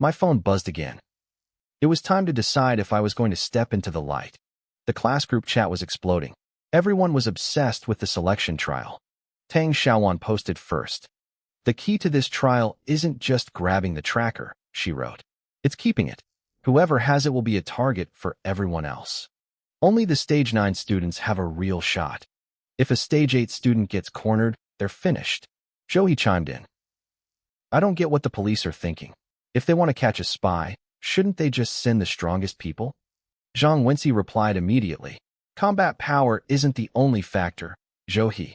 My phone buzzed again. It was time to decide if I was going to step into the light. The class group chat was exploding. Everyone was obsessed with the selection trial. Tang Xiaowan posted first. The key to this trial isn't just grabbing the tracker, she wrote. It's keeping it. Whoever has it will be a target for everyone else. Only the Stage 9 students have a real shot. If a Stage 8 student gets cornered, they're finished. Zhou chimed in. I don't get what the police are thinking. If they want to catch a spy, shouldn't they just send the strongest people? Zhang Wenxi replied immediately. Combat power isn't the only factor, Zhou.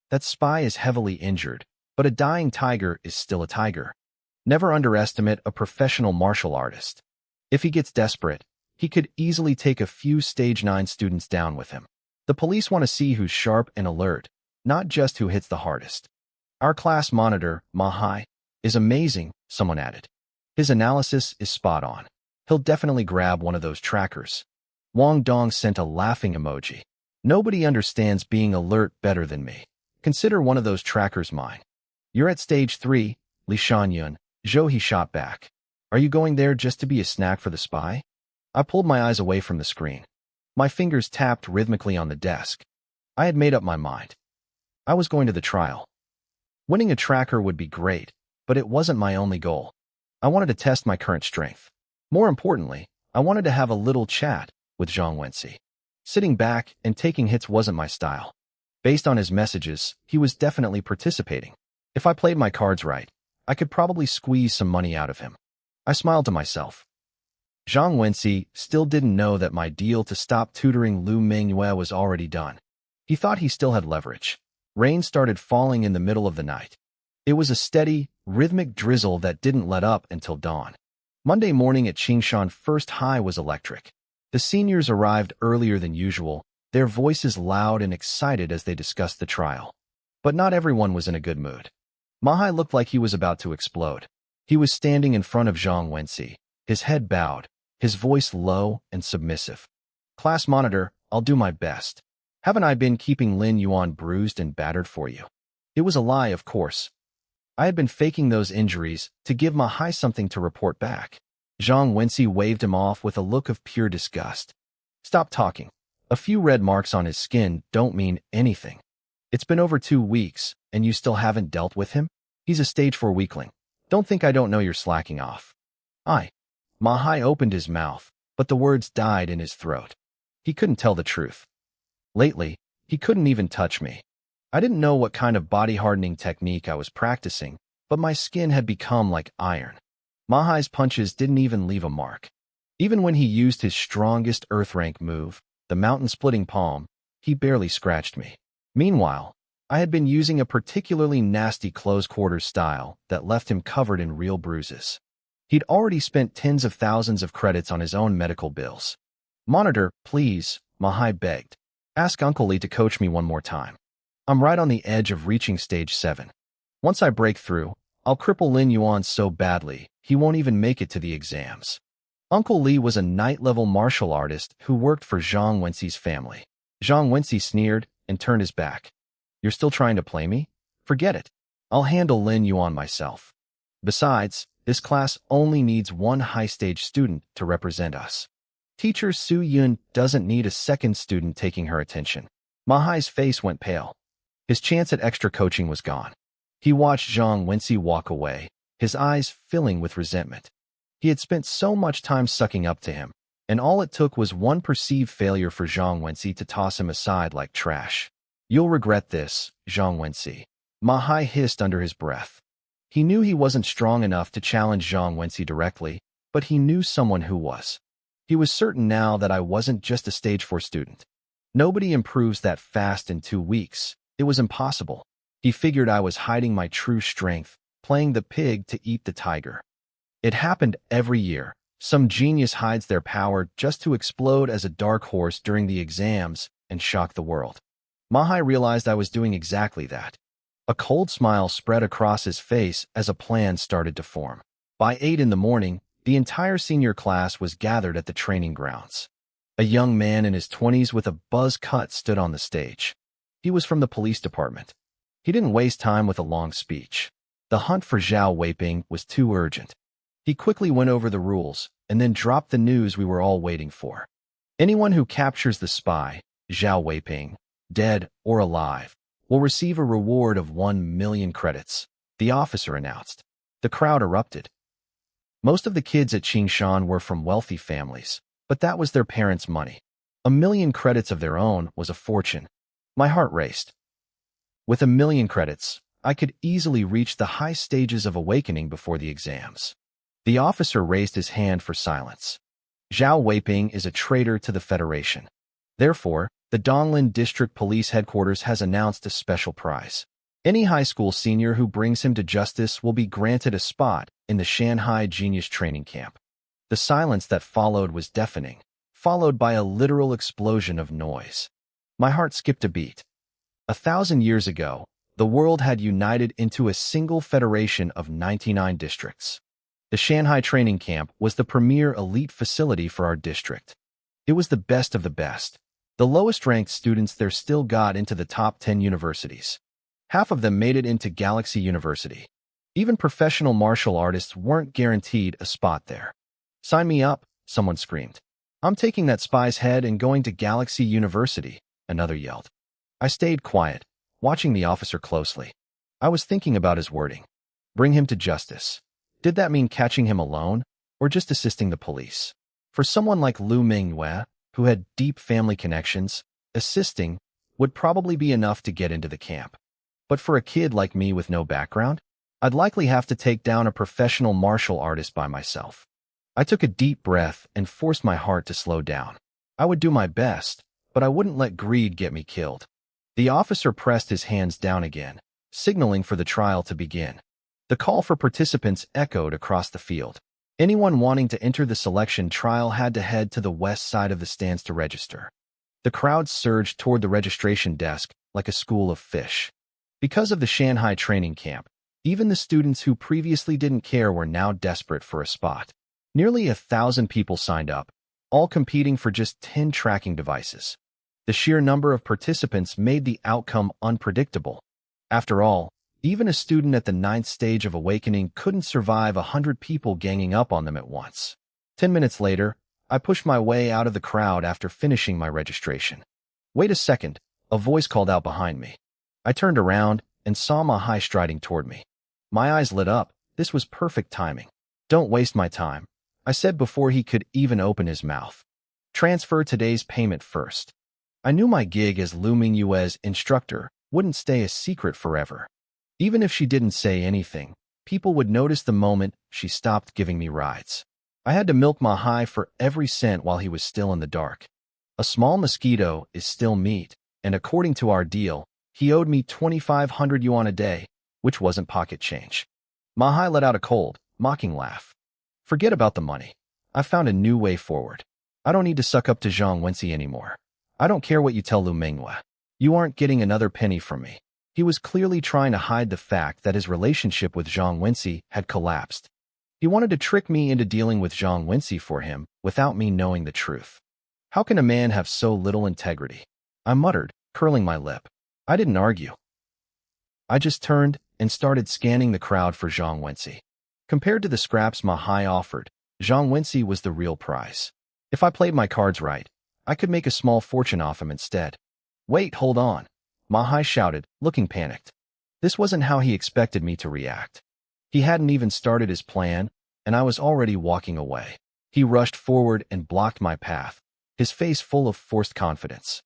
That spy is heavily injured, but a dying tiger is still a tiger. Never underestimate a professional martial artist. If he gets desperate, he could easily take a few Stage 9 students down with him. The police want to see who's sharp and alert, not just who hits the hardest. Our class monitor, Ma Hai, is amazing, someone added. His analysis is spot on. He'll definitely grab one of those trackers. Wang Dong sent a laughing emoji. Nobody understands being alert better than me. Consider one of those trackers mine. You're at Stage 3, Li Shangyun, Zhou shot back. Are you going there just to be a snack for the spy? I pulled my eyes away from the screen. My fingers tapped rhythmically on the desk. I had made up my mind. I was going to the trial. Winning a tracker would be great, but it wasn't my only goal. I wanted to test my current strength. More importantly, I wanted to have a little chat with Zhang Wenxi. Sitting back and taking hits wasn't my style. Based on his messages, he was definitely participating. If I played my cards right, I could probably squeeze some money out of him. I smiled to myself. Zhang Wenxi still didn't know that my deal to stop tutoring Lu Mingyue was already done. He thought he still had leverage. Rain started falling in the middle of the night. It was a steady, rhythmic drizzle that didn't let up until dawn. Monday morning at Qingshan First High was electric. The seniors arrived earlier than usual, their voices loud and excited as they discussed the trial. But not everyone was in a good mood. Mahai looked like he was about to explode. He was standing in front of Zhang Wenxi, his head bowed, his voice low and submissive. Class monitor, I'll do my best. Haven't I been keeping Lin Yuan bruised and battered for you? It was a lie, of course. I had been faking those injuries to give Mahai something to report back. Zhang Wenxi waved him off with a look of pure disgust. Stop talking. A few red marks on his skin don't mean anything. It's been over 2 weeks, and you still haven't dealt with him? He's a Stage 4 weakling. Don't think I don't know you're slacking off. Mahai opened his mouth, but the words died in his throat. He couldn't tell the truth. Lately, he couldn't even touch me. I didn't know what kind of body-hardening technique I was practicing, but my skin had become like iron. Mahai's punches didn't even leave a mark. Even when he used his strongest Earth-rank move, the mountain-splitting palm, he barely scratched me. Meanwhile, I had been using a particularly nasty close-quarters style that left him covered in real bruises. He'd already spent tens of thousands of credits on his own medical bills. Monitor, please, Mahai begged. Ask Uncle Lee to coach me one more time. I'm right on the edge of reaching Stage 7. Once I break through, I'll cripple Lin Yuan so badly, he won't even make it to the exams. Uncle Lee was a night-level martial artist who worked for Zhang Wenxi's family. Zhang Wenxi sneered and turned his back. You're still trying to play me? Forget it. I'll handle Lin Yuan myself. Besides, this class only needs one high-stage student to represent us. Teacher Su Yun doesn't need a second student taking her attention. Mahai's face went pale. His chance at extra coaching was gone. He watched Zhang Wenxi walk away, his eyes filling with resentment. He had spent so much time sucking up to him, and all it took was one perceived failure for Zhang Wenxi to toss him aside like trash. You'll regret this, Zhang Wenxi. Ma Hai hissed under his breath. He knew he wasn't strong enough to challenge Zhang Wenxi directly, but he knew someone who was. He was certain now that I wasn't just a stage 4 student. Nobody improves that fast in 2 weeks. It was impossible. He figured I was hiding my true strength, playing the pig to eat the tiger. It happened every year. Some genius hides their power just to explode as a dark horse during the exams and shock the world. Ma Hai realized I was doing exactly that. A cold smile spread across his face as a plan started to form. By 8 in the morning, the entire senior class was gathered at the training grounds. A young man in his 20s with a buzz cut stood on the stage. He was from the police department. He didn't waste time with a long speech. The hunt for Zhao Weiping was too urgent. He quickly went over the rules and then dropped the news we were all waiting for. Anyone who captures the spy, Zhao Weiping, dead or alive, will receive a reward of 1 million credits, the officer announced. The crowd erupted. Most of the kids at Qingshan were from wealthy families, but that was their parents' money. 1 million credits of their own was a fortune. My heart raced. With 1 million credits, I could easily reach the high stages of awakening before the exams. The officer raised his hand for silence. Zhao Weiping is a traitor to the Federation. Therefore, the Donglin District Police Headquarters has announced a special prize. Any high school senior who brings him to justice will be granted a spot in the Shanghai Genius Training Camp. The silence that followed was deafening, followed by a literal explosion of noise. My heart skipped a beat. 1,000 years ago, the world had united into a single federation of 99 districts. The Shanghai Training Camp was the premier elite facility for our district. It was the best of the best. The lowest-ranked students there still got into the top 10 universities. Half of them made it into Galaxy University. Even professional martial artists weren't guaranteed a spot there. "Sign me up," someone screamed. "I'm taking that spy's head and going to Galaxy University," another yelled. I stayed quiet, watching the officer closely. I was thinking about his wording. Bring him to justice. Did that mean catching him alone, or just assisting the police? For someone like Lu Mingyue, who had deep family connections, assisting would probably be enough to get into the camp. But for a kid like me with no background, I'd likely have to take down a professional martial artist by myself. I took a deep breath and forced my heart to slow down. I would do my best, but I wouldn't let greed get me killed. The officer pressed his hands down again, signaling for the trial to begin. The call for participants echoed across the field. Anyone wanting to enter the selection trial had to head to the west side of the stands to register. The crowd surged toward the registration desk like a school of fish. Because of the Shanghai training camp, even the students who previously didn't care were now desperate for a spot. Nearly 1,000 people signed up, all competing for just 10 tracking devices. The sheer number of participants made the outcome unpredictable. After all, even a student at the 9th stage of awakening couldn't survive 100 people ganging up on them at once. 10 minutes later, I pushed my way out of the crowd after finishing my registration. "Wait a second," a voice called out behind me. I turned around and saw Ma Hai striding toward me. My eyes lit up. This was perfect timing. "Don't waste my time," I said before he could even open his mouth. "Transfer today's payment first." I knew my gig as Lu Mingyue's instructor wouldn't stay a secret forever. Even if she didn't say anything, people would notice the moment she stopped giving me rides. I had to milk Ma Hai for every cent while he was still in the dark. A small mosquito is still meat, and according to our deal, he owed me 2,500 yuan a day, which wasn't pocket change. Ma Hai let out a cold, mocking laugh. "Forget about the money. I found a new way forward. I don't need to suck up to Zhang Wenxi anymore. I don't care what you tell Lu Mingyue. You aren't getting another penny from me." He was clearly trying to hide the fact that his relationship with Zhang Wenxi had collapsed. He wanted to trick me into dealing with Zhang Wenxi for him without me knowing the truth. How can a man have so little integrity? I muttered, curling my lip. I didn't argue. I just turned and started scanning the crowd for Zhang Wenxi. Compared to the scraps Ma Hai offered, Zhang Wenxi was the real prize. If I played my cards right, I could make a small fortune off him instead. "Wait, hold on," Ma Hai shouted, looking panicked. This wasn't how he expected me to react. He hadn't even started his plan and I was already walking away. He rushed forward and blocked my path, his face full of forced confidence.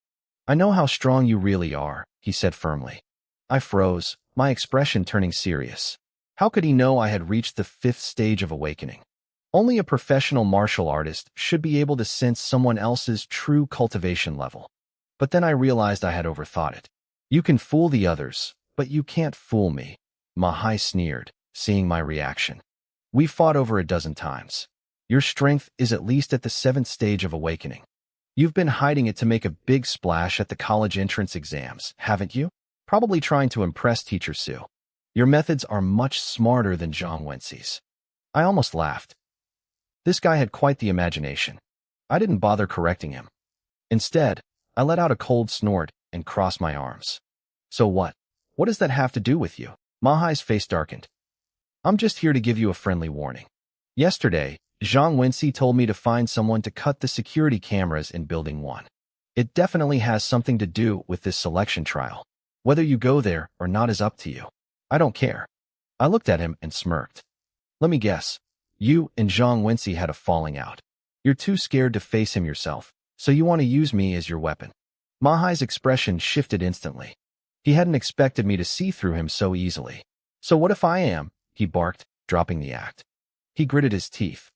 "I know how strong you really are," he said firmly. I froze, my expression turning serious. How could he know I had reached the 5th stage of awakening? Only a professional martial artist should be able to sense someone else's true cultivation level. But then I realized I had overthought it. "You can fool the others, but you can't fool me," Mahai sneered, seeing my reaction. "We fought over a dozen times. Your strength is at least at the 7th stage of awakening. You've been hiding it to make a big splash at the college entrance exams, haven't you? Probably trying to impress Teacher Sue. Your methods are much smarter than Zhang Wenxi's." I almost laughed. This guy had quite the imagination. I didn't bother correcting him. Instead, I let out a cold snort and crossed my arms. "So what? What does that have to do with you?" Mahai's face darkened. "I'm just here to give you a friendly warning. Yesterday, Zhang Wenxi told me to find someone to cut the security cameras in Building 1. It definitely has something to do with this selection trial. Whether you go there or not is up to you. I don't care." I looked at him and smirked. "Let me guess. You and Zhang Wenxi had a falling out. You're too scared to face him yourself, so you want to use me as your weapon." Mahai's expression shifted instantly. He hadn't expected me to see through him so easily. "So what if I am?" he barked, dropping the act. He gritted his teeth.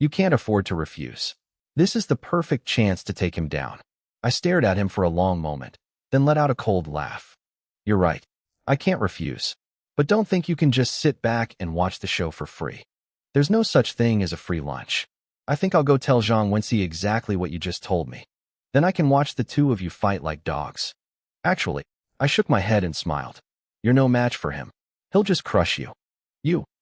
"You can't afford to refuse. This is the perfect chance to take him down." I stared at him for a long moment, then let out a cold laugh. "You're right. I can't refuse. But don't think you can just sit back and watch the show for free. There's no such thing as a free lunch. I think I'll go tell Zhang Wenxi exactly what you just told me. Then I can watch the two of you fight like dogs." Actually, I shook my head and smiled. "You're no match for him. He'll just crush you."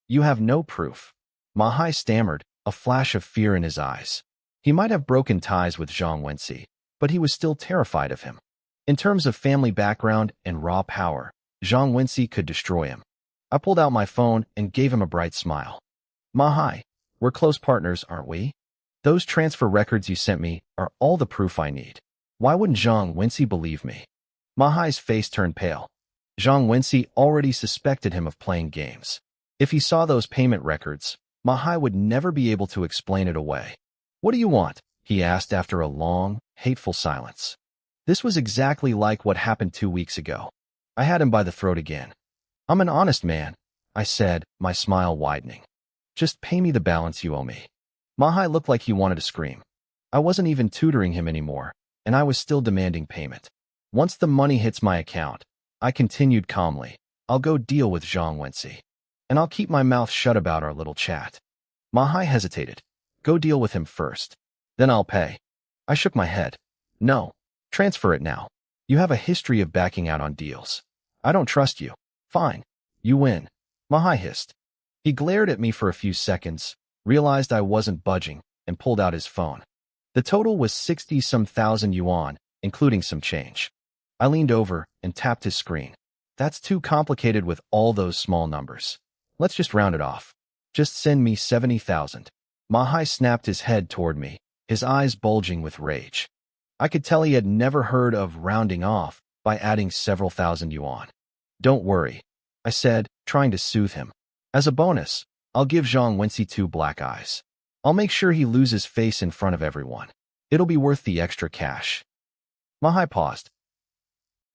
You have no proof." Mahai stammered, a flash of fear in his eyes. He might have broken ties with Zhang Wenxi, but he was still terrified of him. In terms of family background and raw power, Zhang Wenxi could destroy him. I pulled out my phone and gave him a bright smile. "Mahai, we're close partners, aren't we? Those transfer records you sent me are all the proof I need. Why wouldn't Zhang Wenxi believe me?" Mahai's face turned pale. Zhang Wenxi already suspected him of playing games. If he saw those payment records, Mahai would never be able to explain it away. "What do you want?" he asked after a long, hateful silence. This was exactly like what happened 2 weeks ago. I had him by the throat again. "I'm an honest man," I said, my smile widening. "Just pay me the balance you owe me." Mahai looked like he wanted to scream. I wasn't even tutoring him anymore, and I was still demanding payment. "Once the money hits my account," I continued calmly, "I'll go deal with Zhang Wenxi. And I'll keep my mouth shut about our little chat." Mahai hesitated. "Go deal with him first. Then I'll pay." I shook my head. "No. Transfer it now. You have a history of backing out on deals. I don't trust you." "Fine. You win," Mahai hissed. He glared at me for a few seconds, realized I wasn't budging, and pulled out his phone. The total was 60-some thousand yuan, including some change. I leaned over and tapped his screen. "That's too complicated with all those small numbers. Let's just round it off. Just send me 70,000. Mahai snapped his head toward me, his eyes bulging with rage. I could tell he had never heard of rounding off by adding several thousand yuan. "Don't worry," I said, trying to soothe him. "As a bonus, I'll give Zhang Wenxi 2 black eyes. I'll make sure he loses face in front of everyone. It'll be worth the extra cash." Mahai paused.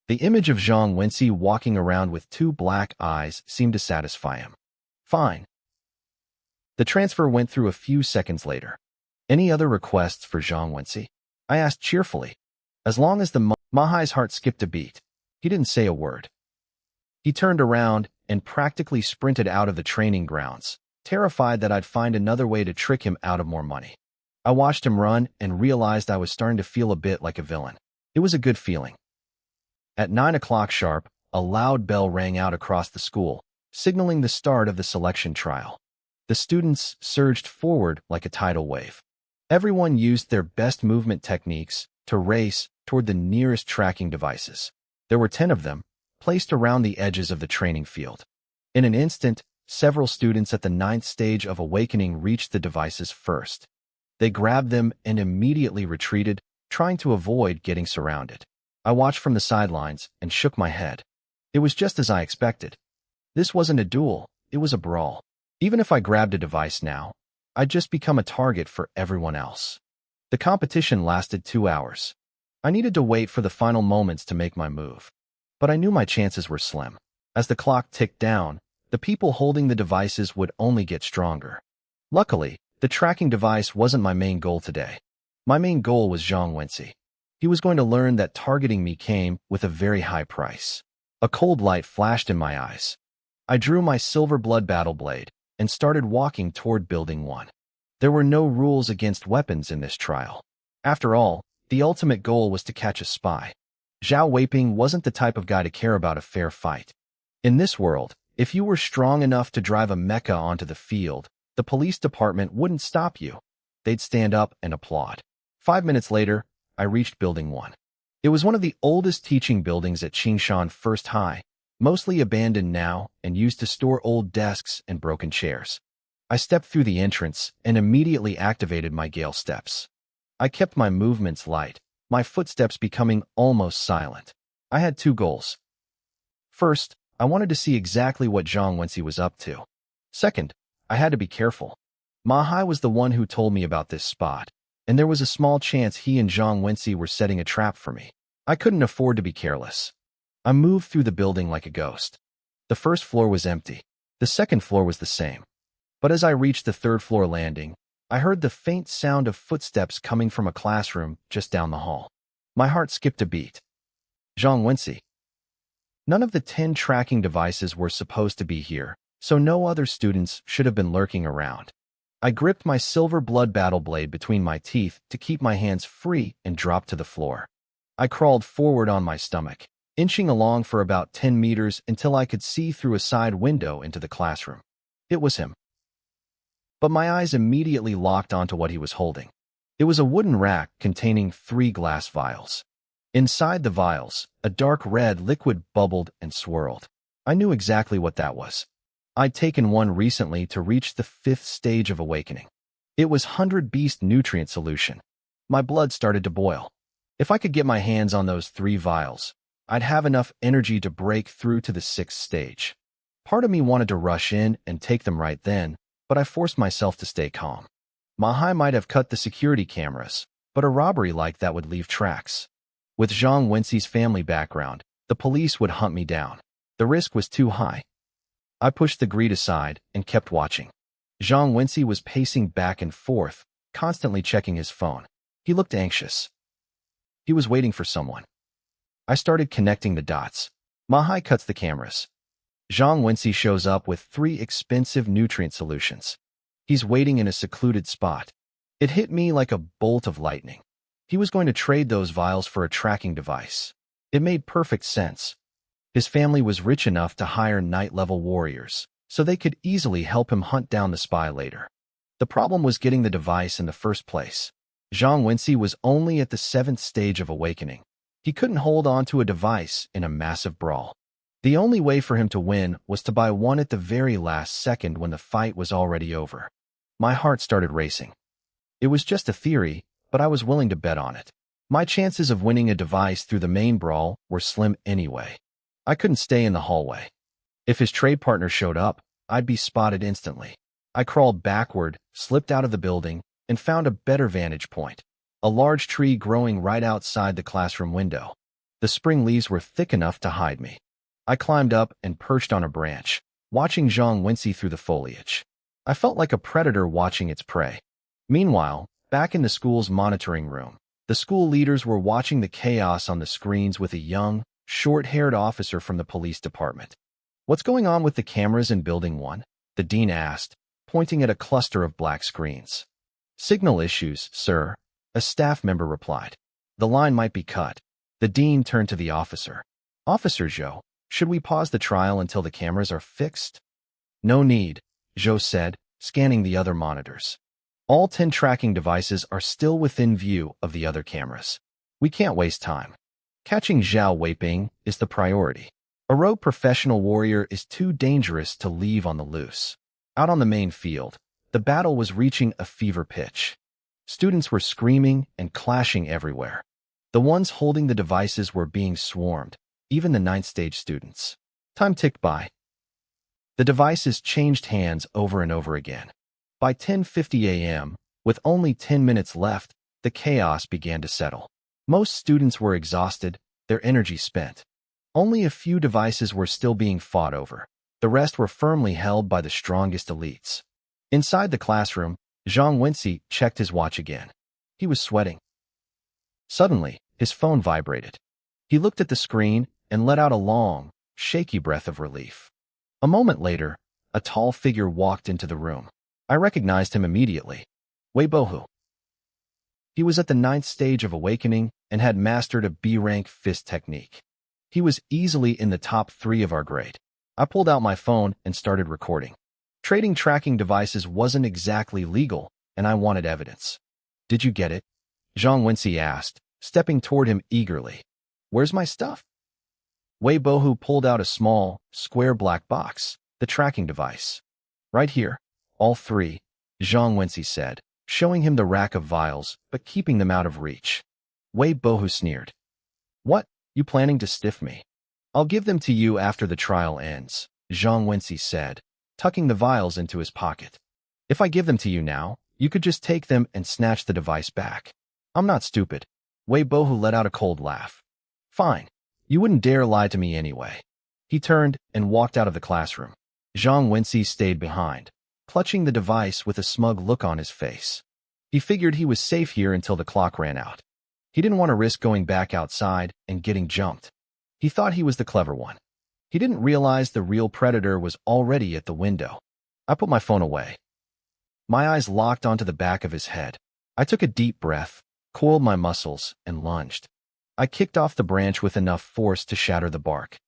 The image of Zhang Wenxi walking around with 2 black eyes seemed to satisfy him. "Fine." The transfer went through a few seconds later. "Any other requests for Zhang Wenxi?" I asked cheerfully. As long as Mahai's heart skipped a beat. He didn't say a word. He turned around and practically sprinted out of the training grounds, terrified that I'd find another way to trick him out of more money. I watched him run and realized I was starting to feel a bit like a villain. It was a good feeling. At 9 o'clock sharp, a loud bell rang out across the school, signaling the start of the selection trial. The students surged forward like a tidal wave. Everyone used their best movement techniques to race toward the nearest tracking devices. There were 10 of them, placed around the edges of the training field. In an instant, several students at the 9th stage of awakening reached the devices first. They grabbed them and immediately retreated, trying to avoid getting surrounded. I watched from the sidelines and shook my head. It was just as I expected. This wasn't a duel, it was a brawl. Even if I grabbed a device now, I'd just become a target for everyone else. The competition lasted 2 hours. I needed to wait for the final moments to make my move. But I knew my chances were slim. As the clock ticked down, the people holding the devices would only get stronger. Luckily, the tracking device wasn't my main goal today. My main goal was Zhang Wenci. He was going to learn that targeting me came with a very high price. A cold light flashed in my eyes. I drew my silver blood battle blade and started walking toward Building 1. There were no rules against weapons in this trial. After all, the ultimate goal was to catch a spy. Zhao Weiping wasn't the type of guy to care about a fair fight. In this world, if you were strong enough to drive a mecha onto the field, the police department wouldn't stop you. They'd stand up and applaud. 5 minutes later, I reached Building 1. It was one of the oldest teaching buildings at Qingshan First High, mostly abandoned now and used to store old desks and broken chairs. I stepped through the entrance and immediately activated my gale steps. I kept my movements light, my footsteps becoming almost silent. I had 2 goals. First, I wanted to see exactly what Zhang Wenci was up to. Second, I had to be careful. Ma Hai was the one who told me about this spot, and there was a small chance he and Zhang Wenci were setting a trap for me. I couldn't afford to be careless. I moved through the building like a ghost. The first floor was empty. The second floor was the same. But as I reached the 3rd floor landing, I heard the faint sound of footsteps coming from a classroom just down the hall. My heart skipped a beat. Zhang Wenci. None of the 10 tracking devices were supposed to be here, so no other students should have been lurking around. I gripped my silver blood battle blade between my teeth to keep my hands free and dropped to the floor. I crawled forward on my stomach, inching along for about 10 meters until I could see through a side window into the classroom. It was him. But my eyes immediately locked onto what he was holding. It was a wooden rack containing 3 glass vials. Inside the vials, a dark red liquid bubbled and swirled. I knew exactly what that was. I'd taken one recently to reach the 5th stage of awakening. It was 100 Beast Nutrient Solution. My blood started to boil. If I could get my hands on those 3 vials, I'd have enough energy to break through to the 6th stage. Part of me wanted to rush in and take them right then, but I forced myself to stay calm. Ma Hai might have cut the security cameras, but a robbery like that would leave tracks. With Zhang Wenci's family background, the police would hunt me down. The risk was too high. I pushed the greed aside and kept watching. Zhang Wenci was pacing back and forth, constantly checking his phone. He looked anxious. He was waiting for someone. I started connecting the dots. Ma Hai cuts the cameras. Zhang Wenci shows up with 3 expensive nutrient solutions. He's waiting in a secluded spot. It hit me like a bolt of lightning. He was going to trade those vials for a tracking device. It made perfect sense. His family was rich enough to hire night-level warriors, so they could easily help him hunt down the spy later. The problem was getting the device in the first place. Zhang Wenci was only at the 7th stage of awakening. He couldn't hold on to a device in a massive brawl. The only way for him to win was to buy one at the very last second when the fight was already over. My heart started racing. It was just a theory, but I was willing to bet on it. My chances of winning a device through the main brawl were slim anyway. I couldn't stay in the hallway. If his trade partner showed up, I'd be spotted instantly. I crawled backward, slipped out of the building, and found a better vantage point. A large tree growing right outside the classroom window. The spring leaves were thick enough to hide me. I climbed up and perched on a branch, watching Zhang Wenci through the foliage. I felt like a predator watching its prey. Meanwhile, back in the school's monitoring room, the school leaders were watching the chaos on the screens with a young, short-haired officer from the police department. "What's going on with the cameras in Building 1? The dean asked, pointing at a cluster of black screens. "Signal issues, sir," a staff member replied. "The line might be cut." The dean turned to the officer. "Officer Zhou, should we pause the trial until the cameras are fixed?" "No need," Zhou said, scanning the other monitors. "All 10 tracking devices are still within view of the other cameras. We can't waste time. Catching Zhao Weiping is the priority. A rogue professional warrior is too dangerous to leave on the loose." Out on the main field, the battle was reaching a fever pitch. Students were screaming and clashing everywhere. The ones holding the devices were being swarmed, even the 9th stage students. Time ticked by. The devices changed hands over and over again. By 10:50 a.m., with only 10 minutes left, the chaos began to settle. Most students were exhausted, their energy spent. Only a few devices were still being fought over. The rest were firmly held by the strongest elites. Inside the classroom, Zhang Wenci checked his watch again. He was sweating. Suddenly, his phone vibrated. He looked at the screen and let out a long, shaky breath of relief. A moment later, a tall figure walked into the room. I recognized him immediately. Wei Bohu. He was at the 9th stage of awakening and had mastered a B-rank fist technique. He was easily in the top 3 of our grade. I pulled out my phone and started recording. Trading tracking devices wasn't exactly legal, and I wanted evidence. Did you get it? Zhang Wenci asked, stepping toward him eagerly. Where's my stuff? Wei Bohu pulled out a small, square black box, the tracking device. Right here, all 3, Zhang Wenci said, showing him the rack of vials, but keeping them out of reach. Wei Bohu sneered. What, you planning to stiff me? I'll give them to you after the trial ends, Zhang Wenci said, tucking the vials into his pocket. If I give them to you now, you could just take them and snatch the device back. I'm not stupid. Wei Bohu let out a cold laugh. Fine. You wouldn't dare lie to me anyway. He turned and walked out of the classroom. Zhang Wenci stayed behind, clutching the device with a smug look on his face. He figured he was safe here until the clock ran out. He didn't want to risk going back outside and getting jumped. He thought he was the clever one. He didn't realize the real predator was already at the window. I put my phone away. My eyes locked onto the back of his head. I took a deep breath, coiled my muscles, and lunged. I kicked off the branch with enough force to shatter the bark.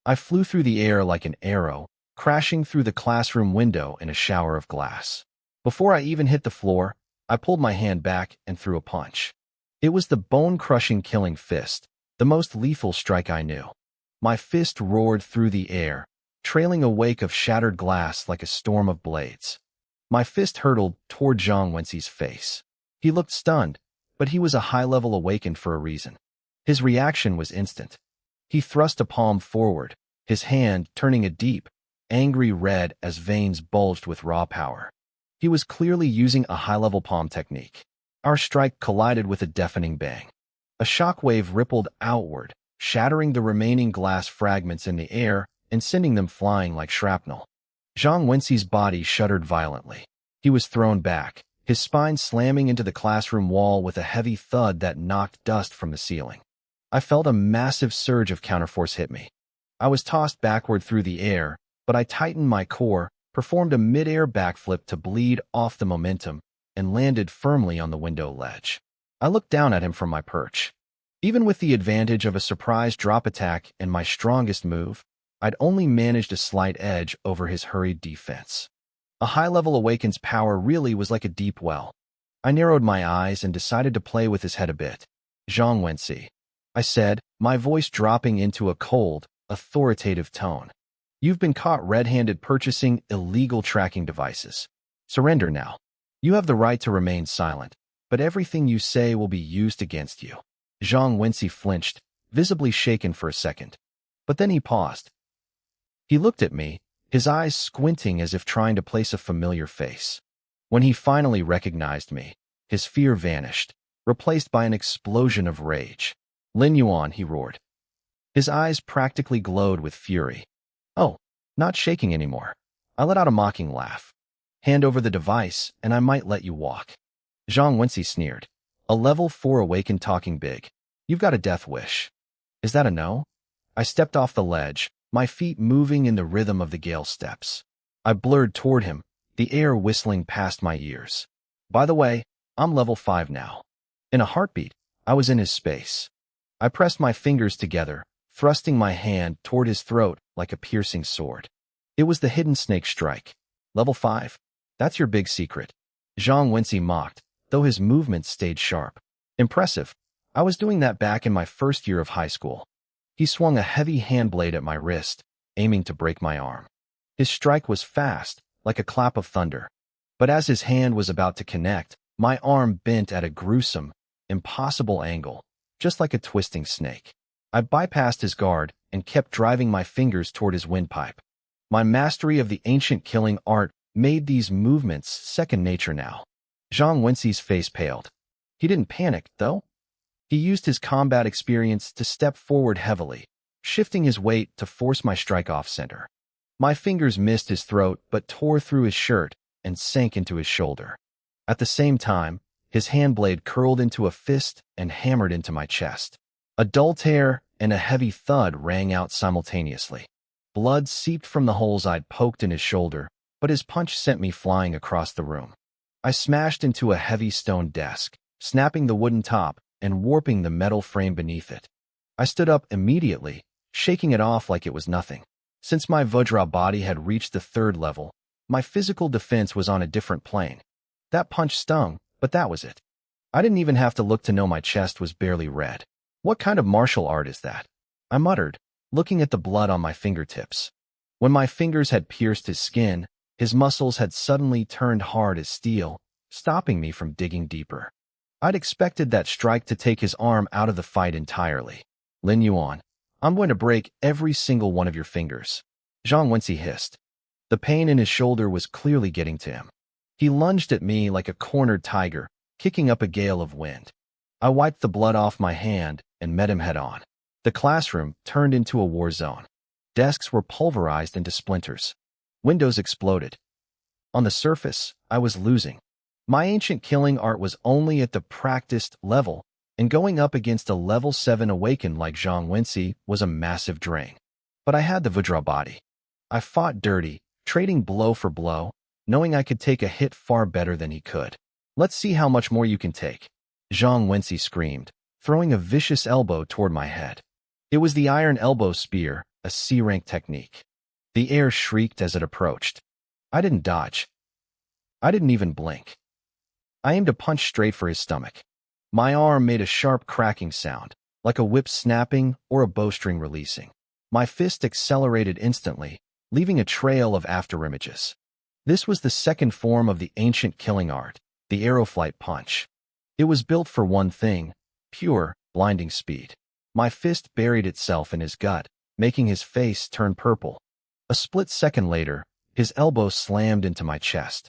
I flew through the air like an arrow, crashing through the classroom window in a shower of glass. Before I even hit the floor, I pulled my hand back and threw a punch. It was the bone-crushing killing fist, the most lethal strike I knew. My fist roared through the air, trailing a wake of shattered glass like a storm of blades. My fist hurtled toward Zhang Wenci's face. He looked stunned, but he was a high-level awakened for a reason. His reaction was instant. He thrust a palm forward, his hand turning a deep, angry red as veins bulged with raw power. He was clearly using a high-level palm technique. Our strike collided with a deafening bang. A shockwave rippled outward, shattering the remaining glass fragments in the air and sending them flying like shrapnel. Zhang Wenci's body shuddered violently. He was thrown back, his spine slamming into the classroom wall with a heavy thud that knocked dust from the ceiling. I felt a massive surge of counterforce hit me. I was tossed backward through the air, but I tightened my core, performed a mid-air backflip to bleed off the momentum, and landed firmly on the window ledge. I looked down at him from my perch. Even with the advantage of a surprise drop attack and my strongest move, I'd only managed a slight edge over his hurried defense. A high-level Awakens power really was like a deep well. I narrowed my eyes and decided to play with his head a bit. Zhang Wenci, I said, my voice dropping into a cold, authoritative tone. You've been caught red-handed purchasing illegal tracking devices. Surrender now. You have the right to remain silent, but everything you say will be used against you. Zhang Wenci flinched, visibly shaken for a second. But then he paused. He looked at me, his eyes squinting as if trying to place a familiar face. When he finally recognized me, his fear vanished, replaced by an explosion of rage. Lin Yuan, he roared. His eyes practically glowed with fury. Oh, not shaking anymore. I let out a mocking laugh. Hand over the device, and I might let you walk. Zhang Wenci sneered. A level 4 awakened talking big. You've got a death wish. Is that a no? I stepped off the ledge, my feet moving in the rhythm of the gale steps. I blurred toward him, the air whistling past my ears. By the way, I'm level 5 now. In a heartbeat, I was in his space. I pressed my fingers together, thrusting my hand toward his throat like a piercing sword. It was the hidden snake strike. Level 5? That's your big secret. Zhang Wenci mocked, though his movements stayed sharp. Impressive. I was doing that back in my first year of high school. He swung a heavy hand blade at my wrist, aiming to break my arm. His strike was fast, like a clap of thunder. But as his hand was about to connect, my arm bent at a gruesome, impossible angle, just like a twisting snake. I bypassed his guard and kept driving my fingers toward his windpipe. My mastery of the ancient killing art made these movements second nature now. Zhang Wenxi's face paled. He didn't panic, though. He used his combat experience to step forward heavily, shifting his weight to force my strike off center. My fingers missed his throat but tore through his shirt and sank into his shoulder. At the same time, his hand blade curled into a fist and hammered into my chest. A dull tear and a heavy thud rang out simultaneously. Blood seeped from the holes I'd poked in his shoulder, but his punch sent me flying across the room. I smashed into a heavy stone desk, snapping the wooden top and warping the metal frame beneath it. I stood up immediately, shaking it off like it was nothing. Since my Vajra body had reached the 3rd level, my physical defense was on a different plane. That punch stung, but that was it. I didn't even have to look to know my chest was barely red. What kind of martial art is that? I muttered, looking at the blood on my fingertips. When my fingers had pierced his skin, his muscles had suddenly turned hard as steel, stopping me from digging deeper. I'd expected that strike to take his arm out of the fight entirely. Lin Yuan, I'm going to break every single one of your fingers. Zhang Wenxi hissed. The pain in his shoulder was clearly getting to him. He lunged at me like a cornered tiger, kicking up a gale of wind. I wiped the blood off my hand and met him head-on. The classroom turned into a war zone. Desks were pulverized into splinters. Windows exploded. On the surface, I was losing. My ancient killing art was only at the practiced level, and going up against a level 7 awakened like Zhang Wenxi was a massive drain. But I had the Vajra body. I fought dirty, trading blow for blow, knowing I could take a hit far better than he could. Let's see how much more you can take. Zhang Wenxi screamed, throwing a vicious elbow toward my head. It was the iron elbow spear, a C-rank technique. The air shrieked as it approached. I didn't dodge. I didn't even blink. I aimed a punch straight for his stomach. My arm made a sharp cracking sound, like a whip snapping or a bowstring releasing. My fist accelerated instantly, leaving a trail of afterimages. This was the second form of the ancient killing art, the aeroflight punch. It was built for one thing, pure, blinding speed. My fist buried itself in his gut, making his face turn purple. A split second later, his elbow slammed into my chest.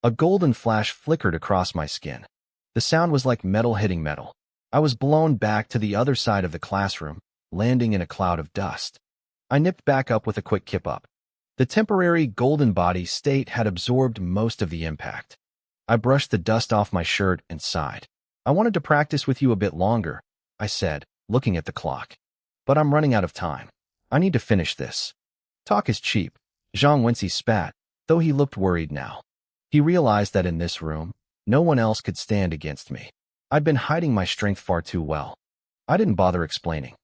A golden flash flickered across my skin. The sound was like metal hitting metal. I was blown back to the other side of the classroom, landing in a cloud of dust. I nipped back up with a quick kip up. The temporary golden body state had absorbed most of the impact. I brushed the dust off my shirt and sighed. I wanted to practice with you a bit longer, I said, looking at the clock. But I'm running out of time. I need to finish this. Talk is cheap. Zhang Wenxi spat, though he looked worried now. He realized that in this room, no one else could stand against me. I'd been hiding my strength far too well. I didn't bother explaining.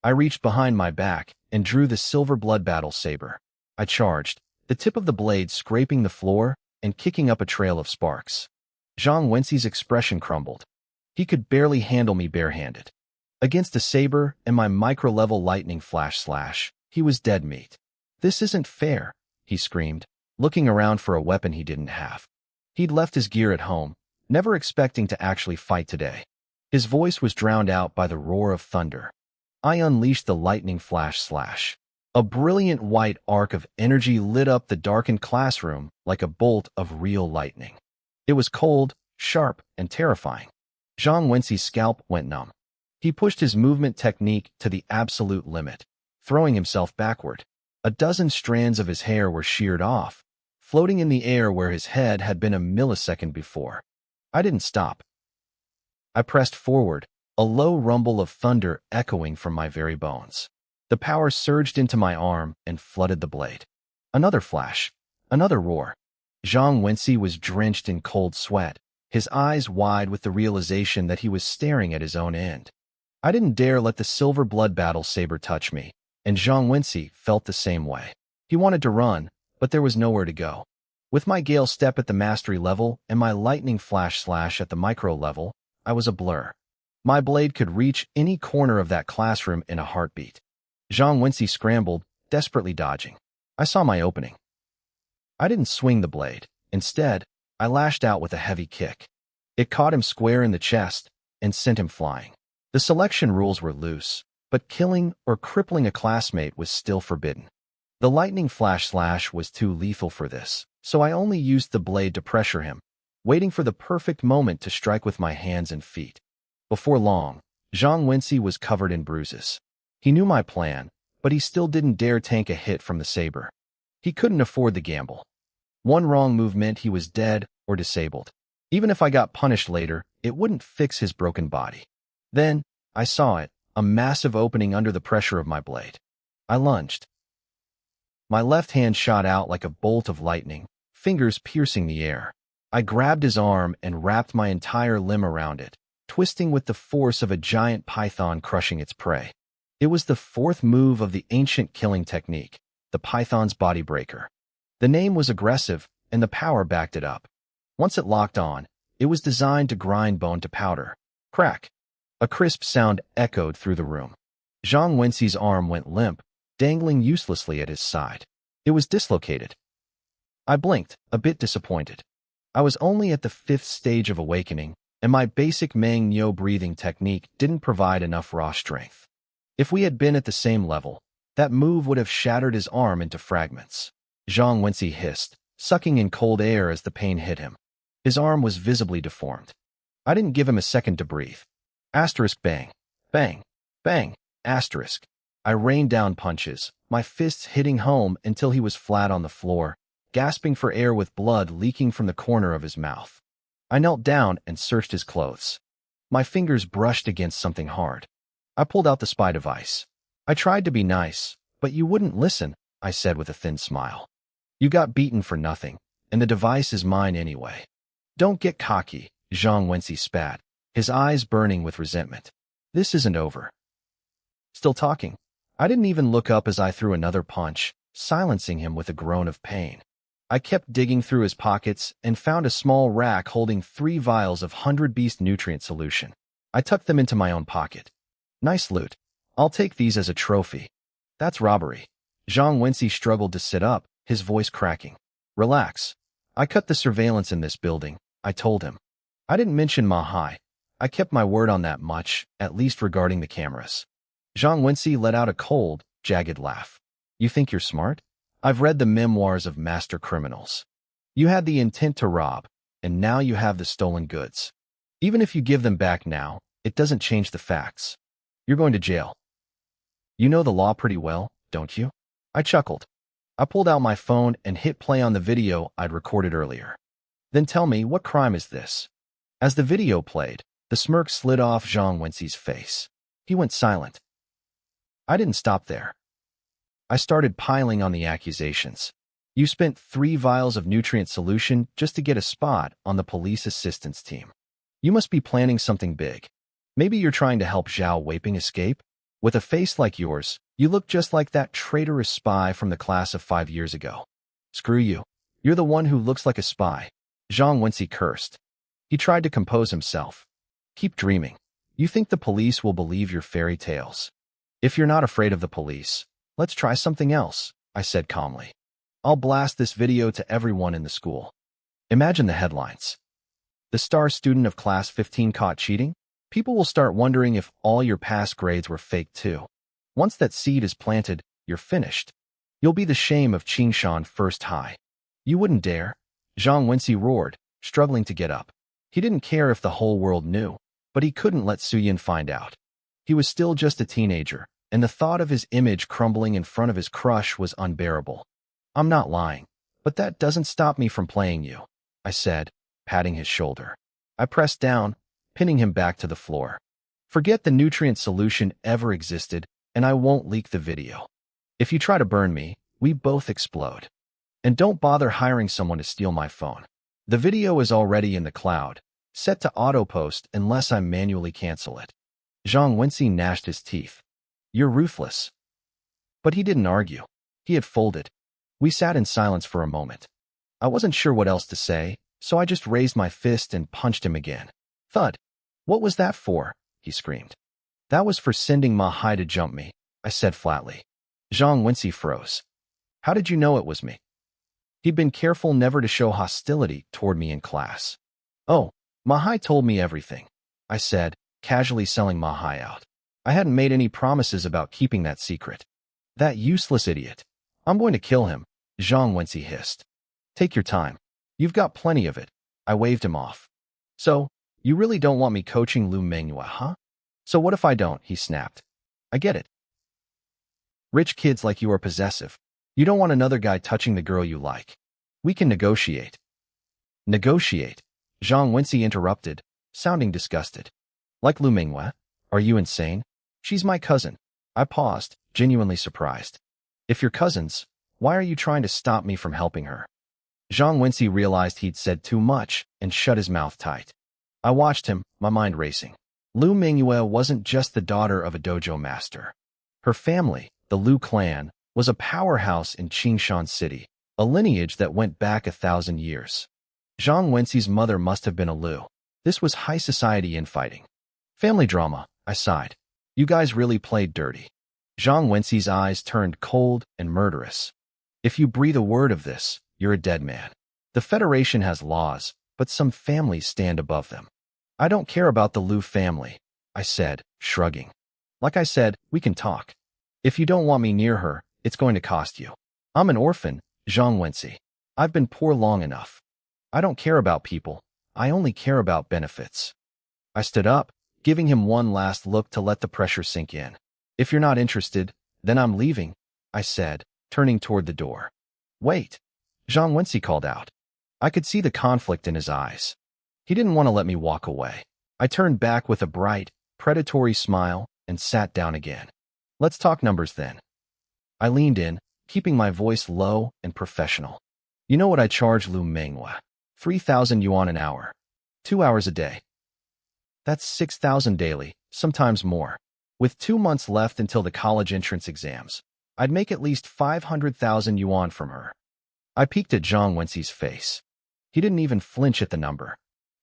I reached behind my back and drew the silver blood battle saber. I charged, the tip of the blade scraping the floor and kicking up a trail of sparks. Zhang Wenxi's expression crumbled. He could barely handle me barehanded. Against a saber and my micro-level lightning flash slash, he was dead meat. This isn't fair, he screamed, looking around for a weapon he didn't have. He'd left his gear at home, never expecting to actually fight today. His voice was drowned out by the roar of thunder. I unleashed the lightning flash slash. A brilliant white arc of energy lit up the darkened classroom like a bolt of real lightning. It was cold, sharp, and terrifying. Zhang Wenxi's scalp went numb. He pushed his movement technique to the absolute limit, throwing himself backward. A dozen strands of his hair were sheared off, floating in the air where his head had been a millisecond before. I didn't stop. I pressed forward, a low rumble of thunder echoing from my very bones. The power surged into my arm and flooded the blade. Another flash, another roar. Zhang Wenxi was drenched in cold sweat, his eyes wide with the realization that he was staring at his own end. I didn't dare let the silver blood battle saber touch me, and Zhang Wenxi felt the same way. He wanted to run, but there was nowhere to go. With my Gale step at the mastery level and my lightning flash slash at the micro level, I was a blur. My blade could reach any corner of that classroom in a heartbeat. Zhang Wenxi scrambled, desperately dodging. I saw my opening. I didn't swing the blade. Instead, I lashed out with a heavy kick. It caught him square in the chest and sent him flying. The selection rules were loose, but killing or crippling a classmate was still forbidden. The lightning flash slash was too lethal for this, so I only used the blade to pressure him, waiting for the perfect moment to strike with my hands and feet. Before long, Zhang Wenci was covered in bruises. He knew my plan, but he still didn't dare tank a hit from the saber. He couldn't afford the gamble. One wrong move meant he was dead or disabled. Even if I got punished later, it wouldn't fix his broken body. Then, I saw it, a massive opening under the pressure of my blade. I lunged. My left hand shot out like a bolt of lightning, fingers piercing the air. I grabbed his arm and wrapped my entire limb around it, twisting with the force of a giant python crushing its prey. It was the fourth move of the ancient killing technique, the python's body breaker. The name was aggressive, and the power backed it up. Once it locked on, it was designed to grind bone to powder. Crack! A crisp sound echoed through the room. Zhang Wenci's arm went limp, dangling uselessly at his side. It was dislocated. I blinked, a bit disappointed. I was only at the 5th stage of awakening, and my basic Meng Niu breathing technique didn't provide enough raw strength. If we had been at the same level, that move would have shattered his arm into fragments. Zhang Wenci hissed, sucking in cold air as the pain hit him. His arm was visibly deformed. I didn't give him a second to breathe. Asterisk bang, bang, bang, asterisk. I rained down punches, my fists hitting home until he was flat on the floor, gasping for air with blood leaking from the corner of his mouth. I knelt down and searched his clothes. My fingers brushed against something hard. I pulled out the spy device. I tried to be nice, but you wouldn't listen, I said with a thin smile. You got beaten for nothing, and the device is mine anyway. Don't get cocky, Zhang Wenci spat, his eyes burning with resentment. This isn't over. Still talking. I didn't even look up as I threw another punch, silencing him with a groan of pain. I kept digging through his pockets and found a small rack holding 3 vials of 100 Beast nutrient solution. I tucked them into my own pocket. Nice loot. I'll take these as a trophy. That's robbery. Zhang Wenci struggled to sit up, his voice cracking. Relax. I cut the surveillance in this building, I told him. I didn't mention Mahai. I kept my word on that much, at least regarding the cameras. Zhang Wenci let out a cold, jagged laugh. You think you're smart? I've read the memoirs of master criminals. You had the intent to rob, and now you have the stolen goods. Even if you give them back now, it doesn't change the facts. You're going to jail. You know the law pretty well, don't you? I chuckled. I pulled out my phone and hit play on the video I'd recorded earlier. Then tell me, what crime is this? As the video played, the smirk slid off Zhang Wenci's face. He went silent. I didn't stop there. I started piling on the accusations. You spent 3 vials of nutrient solution just to get a spot on the police assistance team. You must be planning something big. Maybe you're trying to help Zhao Weiping escape? With a face like yours, you look just like that traitorous spy from the class of 5 years ago. Screw you. You're the one who looks like a spy. Zhang Wenci cursed. He tried to compose himself. Keep dreaming. You think the police will believe your fairy tales. If you're not afraid of the police, let's try something else, I said calmly. I'll blast this video to everyone in the school. Imagine the headlines. The star student of class 15 caught cheating? People will start wondering if all your past grades were fake too. Once that seed is planted, you're finished. You'll be the shame of Qingshan First High. You wouldn't dare. Zhang Wenci roared, struggling to get up. He didn't care if the whole world knew, but he couldn't let Suyin find out. He was still just a teenager, and the thought of his image crumbling in front of his crush was unbearable. I'm not lying, but that doesn't stop me from playing you, I said, patting his shoulder. I pressed down, pinning him back to the floor. Forget the nutrient solution ever existed, and I won't leak the video. If you try to burn me, we both explode. And don't bother hiring someone to steal my phone. The video is already in the cloud, set to auto-post unless I manually cancel it. Zhang Wenci gnashed his teeth. You're ruthless. But he didn't argue. He had folded. We sat in silence for a moment. I wasn't sure what else to say, so I just raised my fist and punched him again. Thud. What was that for? He screamed. That was for sending Ma Hai to jump me, I said flatly. Zhang Wenci froze. How did you know it was me? He'd been careful never to show hostility toward me in class. Oh, Ma Hai told me everything, I said, casually selling Ma Hai out. I hadn't made any promises about keeping that secret. That useless idiot. I'm going to kill him, Zhang Wenxi hissed. Take your time. You've got plenty of it. I waved him off. So, you really don't want me coaching Lu Mengyue, huh? So what if I don't? He snapped. I get it. Rich kids like you are possessive. You don't want another guy touching the girl you like. We can negotiate. Negotiate? Zhang Wenxi interrupted, sounding disgusted. Like Lu Mengyue? Are you insane? She's my cousin. I paused, genuinely surprised. If you're cousins, why are you trying to stop me from helping her? Zhang Wenxi realized he'd said too much and shut his mouth tight. I watched him, my mind racing. Lu Mengyue wasn't just the daughter of a dojo master. Her family, the Lu clan, was a powerhouse in Qingshan City, a lineage that went back 1,000 years. Zhang Wenxi's mother must have been a Lu. This was high society infighting. Family drama, I sighed. You guys really played dirty. Zhang Wenxi's eyes turned cold and murderous. If you breathe a word of this, you're a dead man. The Federation has laws, but some families stand above them. I don't care about the Lu family, I said, shrugging. Like I said, we can talk. If you don't want me near her, it's going to cost you. I'm an orphan, Zhang Wenxi. I've been poor long enough. I don't care about people. I only care about benefits. I stood up, giving him one last look to let the pressure sink in. If you're not interested, then I'm leaving, I said, turning toward the door. Wait, Zhang Wenxi called out. I could see the conflict in his eyes. He didn't want to let me walk away. I turned back with a bright, predatory smile and sat down again. Let's talk numbers then. I leaned in, keeping my voice low and professional. You know what I charge Lu Mengyue? 3,000 yuan an hour. 2 hours a day. That's 6,000 daily, sometimes more. With 2 months left until the college entrance exams, I'd make at least 500,000 yuan from her. I peeked at Zhang Wenxi's face. He didn't even flinch at the number.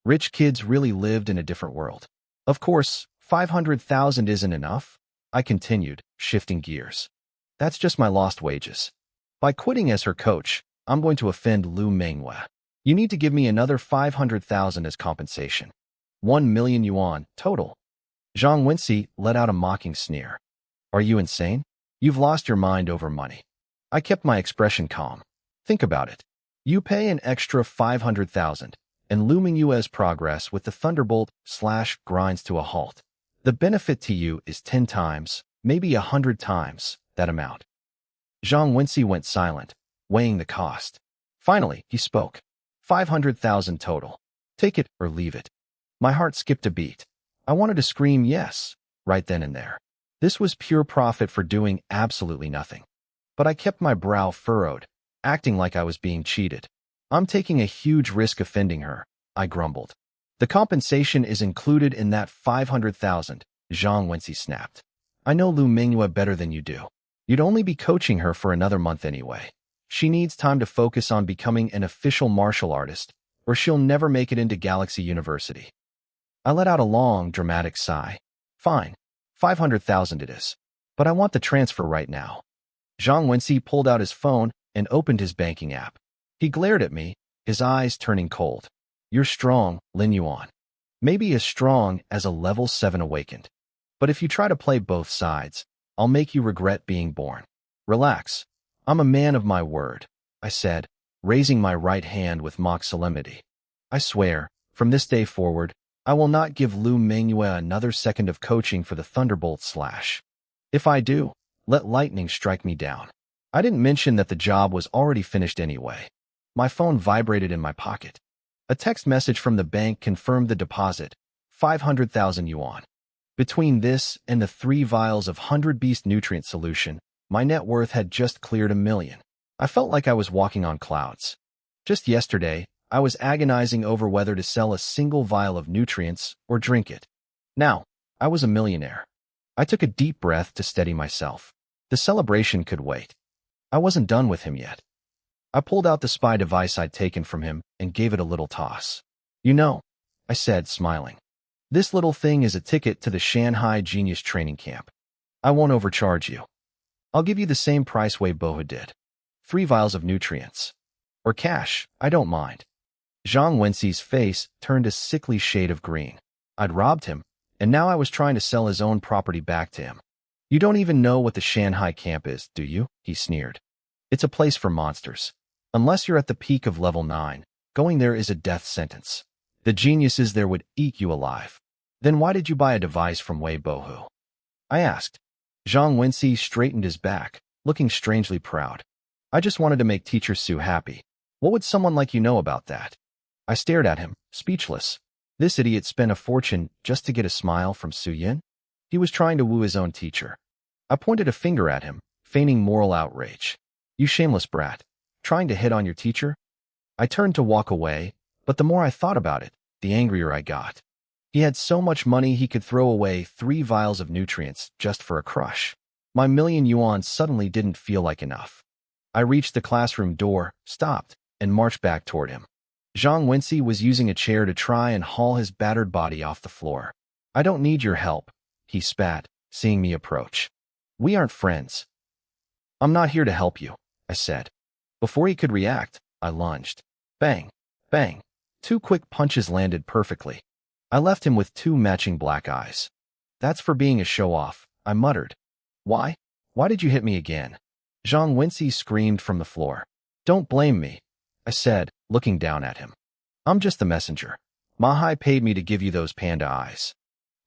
Rich kids really lived in a different world. Of course, 500,000 isn't enough, I continued, shifting gears. That's just my lost wages. By quitting as her coach, I'm going to offend Lu Mengyue. You need to give me another 500,000 as compensation. 1 million yuan, total. Zhang Wenxi let out a mocking sneer. Are you insane? You've lost your mind over money. I kept my expression calm. Think about it. You pay an extra 500,000, and Lu Mengyue's progress with the Thunderbolt / grinds to a halt. The benefit to you is 10 times, maybe 100 times, that amount. Zhang Wenxi went silent, weighing the cost. Finally, he spoke. 500,000 total. Take it or leave it. My heart skipped a beat. I wanted to scream yes, right then and there. This was pure profit for doing absolutely nothing. But I kept my brow furrowed, acting like I was being cheated. I'm taking a huge risk offending her, I grumbled. The compensation is included in that 500,000, Zhang Wenxi snapped. I know Lu Mengyue better than you do. You'd only be coaching her for another month anyway. She needs time to focus on becoming an official martial artist, or she'll never make it into Galaxy University. I let out a long, dramatic sigh. Fine, 500,000 it is. But I want the transfer right now. Zhang Wenxi pulled out his phone and opened his banking app. He glared at me, his eyes turning cold. You're strong, Lin Yuan. Maybe as strong as a level 7 awakened. But if you try to play both sides, I'll make you regret being born. Relax. I'm a man of my word, I said, raising my right hand with mock solemnity. I swear, from this day forward, I will not give Lu Mengyue another second of coaching for the Thunderbolt / If I do, let lightning strike me down. I didn't mention that the job was already finished anyway. My phone vibrated in my pocket. A text message from the bank confirmed the deposit, 500,000 yuan. Between this and the 3 vials of 100 Beast nutrient solution, my net worth had just cleared 1 million. I felt like I was walking on clouds. Just yesterday, I was agonizing over whether to sell a single vial of nutrients or drink it. Now, I was a millionaire. I took a deep breath to steady myself. The celebration could wait. I wasn't done with him yet. I pulled out the spy device I'd taken from him and gave it a little toss. You know, I said, smiling. This little thing is a ticket to the Shanghai Genius Training Camp. I won't overcharge you. I'll give you the same price Wei Boha did. 3 vials of nutrients. Or cash, I don't mind. Zhang Wenxi's face turned a sickly shade of green. I'd robbed him, and now I was trying to sell his own property back to him. You don't even know what the Shanghai camp is, do you? He sneered. It's a place for monsters. Unless you're at the peak of level 9, going there is a death sentence. The geniuses there would eat you alive. Then why did you buy a device from Wei Bohu? I asked. Zhang Wenxi straightened his back, looking strangely proud. I just wanted to make Teacher Su happy. What would someone like you know about that? I stared at him, speechless. This idiot spent a fortune just to get a smile from Su Yin? He was trying to woo his own teacher. I pointed a finger at him, feigning moral outrage. You shameless brat. Trying to hit on your teacher? I turned to walk away, but the more I thought about it, the angrier I got. He had so much money he could throw away 3 vials of nutrients just for a crush. My million yuan suddenly didn't feel like enough. I reached the classroom door, stopped, and marched back toward him. Zhang Wenxi was using a chair to try and haul his battered body off the floor. I don't need your help, he spat, seeing me approach. We aren't friends. I'm not here to help you, I said. Before he could react, I lunged. Bang, bang. 2 quick punches landed perfectly. I left him with 2 matching black eyes. That's for being a show-off, I muttered. Why? Why did you hit me again? Zhang Wenxi screamed from the floor. Don't blame me, I said, looking down at him. I'm just the messenger. Mahai paid me to give you those panda eyes.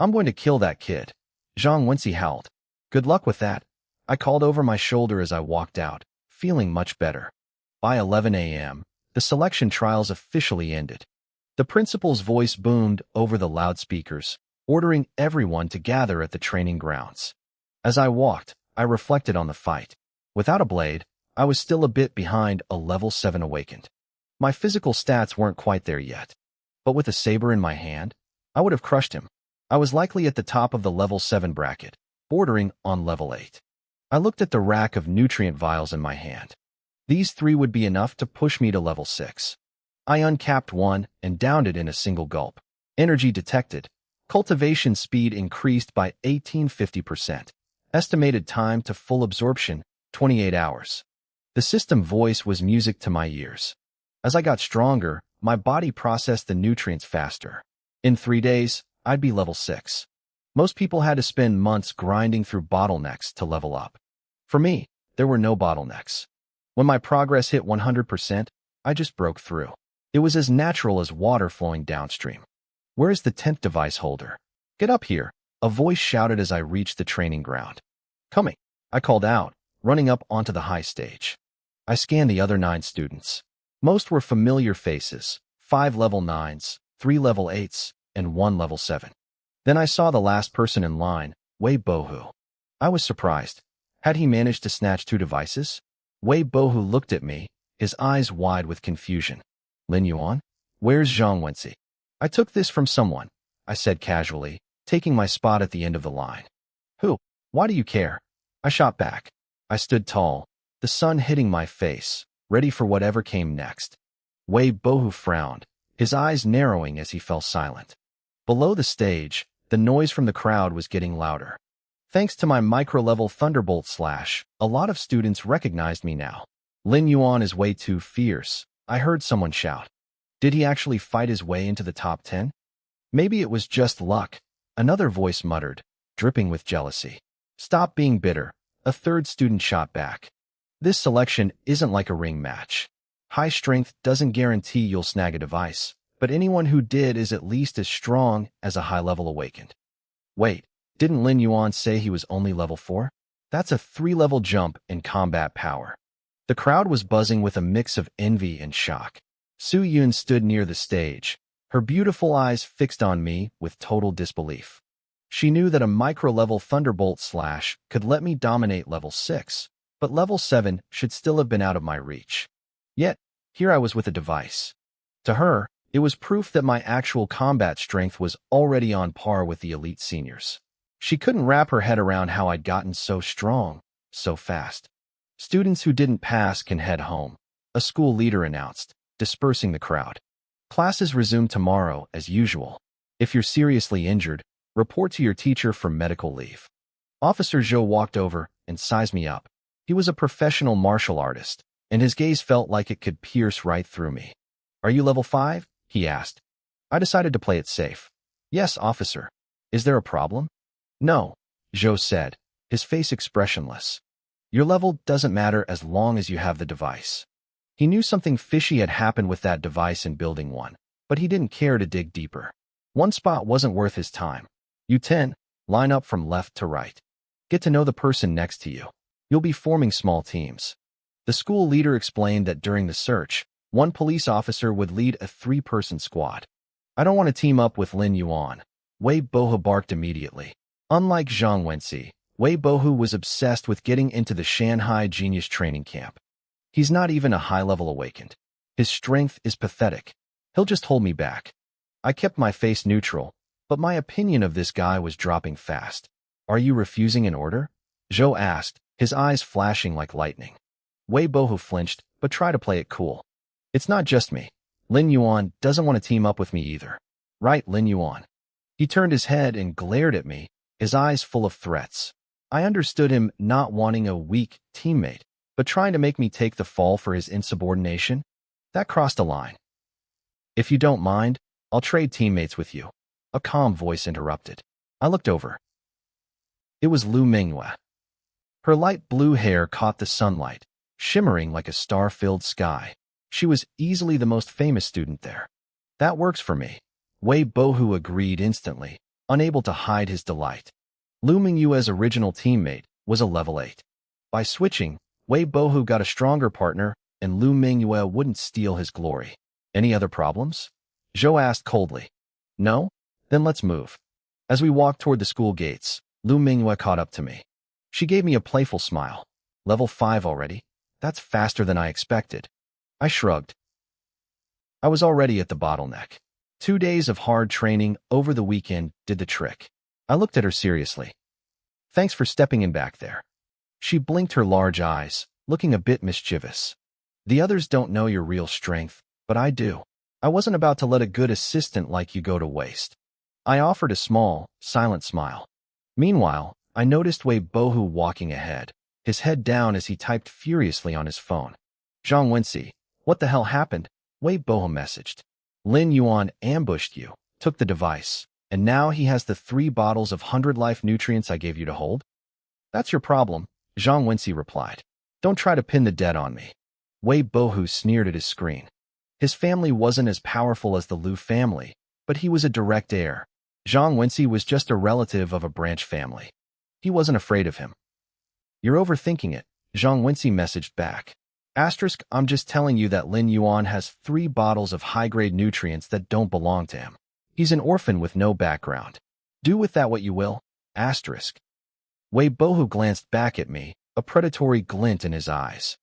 I'm going to kill that kid. Zhang Wenxi howled. Good luck with that. I called over my shoulder as I walked out, feeling much better. By 11 a.m., the selection trials officially ended. The principal's voice boomed over the loudspeakers, ordering everyone to gather at the training grounds. As I walked, I reflected on the fight. Without a blade, I was still a bit behind a level 7 awakened. My physical stats weren't quite there yet. But with a saber in my hand, I would have crushed him. I was likely at the top of the level 7 bracket, bordering on level 8. I looked at the rack of nutrient vials in my hand. These 3 would be enough to push me to level 6. I uncapped one and downed it in a single gulp. Energy detected. Cultivation speed increased by 1850%. Estimated time to full absorption, 28 hours. The system voice was music to my ears. As I got stronger, my body processed the nutrients faster. In 3 days, I'd be level 6. Most people had to spend months grinding through bottlenecks to level up. For me, there were no bottlenecks. When my progress hit 100%, I just broke through. It was as natural as water flowing downstream. Where is the 10th device holder? Get up here, a voice shouted as I reached the training ground. Coming, I called out, running up onto the high stage. I scanned the other 9 students. Most were familiar faces, 5 level 9s, 3 level 8s, and 1 level 7. Then I saw the last person in line, Wei Bohu. I was surprised. Had he managed to snatch 2 devices? Wei Bohu looked at me, his eyes wide with confusion. Lin Yuan? Where's Zhang Wenxi? I took this from someone, I said casually, taking my spot at the end of the line. Who? Why do you care? I shot back. I stood tall, the sun hitting my face, ready for whatever came next. Wei Bohu frowned, his eyes narrowing as he fell silent. Below the stage, the noise from the crowd was getting louder. Thanks to my micro-level Thunderbolt slash, a lot of students recognized me now. Lin Yuan is way too fierce, I heard someone shout. Did he actually fight his way into the top 10? Maybe it was just luck, another voice muttered, dripping with jealousy. Stop being bitter, a third student shot back. This selection isn't like a ring match. High strength doesn't guarantee you'll snag a device, but anyone who did is at least as strong as a high-level awakened. Wait, didn't Lin Yuan say he was only level 4? That's a 3-level jump in combat power. The crowd was buzzing with a mix of envy and shock. Su Yun stood near the stage, her beautiful eyes fixed on me with total disbelief. She knew that a micro-level Thunderbolt slash could let me dominate level 6, but level 7 should still have been out of my reach. Yet, here I was with a device. To her, it was proof that my actual combat strength was already on par with the elite seniors. She couldn't wrap her head around how I'd gotten so strong, so fast. Students who didn't pass can head home, a school leader announced, dispersing the crowd. Classes resume tomorrow as usual. If you're seriously injured, report to your teacher for medical leave. Officer Zhou walked over and sized me up. He was a professional martial artist, and his gaze felt like it could pierce right through me. Are you level 5? He asked. I decided to play it safe. Yes, officer. Is there a problem? No, Zhou said, his face expressionless. Your level doesn't matter as long as you have the device. He knew something fishy had happened with that device in Building 1, but he didn't care to dig deeper. One spot wasn't worth his time. You 10, line up from left to right. Get to know the person next to you. You'll be forming small teams. The school leader explained that during the search, one police officer would lead a 3-person squad. I don't want to team up with Lin Yuan. Wei Bohu barked immediately. Unlike Zhang Wenxi, Wei Bohu was obsessed with getting into the Shanghai Genius Training Camp. He's not even a high-level awakened. His strength is pathetic. He'll just hold me back. I kept my face neutral, but my opinion of this guy was dropping fast. Are you refusing an order? Zhou asked, his eyes flashing like lightning. Wei Bohu flinched, but tried to play it cool. It's not just me. Lin Yuan doesn't want to team up with me either. Right, Lin Yuan? He turned his head and glared at me, his eyes full of threats. I understood him not wanting a weak teammate, but trying to make me take the fall for his insubordination? That crossed a line. If you don't mind, I'll trade teammates with you. A calm voice interrupted. I looked over. It was Lu Mingyue. Her light blue hair caught the sunlight, shimmering like a star-filled sky. She was easily the most famous student there. That works for me. Wei Bohu agreed instantly, unable to hide his delight. Lu Mingyue's original teammate was a level 8. By switching, Wei Bohu got a stronger partner, and Lu Mingyue wouldn't steal his glory. Any other problems? Zhou asked coldly. No? Then let's move. As we walked toward the school gates, Lu Mingyue caught up to me. She gave me a playful smile. Level 5 already? That's faster than I expected. I shrugged. I was already at the bottleneck. 2 days of hard training over the weekend did the trick. I looked at her seriously. Thanks for stepping in back there. She blinked her large eyes, looking a bit mischievous. The others don't know your real strength, but I do. I wasn't about to let a good assistant like you go to waste. I offered a small, silent smile. Meanwhile, I noticed Wei Bohu walking ahead, his head down as he typed furiously on his phone. Zhang Wenxi, what the hell happened? Wei Bohu messaged. Lin Yuan ambushed you, took the device, and now he has the 3 bottles of 100 life nutrients I gave you to hold? That's your problem, Zhang Wenxi replied. Don't try to pin the dead on me. Wei Bohu sneered at his screen. His family wasn't as powerful as the Lu family, but he was a direct heir. Zhang Wenxi was just a relative of a branch family. He wasn't afraid of him. You're overthinking it, Zhang Wenxi messaged back. Asterisk, I'm just telling you that Lin Yuan has 3 bottles of high-grade nutrients that don't belong to him. He's an orphan with no background. Do with that what you will. Asterisk. Wei Bohu glanced back at me, a predatory glint in his eyes.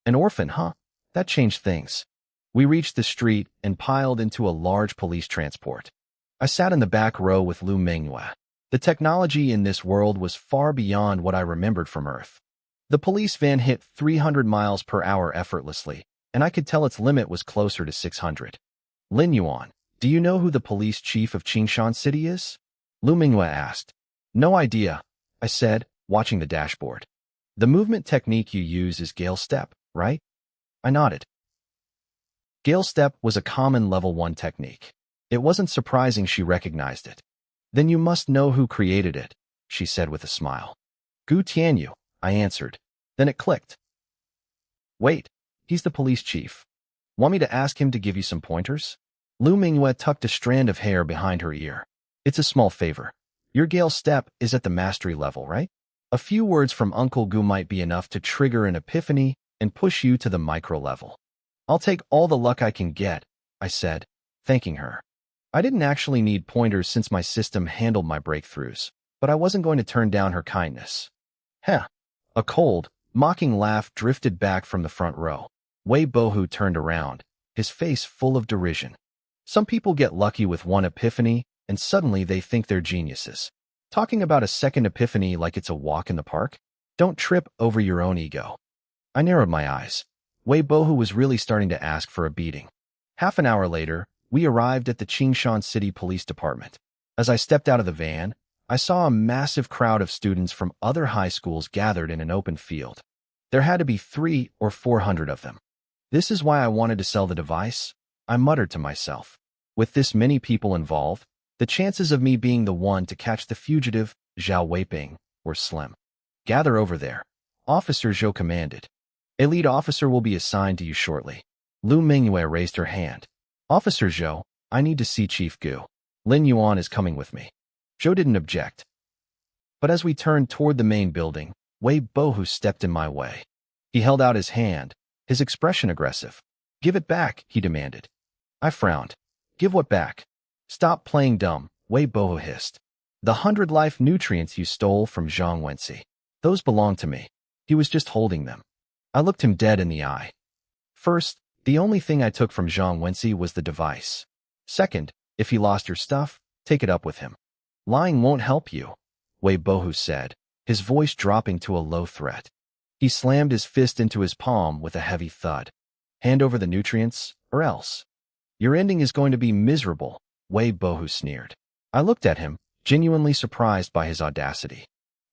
An orphan, huh? That changed things. We reached the street and piled into a large police transport. I sat in the back row with Lu Mingyue. The technology in this world was far beyond what I remembered from Earth. The police van hit 300 miles per hour effortlessly, and I could tell its limit was closer to 600. Lin Yuan, do you know who the police chief of Qingshan City is? Lu Mingyue asked. No idea, I said, watching the dashboard. The movement technique you use is Gale Step, right? I nodded. Gale Step was a common level 1 technique. It wasn't surprising she recognized it. Then you must know who created it, she said with a smile. Gu Tianyu, I answered. Then it clicked. Wait, he's the police chief. Want me to ask him to give you some pointers? Lu Mingyue tucked a strand of hair behind her ear. It's a small favor. Your Gale Step is at the mastery level, right? A few words from Uncle Gu might be enough to trigger an epiphany and push you to the micro level. I'll take all the luck I can get, I said, thanking her. I didn't actually need pointers since my system handled my breakthroughs, but I wasn't going to turn down her kindness. Heh. A cold, mocking laugh drifted back from the front row. Wei Bohu turned around, his face full of derision. Some people get lucky with one epiphany, and suddenly they think they're geniuses. Talking about a second epiphany like it's a walk in the park? Don't trip over your own ego. I narrowed my eyes. Wei Bohu was really starting to ask for a beating. Half an hour later, we arrived at the Qingshan City Police Department. As I stepped out of the van, I saw a massive crowd of students from other high schools gathered in an open field. There had to be 300 or 400 of them. This is why I wanted to sell the device, I muttered to myself. With this many people involved, the chances of me being the one to catch the fugitive, Zhao Weiping, were slim. Gather over there, Officer Zhou commanded. A lead officer will be assigned to you shortly. Lu Mingyue raised her hand. Officer Zhou, I need to see Chief Gu. Lin Yuan is coming with me. Zhou didn't object. But as we turned toward the main building, Wei Bohu stepped in my way. He held out his hand, his expression aggressive. Give it back, he demanded. I frowned. Give what back? Stop playing dumb, Wei Bohu hissed. The 100 life nutrients you stole from Zhang Wenci. Those belong to me. He was just holding them. I looked him dead in the eye. First, the only thing I took from Zhang Wenci was the device. Second, if he lost your stuff, take it up with him. Lying won't help you, Wei Bohu said, his voice dropping to a low threat. He slammed his fist into his palm with a heavy thud. Hand over the nutrients, or else. Your ending is going to be miserable, Wei Bohu sneered. I looked at him, genuinely surprised by his audacity.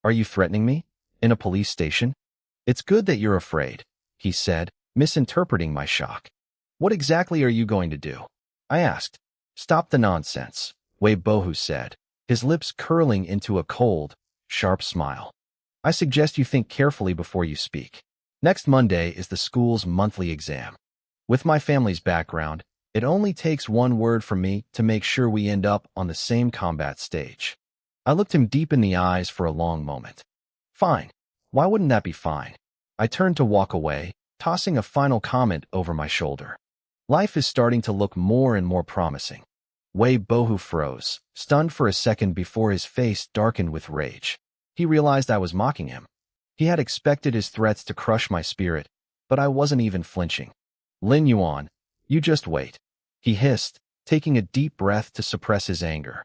Are you threatening me? In a police station? It's good that you're afraid, he said, misinterpreting my shock. What exactly are you going to do? I asked. Stop the nonsense, Wei Bohu said, his lips curling into a cold, sharp smile. I suggest you think carefully before you speak. Next Monday is the school's monthly exam. With my family's background, it only takes one word from me to make sure we end up on the same combat stage. I looked him deep in the eyes for a long moment. Fine. Why wouldn't that be fine? I turned to walk away, tossing a final comment over my shoulder. Life is starting to look more and more promising. Wei Bohu froze, stunned for a second before his face darkened with rage. He realized I was mocking him. He had expected his threats to crush my spirit, but I wasn't even flinching. Lin Yuan, you just wait, he hissed, taking a deep breath to suppress his anger.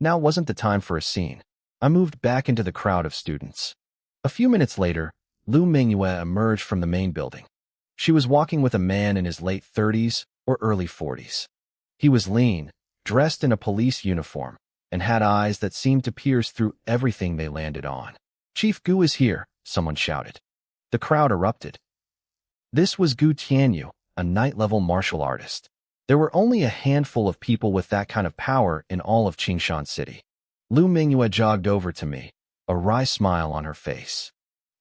Now wasn't the time for a scene. I moved back into the crowd of students. A few minutes later, Lu Mingyue emerged from the main building. She was walking with a man in his late 30s or early 40s. He was lean, dressed in a police uniform, and had eyes that seemed to pierce through everything they landed on. Chief Gu is here, someone shouted. The crowd erupted. This was Gu Tianyu, a night-level martial artist. There were only a handful of people with that kind of power in all of Qingshan City. Lu Mingyue jogged over to me, a wry smile on her face.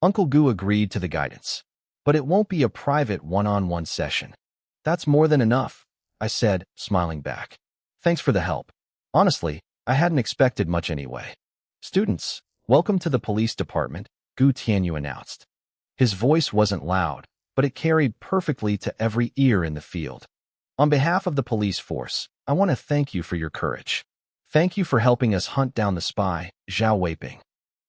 Uncle Gu agreed to the guidance. But it won't be a private one-on-one session. That's more than enough, I said, smiling back. Thanks for the help. Honestly, I hadn't expected much anyway. Students, welcome to the police department, Gu Tianyu announced. His voice wasn't loud, but it carried perfectly to every ear in the field. On behalf of the police force, I want to thank you for your courage. Thank you for helping us hunt down the spy, Zhao Weiping.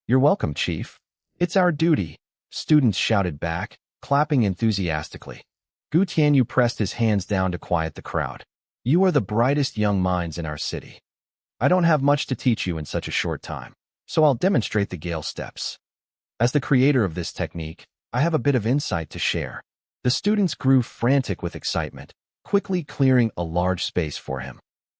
You're welcome, Chief. It's our duty, students shouted back, clapping enthusiastically. Gu Tianyu pressed his hands down to quiet the crowd. You are the brightest young minds in our city. I don't have much to teach you in such a short time, so I'll demonstrate the Gale steps. As the creator of this technique, I have a bit of insight to share. The students grew frantic with excitement, quickly clearing a large space for him.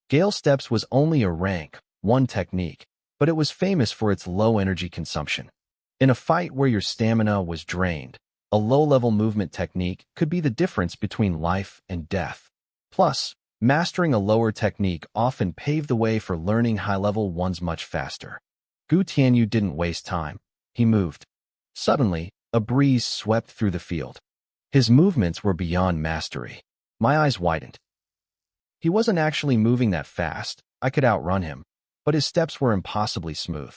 Gale steps was only a rank 1 technique, but it was famous for its low energy consumption. In a fight where your stamina was drained, a low-level movement technique could be the difference between life and death. Plus, mastering a lower technique often paved the way for learning high-level ones much faster. Gu Tianyu didn't waste time. He moved. Suddenly, a breeze swept through the field. His movements were beyond mastery. My eyes widened. He wasn't actually moving that fast. I could outrun him, but his steps were impossibly smooth.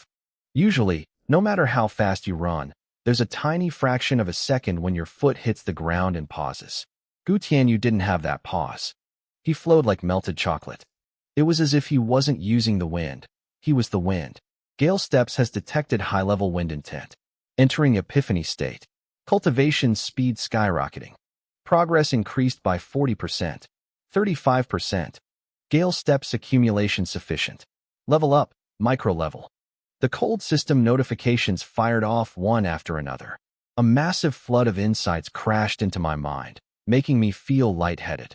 Usually, no matter how fast you run, there's a tiny fraction of a second when your foot hits the ground and pauses. Gu Tianyu didn't have that pause. He flowed like melted chocolate. It was as if he wasn't using the wind. He was the wind. Gale Steps has detected high-level wind intent. Entering epiphany state. Cultivation speed skyrocketing. Progress increased by 40%. 35%. Gale Steps accumulation sufficient. Level up, micro level. The cold system notifications fired off one after another. A massive flood of insights crashed into my mind, making me feel lightheaded.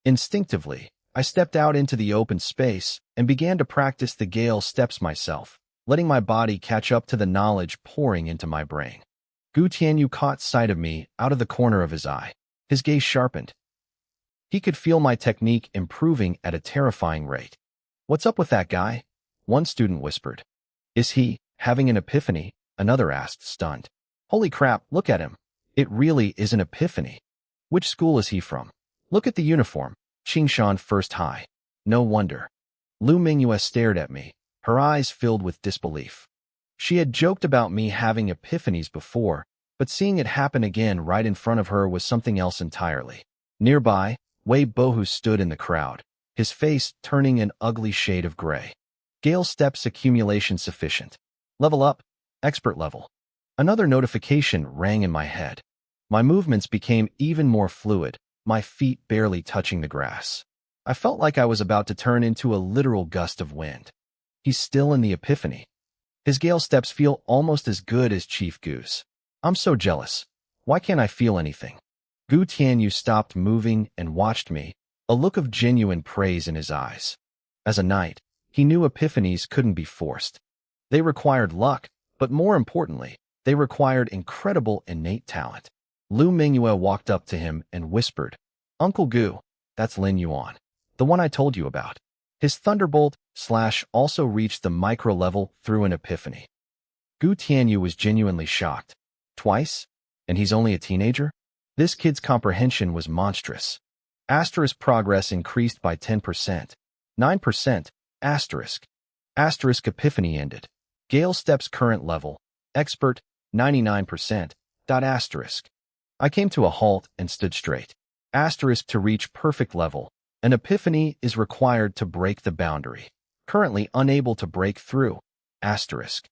Instinctively, I stepped out into the open space and began to practice the Gale Steps myself, letting my body catch up to the knowledge pouring into my brain. Gu Tianyu caught sight of me out of the corner of his eye. His gaze sharpened. He could feel my technique improving at a terrifying rate. What's up with that guy? One student whispered. Is he having an epiphany? Another asked, stunned. Holy crap, look at him. It really is an epiphany. Which school is he from? Look at the uniform. Qingshan First High. No wonder. Lu Mingyue stared at me, her eyes filled with disbelief. She had joked about me having epiphanies before, but seeing it happen again right in front of her was something else entirely. Nearby, Wei Bohu stood in the crowd, his face turning an ugly shade of gray. Gale steps accumulation sufficient. Level up. Expert level. Another notification rang in my head. My movements became even more fluid, my feet barely touching the grass. I felt like I was about to turn into a literal gust of wind. He's still in the epiphany. His Gale steps feel almost as good as Chief Gu's. I'm so jealous. Why can't I feel anything? Gu Tianyu stopped moving and watched me, a look of genuine praise in his eyes. As a knight, he knew epiphanies couldn't be forced. They required luck, but more importantly, they required incredible innate talent. Lu Mingyue walked up to him and whispered, Uncle Gu, that's Lin Yuan, the one I told you about. His thunderbolt / also reached the micro level through an epiphany. Gu Tianyu was genuinely shocked. Twice? And he's only a teenager? This kid's comprehension was monstrous. Asterisk progress increased by 10%. 9%. Asterisk epiphany ended. Gale steps current level. Expert, 99%. Asterisk. I came to a halt and stood straight. Asterisk to reach perfect level. An epiphany is required to break the boundary. Currently unable to break through. Asterisk.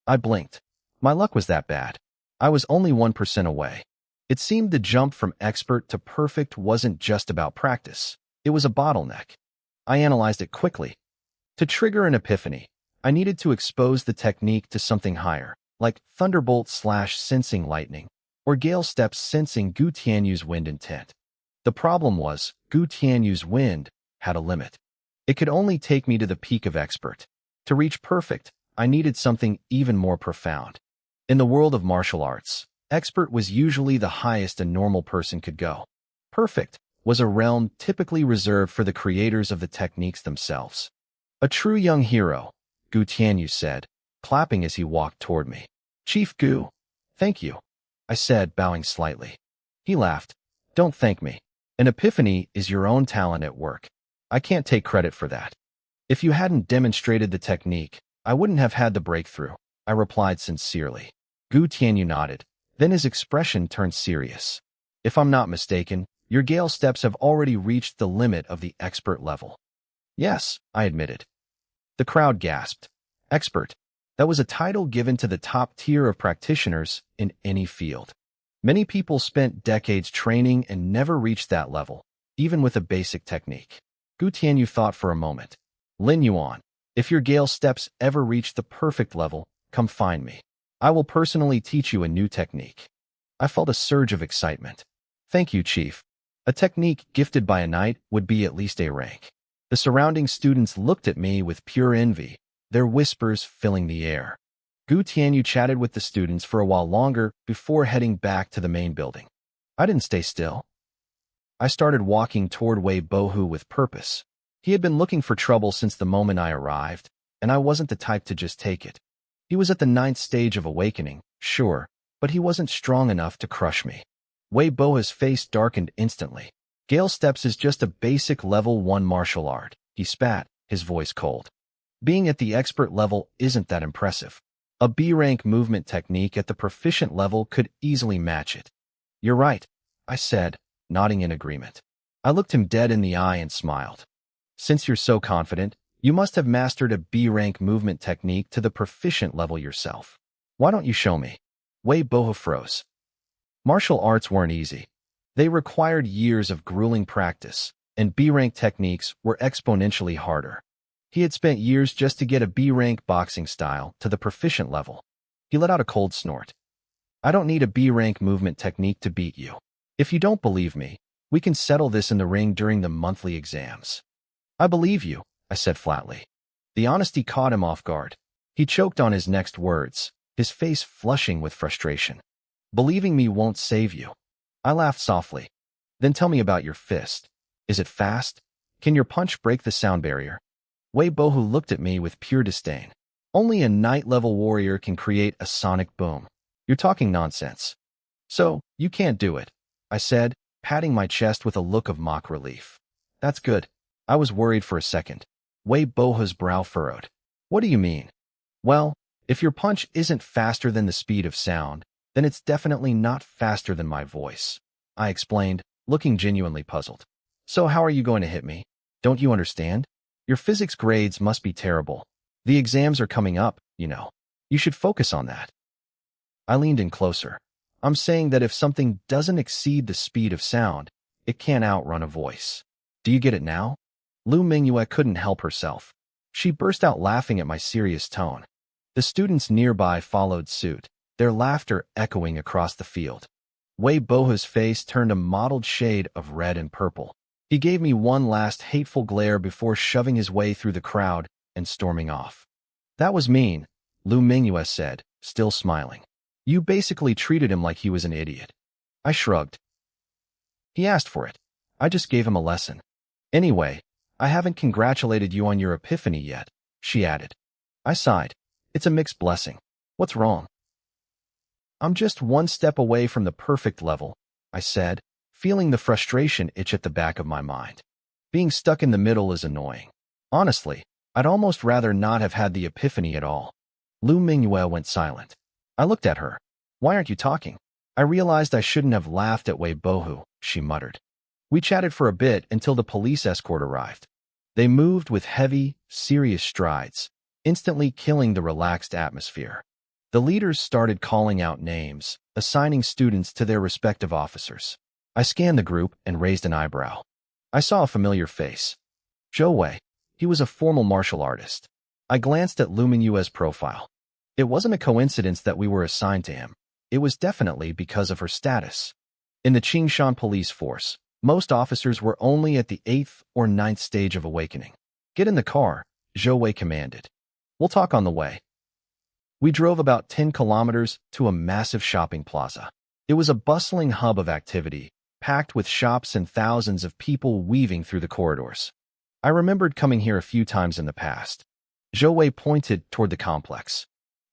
I blinked. My luck was that bad. I was only 1% away. It seemed the jump from expert to perfect wasn't just about practice. It was a bottleneck. I analyzed it quickly. To trigger an epiphany, I needed to expose the technique to something higher, like thunderbolt / sensing lightning, or Gale steps sensing Gu Tianyu's wind intent. The problem was, Gu Tianyu's wind had a limit. It could only take me to the peak of expert. To reach perfect, I needed something even more profound. In the world of martial arts, expert was usually the highest a normal person could go. Perfect was a realm typically reserved for the creators of the techniques themselves. A true young hero, Gu Tianyu said, clapping as he walked toward me. Chief Gu, thank you, I said, bowing slightly. He laughed. Don't thank me. An epiphany is your own talent at work. I can't take credit for that. If you hadn't demonstrated the technique, I wouldn't have had the breakthrough, I replied sincerely. Gu Tianyu nodded. Then his expression turned serious. If I'm not mistaken, your Gale steps have already reached the limit of the expert level. Yes, I admitted. The crowd gasped. Expert. That was a title given to the top tier of practitioners in any field. Many people spent decades training and never reached that level, even with a basic technique. Gu Tianyu thought for a moment. Lin Yuan, if your Gale steps ever reach the perfect level, come find me. I will personally teach you a new technique. I felt a surge of excitement. Thank you, Chief. A technique gifted by a knight would be at least A rank. The surrounding students looked at me with pure envy, their whispers filling the air. Gu Tianyu chatted with the students for a while longer before heading back to the main building. I didn't stay still. I started walking toward Wei Bohu with purpose. He had been looking for trouble since the moment I arrived, and I wasn't the type to just take it. He was at the 9th stage of awakening, sure, but he wasn't strong enough to crush me. Wei Bohu's face darkened instantly. Gale steps is just a basic level 1 martial art, he spat, his voice cold. Being at the expert level isn't that impressive. A B-rank movement technique at the proficient level could easily match it. You're right, I said, nodding in agreement. I looked him dead in the eye and smiled. Since you're so confident, you must have mastered a B-rank movement technique to the proficient level yourself. Why don't you show me? Wei Bohu froze. Martial arts weren't easy. They required years of grueling practice, and B-rank techniques were exponentially harder. He had spent years just to get a B-rank boxing style to the proficient level. He let out a cold snort. I don't need a B-rank movement technique to beat you. If you don't believe me, we can settle this in the ring during the monthly exams. I believe you, I said flatly. The honesty caught him off guard. He choked on his next words, his face flushing with frustration. Believing me won't save you. I laughed softly. Then tell me about your fist. Is it fast? Can your punch break the sound barrier? Wei Bohu looked at me with pure disdain. Only a knight-level warrior can create a sonic boom. You're talking nonsense. So, you can't do it, I said, patting my chest with a look of mock relief. That's good. I was worried for a second. Wei Boha's brow furrowed. What do you mean? Well, if your punch isn't faster than the speed of sound, then it's definitely not faster than my voice, I explained, looking genuinely puzzled. So how are you going to hit me? Don't you understand? Your physics grades must be terrible. The exams are coming up, you know. You should focus on that. I leaned in closer. I'm saying that if something doesn't exceed the speed of sound, it can't outrun a voice. Do you get it now? Lu Mingyue couldn't help herself. She burst out laughing at my serious tone. The students nearby followed suit, their laughter echoing across the field. Wei Boha's face turned a mottled shade of red and purple. He gave me one last hateful glare before shoving his way through the crowd and storming off. That was mean, Lu Mingyue said, still smiling. You basically treated him like he was an idiot. I shrugged. He asked for it. I just gave him a lesson. Anyway, I haven't congratulated you on your epiphany yet, she added. I sighed. It's a mixed blessing. What's wrong? I'm just one step away from the perfect level, I said, feeling the frustration itch at the back of my mind. Being stuck in the middle is annoying. Honestly, I'd almost rather not have had the epiphany at all. Lu Mingyue went silent. I looked at her. Why aren't you talking? I realized I shouldn't have laughed at Wei Bohu, she muttered. We chatted for a bit until the police escort arrived. They moved with heavy, serious strides, instantly killing the relaxed atmosphere. The leaders started calling out names, assigning students to their respective officers. I scanned the group and raised an eyebrow. I saw a familiar face. Zhou Wei. He was a formal martial artist. I glanced at Lu Mingyue's profile. It wasn't a coincidence that we were assigned to him. It was definitely because of her status. In the Qingshan police force, most officers were only at the 8th or 9th stage of awakening. Get in the car, Zhou Wei commanded. We'll talk on the way. We drove about 10 kilometers to a massive shopping plaza. It was a bustling hub of activity, packed with shops and thousands of people weaving through the corridors. I remembered coming here a few times in the past. Zhou Wei pointed toward the complex.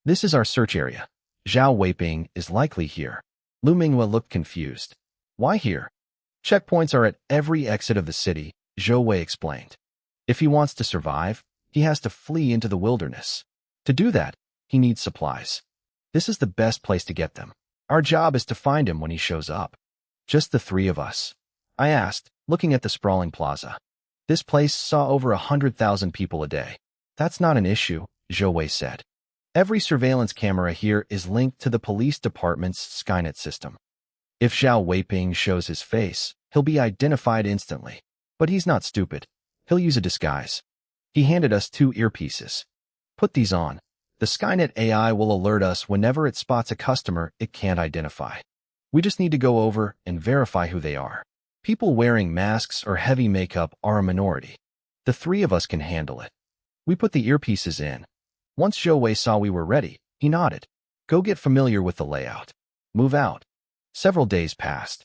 This is our search area. Zhao Weiping is likely here. Lu Mingyue looked confused. Why here? Checkpoints are at every exit of the city, Zhou Wei explained. If he wants to survive, he has to flee into the wilderness. To do that, he needs supplies. This is the best place to get them. Our job is to find him when he shows up. Just the three of us? I asked, looking at the sprawling plaza. This place saw over 100,000 people a day. That's not an issue, Zhou Wei said. Every surveillance camera here is linked to the police department's Skynet system. If Zhao Weiping shows his face, he'll be identified instantly. But he's not stupid. He'll use a disguise. He handed us 2 earpieces. Put these on. The Skynet AI will alert us whenever it spots a customer it can't identify. We just need to go over and verify who they are. People wearing masks or heavy makeup are a minority. The 3 of us can handle it. We put the earpieces in. Once Zhou Wei saw we were ready, he nodded. Go get familiar with the layout. Move out. Several days passed.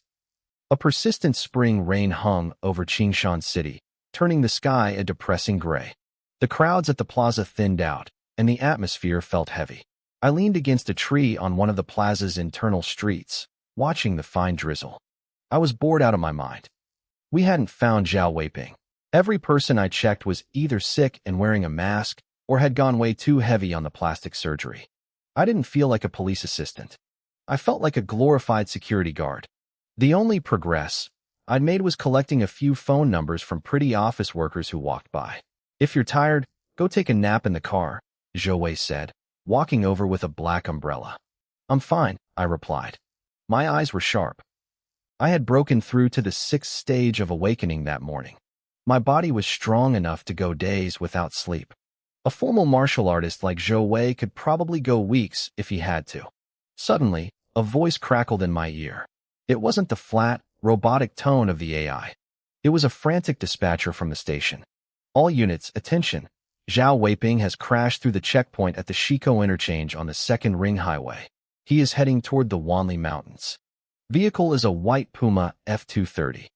A persistent spring rain hung over Qingshan City, turning the sky a depressing gray. The crowds at the plaza thinned out, and the atmosphere felt heavy. I leaned against a tree on one of the plaza's internal streets, watching the fine drizzle. I was bored out of my mind. We hadn't found Zhao Weiping. Every person I checked was either sick and wearing a mask, or had gone way too heavy on the plastic surgery. I didn't feel like a police assistant. I felt like a glorified security guard. The only progress I'd made was collecting a few phone numbers from pretty office workers who walked by. If you're tired, go take a nap in the car, Zhou Wei said, walking over with a black umbrella. I'm fine, I replied. My eyes were sharp. I had broken through to the 6th stage of awakening that morning. My body was strong enough to go days without sleep. A formal martial artist like Zhou Wei could probably go weeks if he had to. Suddenly, a voice crackled in my ear. It wasn't the flat, robotic tone of the AI. It was a frantic dispatcher from the station. All units, attention. Zhao Weiping has crashed through the checkpoint at the Shiko interchange on the 2nd Ring Highway. He is heading toward the Wanli Mountains. Vehicle is a white Puma F230.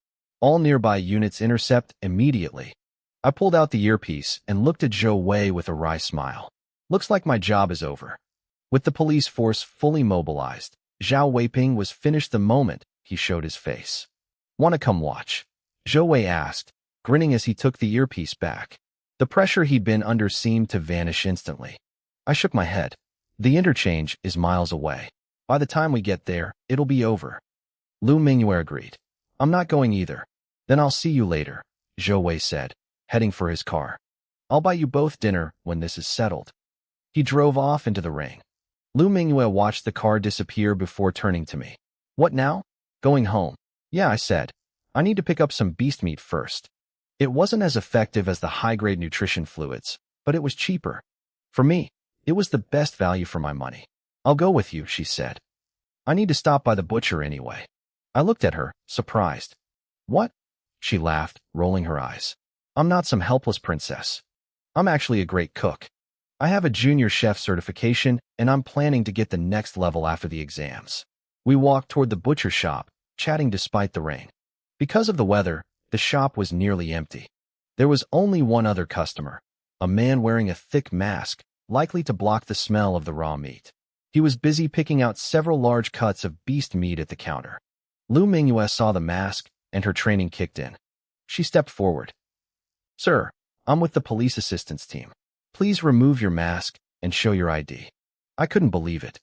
All nearby units intercept immediately. I pulled out the earpiece and looked at Zhou Wei with a wry smile. Looks like my job is over. With the police force fully mobilized, Zhao Weiping was finished the moment he showed his face. "Want to come watch?" Zhou Wei asked, grinning as he took the earpiece back. The pressure he'd been under seemed to vanish instantly. I shook my head. "The interchange is miles away. By the time we get there, it'll be over." Lu Mingyue agreed. "I'm not going either." "Then I'll see you later," Zhou Wei said, heading for his car. "I'll buy you both dinner when this is settled." He drove off into the rain. Lu Mingyue watched the car disappear before turning to me. "What now?" "Going home." "Yeah," I said. "I need to pick up some beast meat first." It wasn't as effective as the high-grade nutrition fluids, but it was cheaper. For me, it was the best value for my money. "I'll go with you," she said. "I need to stop by the butcher anyway." I looked at her, surprised. "What?" She laughed, rolling her eyes. "I'm not some helpless princess. I'm actually a great cook. I have a junior chef certification, and I'm planning to get the next level after the exams." We walked toward the butcher shop, chatting despite the rain. Because of the weather, the shop was nearly empty. There was only one other customer, a man wearing a thick mask, likely to block the smell of the raw meat. He was busy picking out several large cuts of beast meat at the counter. Lu Mingyue saw the mask, and her training kicked in. She stepped forward. "Sir, I'm with the police assistance team. Please remove your mask and show your ID." I couldn't believe it.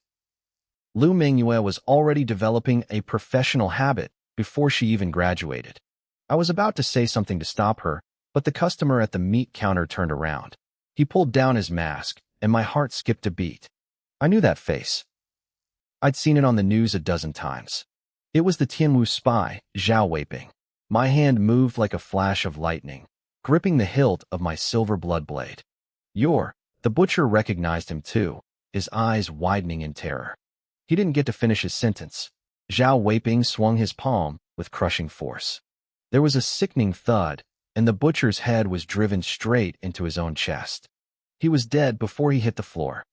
Lu Mingyue was already developing a professional habit before she even graduated. I was about to say something to stop her, but the customer at the meat counter turned around. He pulled down his mask, and my heart skipped a beat. I knew that face. I'd seen it on the news a dozen times. It was the Tianwu spy, Zhao Weiping. My hand moved like a flash of lightning, gripping the hilt of my silver blood blade. The butcher recognized him too, his eyes widening in terror. He didn't get to finish his sentence. Zhao Weiping swung his palm with crushing force. There was a sickening thud, and the butcher's head was driven straight into his own chest. He was dead before he hit the floor.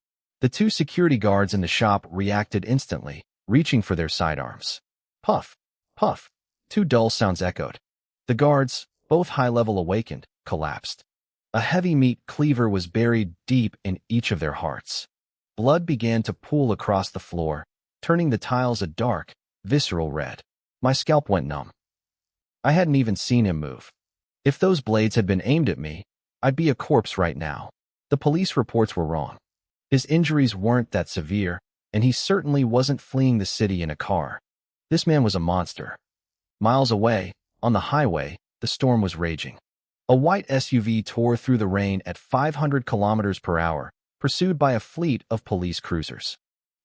The two security guards in the shop reacted instantly, reaching for their sidearms. Puff, puff, two dull sounds echoed. The guards, both high-level awakened, collapsed. A heavy meat cleaver was buried deep in each of their hearts. Blood began to pool across the floor, turning the tiles a dark, visceral red. My scalp went numb. I hadn't even seen him move. If those blades had been aimed at me, I'd be a corpse right now. The police reports were wrong. His injuries weren't that severe, and he certainly wasn't fleeing the city in a car. This man was a monster. Miles away, on the highway, the storm was raging. A white SUV tore through the rain at 500 kilometers per hour, pursued by a fleet of police cruisers.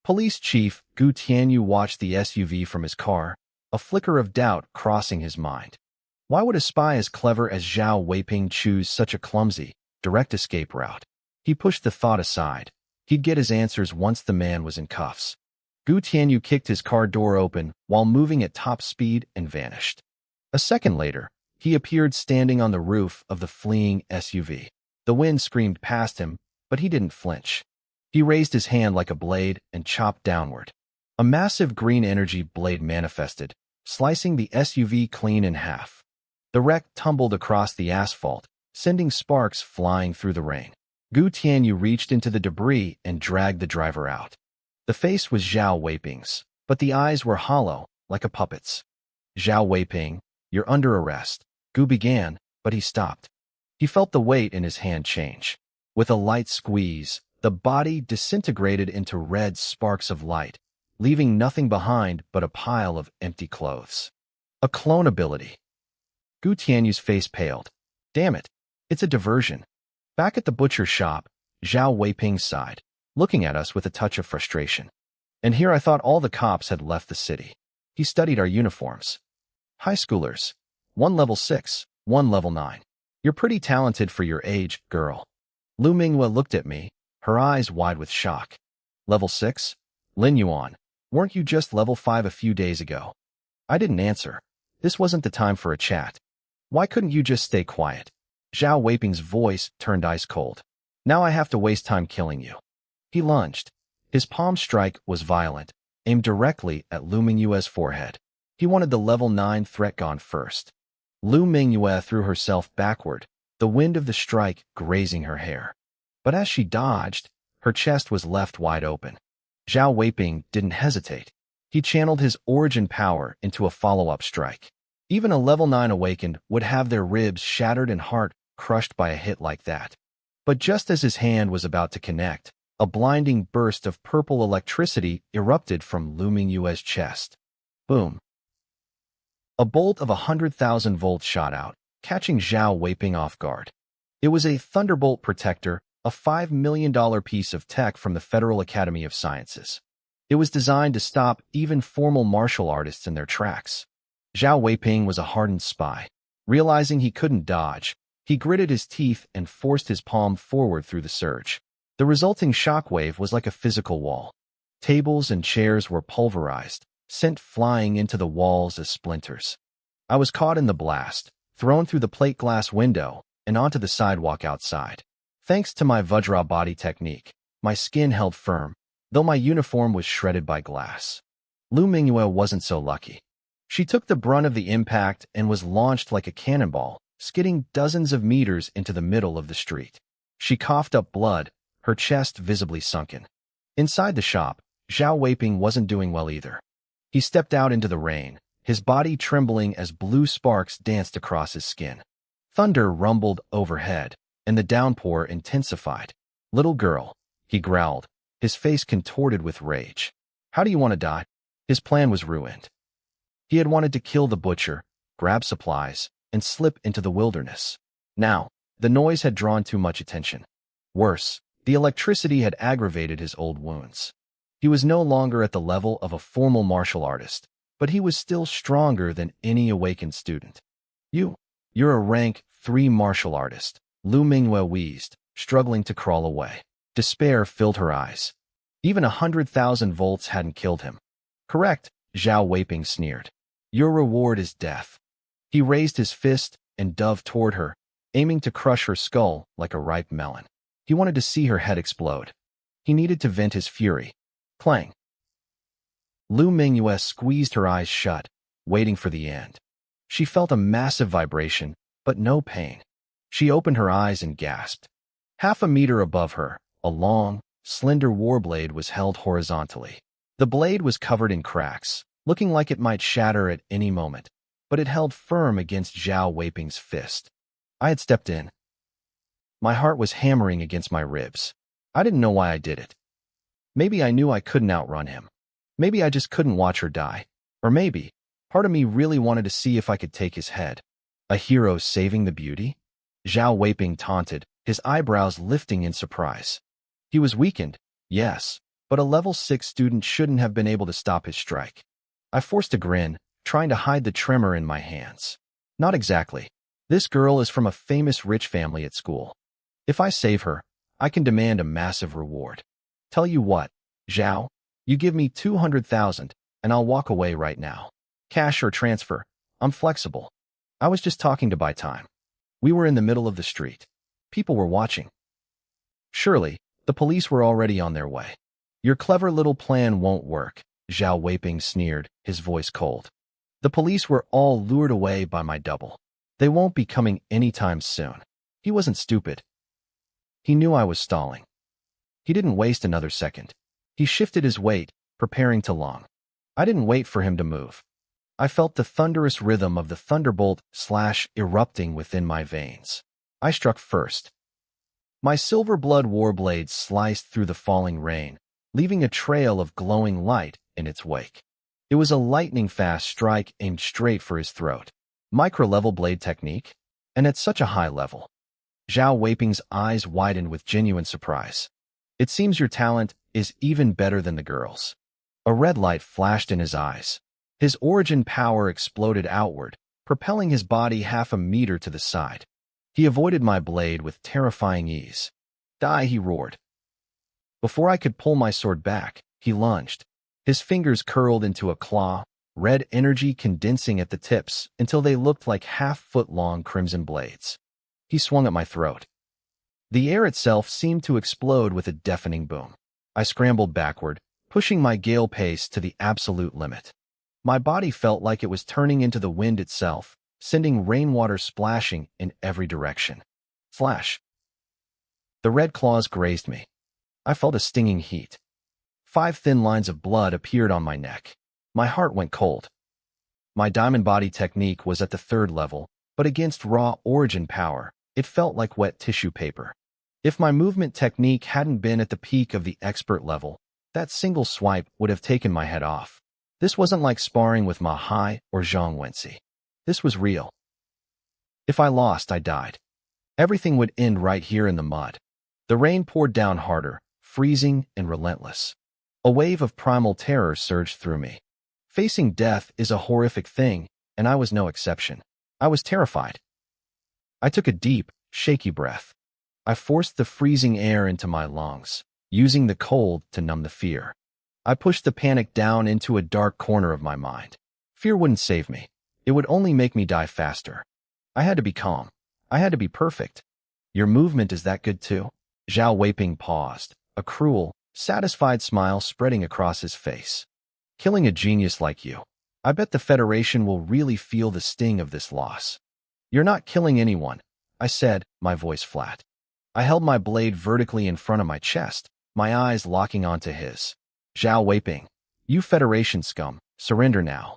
Police Chief Gu Tianyu watched the SUV from his car, a flicker of doubt crossing his mind. Why would a spy as clever as Zhao Weiping choose such a clumsy, direct escape route? He pushed the thought aside. He'd get his answers once the man was in cuffs. Gu Tianyu kicked his car door open while moving at top speed and vanished. A second later, he appeared standing on the roof of the fleeing SUV. The wind screamed past him, but he didn't flinch. He raised his hand like a blade and chopped downward. A massive green energy blade manifested, slicing the SUV clean in half. The wreck tumbled across the asphalt, sending sparks flying through the rain. Gu Tianyu reached into the debris and dragged the driver out. The face was Zhao Weiping's, but the eyes were hollow, like a puppet's. "Zhao Weiping, you're under arrest," Gu began, but he stopped. He felt the weight in his hand change. With a light squeeze, the body disintegrated into red sparks of light, leaving nothing behind but a pile of empty clothes. A clone ability. Gu Tianyu's face paled. "Damn it, it's a diversion." Back at the butcher shop, Zhao Weiping sighed, looking at us with a touch of frustration. "And here I thought all the cops had left the city." He studied our uniforms. "High schoolers. One level 6, one level 9. You're pretty talented for your age, girl." Lu Mingyue looked at me, her eyes wide with shock. "Level 6? Lin Yuan, weren't you just level 5 a few days ago?" I didn't answer. This wasn't the time for a chat. "Why couldn't you just stay quiet?" Zhao Weiping's voice turned ice cold. "Now I have to waste time killing you." He lunged. His palm strike was violent, aimed directly at Lu Mingyue's forehead. He wanted the level 9 threat gone first. Lu Mingyue threw herself backward, the wind of the strike grazing her hair. But as she dodged, her chest was left wide open. Zhao Weiping didn't hesitate. He channeled his origin power into a follow-up strike. Even a level 9 awakened would have their ribs shattered and heart crushed by a hit like that. But just as his hand was about to connect, a blinding burst of purple electricity erupted from Lu Mingyue's chest. Boom. A bolt of 100,000 volts shot out, catching Zhao Weiping off guard. It was a Thunderbolt Protector, a $5 million piece of tech from the Federal Academy of Sciences. It was designed to stop even formal martial artists in their tracks. Zhao Weiping was a hardened spy. Realizing he couldn't dodge, he gritted his teeth and forced his palm forward through the surge. The resulting shockwave was like a physical wall. Tables and chairs were pulverized, sent flying into the walls as splinters. I was caught in the blast, thrown through the plate glass window, and onto the sidewalk outside. Thanks to my Vajra body technique, my skin held firm, though my uniform was shredded by glass. Lu Mingyue wasn't so lucky. She took the brunt of the impact and was launched like a cannonball, skidding dozens of meters into the middle of the street. She coughed up blood, her chest visibly sunken. Inside the shop, Zhao Weiping wasn't doing well either. He stepped out into the rain, his body trembling as blue sparks danced across his skin. Thunder rumbled overhead, and the downpour intensified. "Little girl," he growled, his face contorted with rage. "How do you want to die?" His plan was ruined. He had wanted to kill the butcher, grab supplies, and slip into the wilderness. Now, the noise had drawn too much attention. Worse, the electricity had aggravated his old wounds. He was no longer at the level of a formal martial artist, but he was still stronger than any awakened student. You're a rank 3 martial artist," Lu Mingyue wheezed, struggling to crawl away. Despair filled her eyes. Even 100,000 volts hadn't killed him. "Correct," Zhao Weiping sneered. "Your reward is death." He raised his fist and dove toward her, aiming to crush her skull like a ripe melon. He wanted to see her head explode. He needed to vent his fury. Clang. Lu Mingyue squeezed her eyes shut, waiting for the end. She felt a massive vibration, but no pain. She opened her eyes and gasped. Half a meter above her, a long, slender warblade was held horizontally. The blade was covered in cracks, looking like it might shatter at any moment, but it held firm against Zhao Weiping's fist. I had stepped in. My heart was hammering against my ribs. I didn't know why I did it. Maybe I knew I couldn't outrun him. Maybe I just couldn't watch her die. Or maybe, part of me really wanted to see if I could take his head. A hero saving the beauty? Zhao Weiping taunted, his eyebrows lifting in surprise. He was weakened, yes, but a level 6 student shouldn't have been able to stop his strike. I forced a grin, trying to hide the tremor in my hands. Not exactly. This girl is from a famous rich family at school. If I save her, I can demand a massive reward. Tell you what, Zhao, you give me 200,000, and I'll walk away right now. Cash or transfer, I'm flexible. I was just talking to buy time. We were in the middle of the street. People were watching. Surely, the police were already on their way. Your clever little plan won't work, Zhao Weiping sneered, his voice cold. The police were all lured away by my double. They won't be coming anytime soon. He wasn't stupid. He knew I was stalling. He didn't waste another second. He shifted his weight, preparing to launch. I didn't wait for him to move. I felt the thunderous rhythm of the thunderbolt erupting within my veins. I struck first. My silver blood warblade sliced through the falling rain, leaving a trail of glowing light in its wake. It was a lightning-fast strike aimed straight for his throat. Micro-level blade technique? And at such a high level. Zhao Weiping's eyes widened with genuine surprise. It seems your talent is even better than the girl's. A red light flashed in his eyes. His origin power exploded outward, propelling his body half a meter to the side. He avoided my blade with terrifying ease. Die, he roared. Before I could pull my sword back, he lunged. His fingers curled into a claw, red energy condensing at the tips until they looked like half-foot-long crimson blades. He swung at my throat. The air itself seemed to explode with a deafening boom. I scrambled backward, pushing my gale pace to the absolute limit. My body felt like it was turning into the wind itself, sending rainwater splashing in every direction. Flash. The red claws grazed me. I felt a stinging heat. 5 thin lines of blood appeared on my neck. My heart went cold. My diamond body technique was at the 3rd level, but against raw origin power, it felt like wet tissue paper. If my movement technique hadn't been at the peak of the expert level, that single swipe would have taken my head off. This wasn't like sparring with Ma Hai or Zhang Wenxi. This was real. If I lost, I died. Everything would end right here in the mud. The rain poured down harder, freezing and relentless. A wave of primal terror surged through me. Facing death is a horrific thing, and I was no exception. I was terrified. I took a deep, shaky breath. I forced the freezing air into my lungs, using the cold to numb the fear. I pushed the panic down into a dark corner of my mind. Fear wouldn't save me. It would only make me die faster. I had to be calm. I had to be perfect. Your movement is that good too? Zhao Weiping paused, a cruel, satisfied smile spreading across his face. Killing a genius like you. I bet the Federation will really feel the sting of this loss. You're not killing anyone, I said, my voice flat. I held my blade vertically in front of my chest, my eyes locking onto his. Zhao Weiping, you Federation scum, surrender now.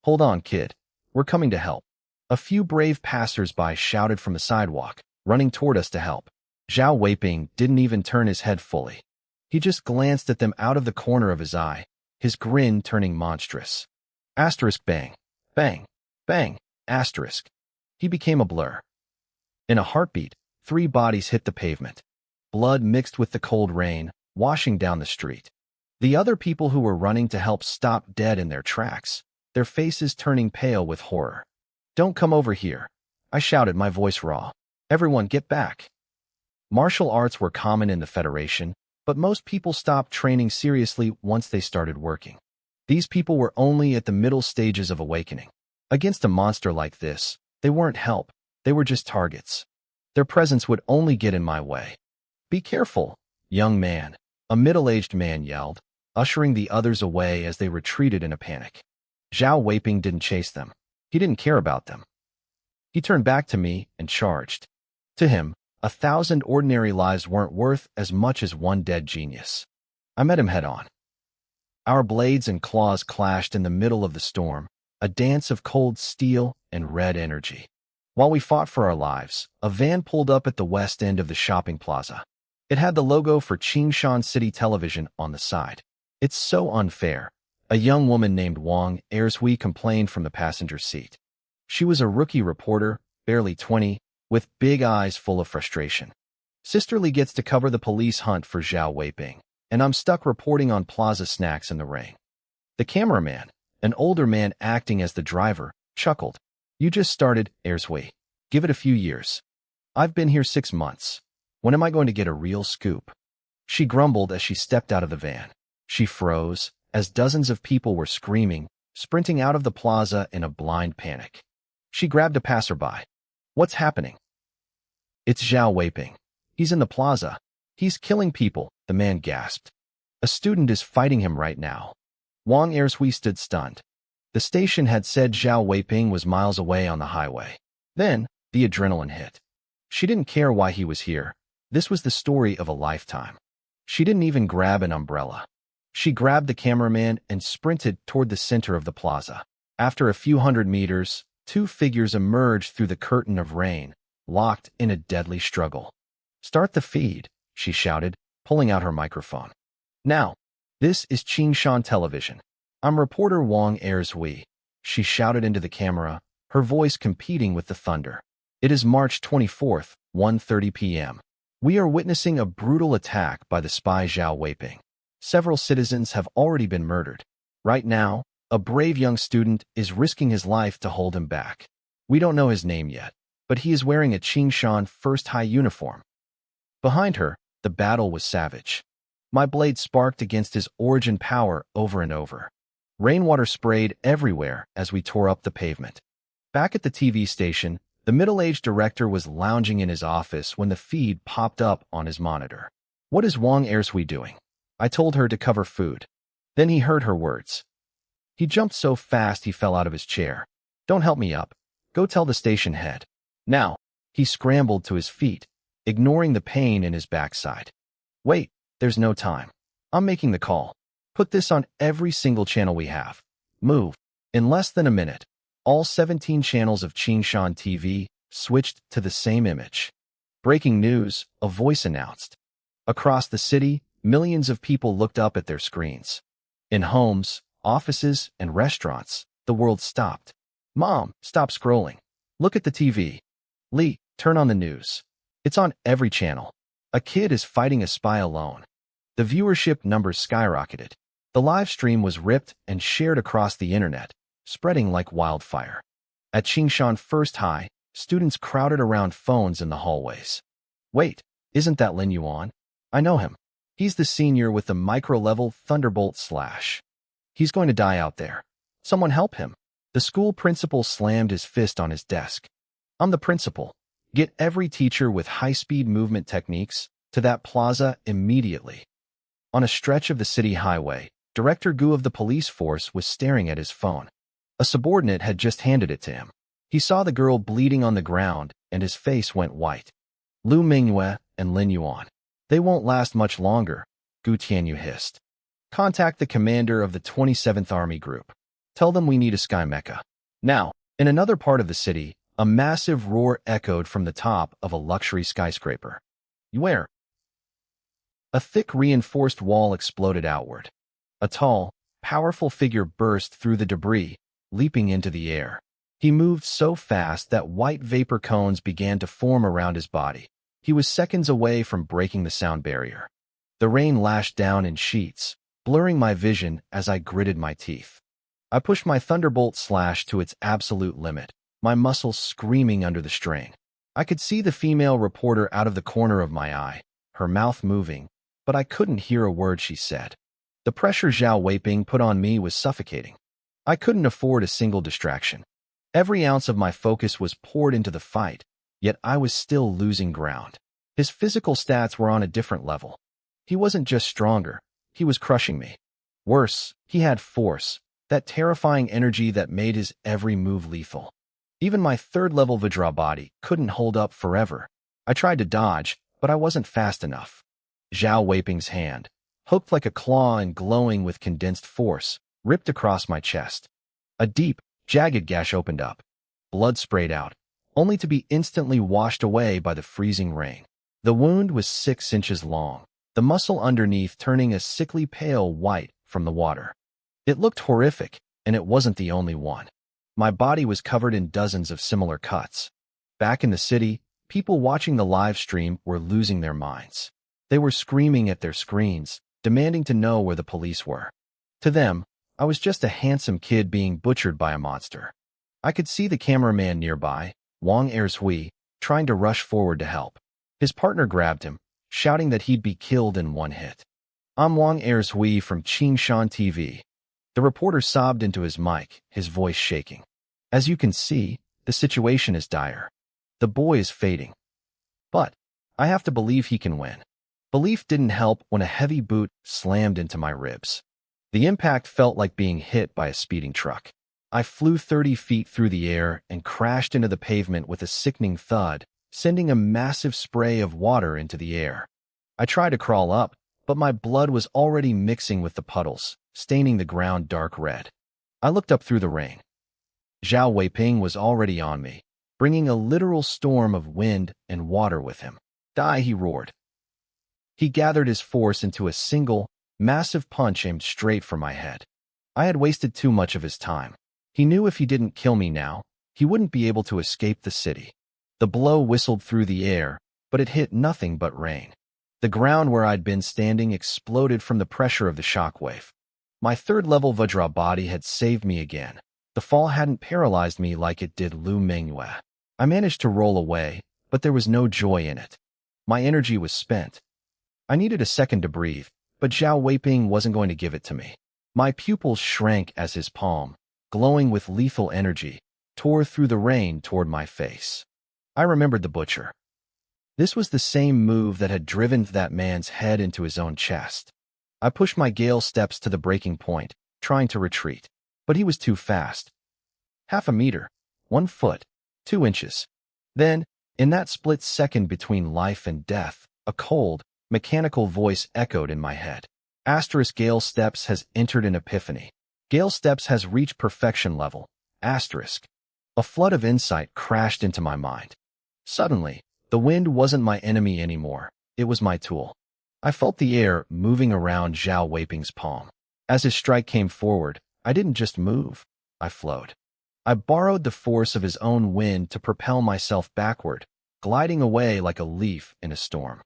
Hold on, kid. We're coming to help. A few brave passers-by shouted from the sidewalk, running toward us to help. Zhao Weiping didn't even turn his head fully. He just glanced at them out of the corner of his eye, his grin turning monstrous. Asterisk bang, bang, bang, asterisk. He became a blur. In a heartbeat, 3 bodies hit the pavement. Blood mixed with the cold rain, washing down the street. The other people who were running to help stopped dead in their tracks, their faces turning pale with horror. Don't come over here, I shouted, my voice raw. Everyone get back. Martial arts were common in the Federation, but most people stopped training seriously once they started working. These people were only at the middle stages of awakening. Against a monster like this, they weren't help, they were just targets. Their presence would only get in my way. Be careful, young man, a middle-aged man yelled, ushering the others away as they retreated in a panic. Zhao Weiping didn't chase them. He didn't care about them. He turned back to me and charged. To him, 1,000 ordinary lives weren't worth as much as one dead genius. I met him head-on. Our blades and claws clashed in the middle of the storm, a dance of cold steel and red energy. While we fought for our lives, a van pulled up at the west end of the shopping plaza. It had the logo for Qingshan City Television on the side. It's so unfair. A young woman named Wang Ershui complained from the passenger seat. She was a rookie reporter, barely 20, with big eyes full of frustration. Sisterly gets to cover the police hunt for Zhao Weiping, and I'm stuck reporting on plaza snacks in the rain. The cameraman, an older man acting as the driver, chuckled. You just started, Ershui. Give it a few years. I've been here 6 months. When am I going to get a real scoop? She grumbled as she stepped out of the van. She froze, as dozens of people were screaming, sprinting out of the plaza in a blind panic. She grabbed a passerby. What's happening? It's Zhao Weiping. He's in the plaza. He's killing people, the man gasped. A student is fighting him right now. Wang Ershui stood stunned. The station had said Zhao Weiping was miles away on the highway. Then, the adrenaline hit. She didn't care why he was here. This was the story of a lifetime. She didn't even grab an umbrella. She grabbed the cameraman and sprinted toward the center of the plaza. After a few hundred meters, 2 figures emerged through the curtain of rain, locked in a deadly struggle. Start the feed, she shouted, pulling out her microphone. Now, this is Qingshan Television. I'm reporter Wang Ershui, she shouted into the camera, her voice competing with the thunder. It is March 24th, 1:30 p.m. We are witnessing a brutal attack by the spy Zhao Weiping. Several citizens have already been murdered. Right now, a brave young student is risking his life to hold him back. We don't know his name yet, but he is wearing a Qingshan First High uniform. Behind her, the battle was savage. My blade sparked against his origin power over and over. Rainwater sprayed everywhere as we tore up the pavement. Back at the TV station, the middle-aged director was lounging in his office when the feed popped up on his monitor. What is Wang Ershui doing? I told her to cover food. Then he heard her words. He jumped so fast he fell out of his chair. Don't help me up. Go tell the station head. Now, he scrambled to his feet, ignoring the pain in his backside. Wait, there's no time. I'm making the call. Put this on every single channel we have. Move. In less than a minute, all 17 channels of Qingshan TV switched to the same image. Breaking news, a voice announced. Across the city, millions of people looked up at their screens. In homes, offices, and restaurants, the world stopped. Mom, stop scrolling. Look at the TV. Lee, turn on the news. It's on every channel. A kid is fighting a spy alone. The viewership numbers skyrocketed. The live stream was ripped and shared across the internet, spreading like wildfire. At Qingshan First High, students crowded around phones in the hallways. Wait, isn't that Lin Yuan? I know him. He's the senior with the micro-level Thunderbolt slash. He's going to die out there. Someone help him. The school principal slammed his fist on his desk. I'm the principal. Get every teacher with high-speed movement techniques to that plaza immediately. On a stretch of the city highway, Director Gu of the police force was staring at his phone. A subordinate had just handed it to him. He saw the girl bleeding on the ground, and his face went white. Lu Mingyue and Lin Yuan. They won't last much longer, Gu Tianyu hissed. Contact the commander of the 27th Army Group. Tell them we need a sky mecha. Now, in another part of the city, a massive roar echoed from the top of a luxury skyscraper. Where? A thick reinforced wall exploded outward. A tall, powerful figure burst through the debris, leaping into the air. He moved so fast that white vapor cones began to form around his body. He was seconds away from breaking the sound barrier. The rain lashed down in sheets, blurring my vision as I gritted my teeth. I pushed my Thunderbolt slash to its absolute limit, my muscles screaming under the strain. I could see the female reporter out of the corner of my eye, her mouth moving, but I couldn't hear a word she said. The pressure Zhao Weiping put on me was suffocating. I couldn't afford a single distraction. Every ounce of my focus was poured into the fight, yet I was still losing ground. His physical stats were on a different level. He wasn't just stronger, he was crushing me. Worse, he had force, that terrifying energy that made his every move lethal. Even my third-level Vajra body couldn't hold up forever. I tried to dodge, but I wasn't fast enough. Zhao Weiping's hand, hooked like a claw and glowing with condensed force, ripped across my chest. A deep, jagged gash opened up. Blood sprayed out, only to be instantly washed away by the freezing rain. The wound was 6 inches long, the muscle underneath turning a sickly pale white from the water. It looked horrific, and it wasn't the only one. My body was covered in dozens of similar cuts. Back in the city, people watching the live stream were losing their minds. They were screaming at their screens, demanding to know where the police were. To them, I was just a handsome kid being butchered by a monster. I could see the cameraman nearby, Wang Erzhui, trying to rush forward to help. His partner grabbed him, shouting that he'd be killed in one hit. I'm Wang Erzhui from Qingshan TV. The reporter sobbed into his mic, his voice shaking. As you can see, the situation is dire. The boy is fading. But I have to believe he can win. Belief didn't help when a heavy boot slammed into my ribs. The impact felt like being hit by a speeding truck. I flew 30 feet through the air and crashed into the pavement with a sickening thud, sending a massive spray of water into the air. I tried to crawl up, but my blood was already mixing with the puddles, staining the ground dark red. I looked up through the rain. Zhao Weiping was already on me, bringing a literal storm of wind and water with him. Die, he roared. He gathered his force into a single, massive punch aimed straight for my head. I had wasted too much of his time. He knew if he didn't kill me now, he wouldn't be able to escape the city. The blow whistled through the air, but it hit nothing but rain. The ground where I'd been standing exploded from the pressure of the shockwave. My third-level Vajra body had saved me again. The fall hadn't paralyzed me like it did Lu Mingyue. I managed to roll away, but there was no joy in it. My energy was spent. I needed a second to breathe, but Zhao Weiping wasn't going to give it to me. My pupils shrank as his palm, glowing with lethal energy, tore through the rain toward my face. I remembered the butcher. This was the same move that had driven that man's head into his own chest. I pushed my gale steps to the breaking point, trying to retreat, but he was too fast. 0.5 meter, 1 foot, 2 inches. Then, in that split second between life and death, a cold, mechanical voice echoed in my head. Asterisk Gale Steps has entered an epiphany. Gale Steps has reached perfection level. Asterisk. A flood of insight crashed into my mind. Suddenly, the wind wasn't my enemy anymore. It was my tool. I felt the air moving around Zhao Weiping's palm. As his strike came forward, I didn't just move. I flowed. I borrowed the force of his own wind to propel myself backward, gliding away like a leaf in a storm.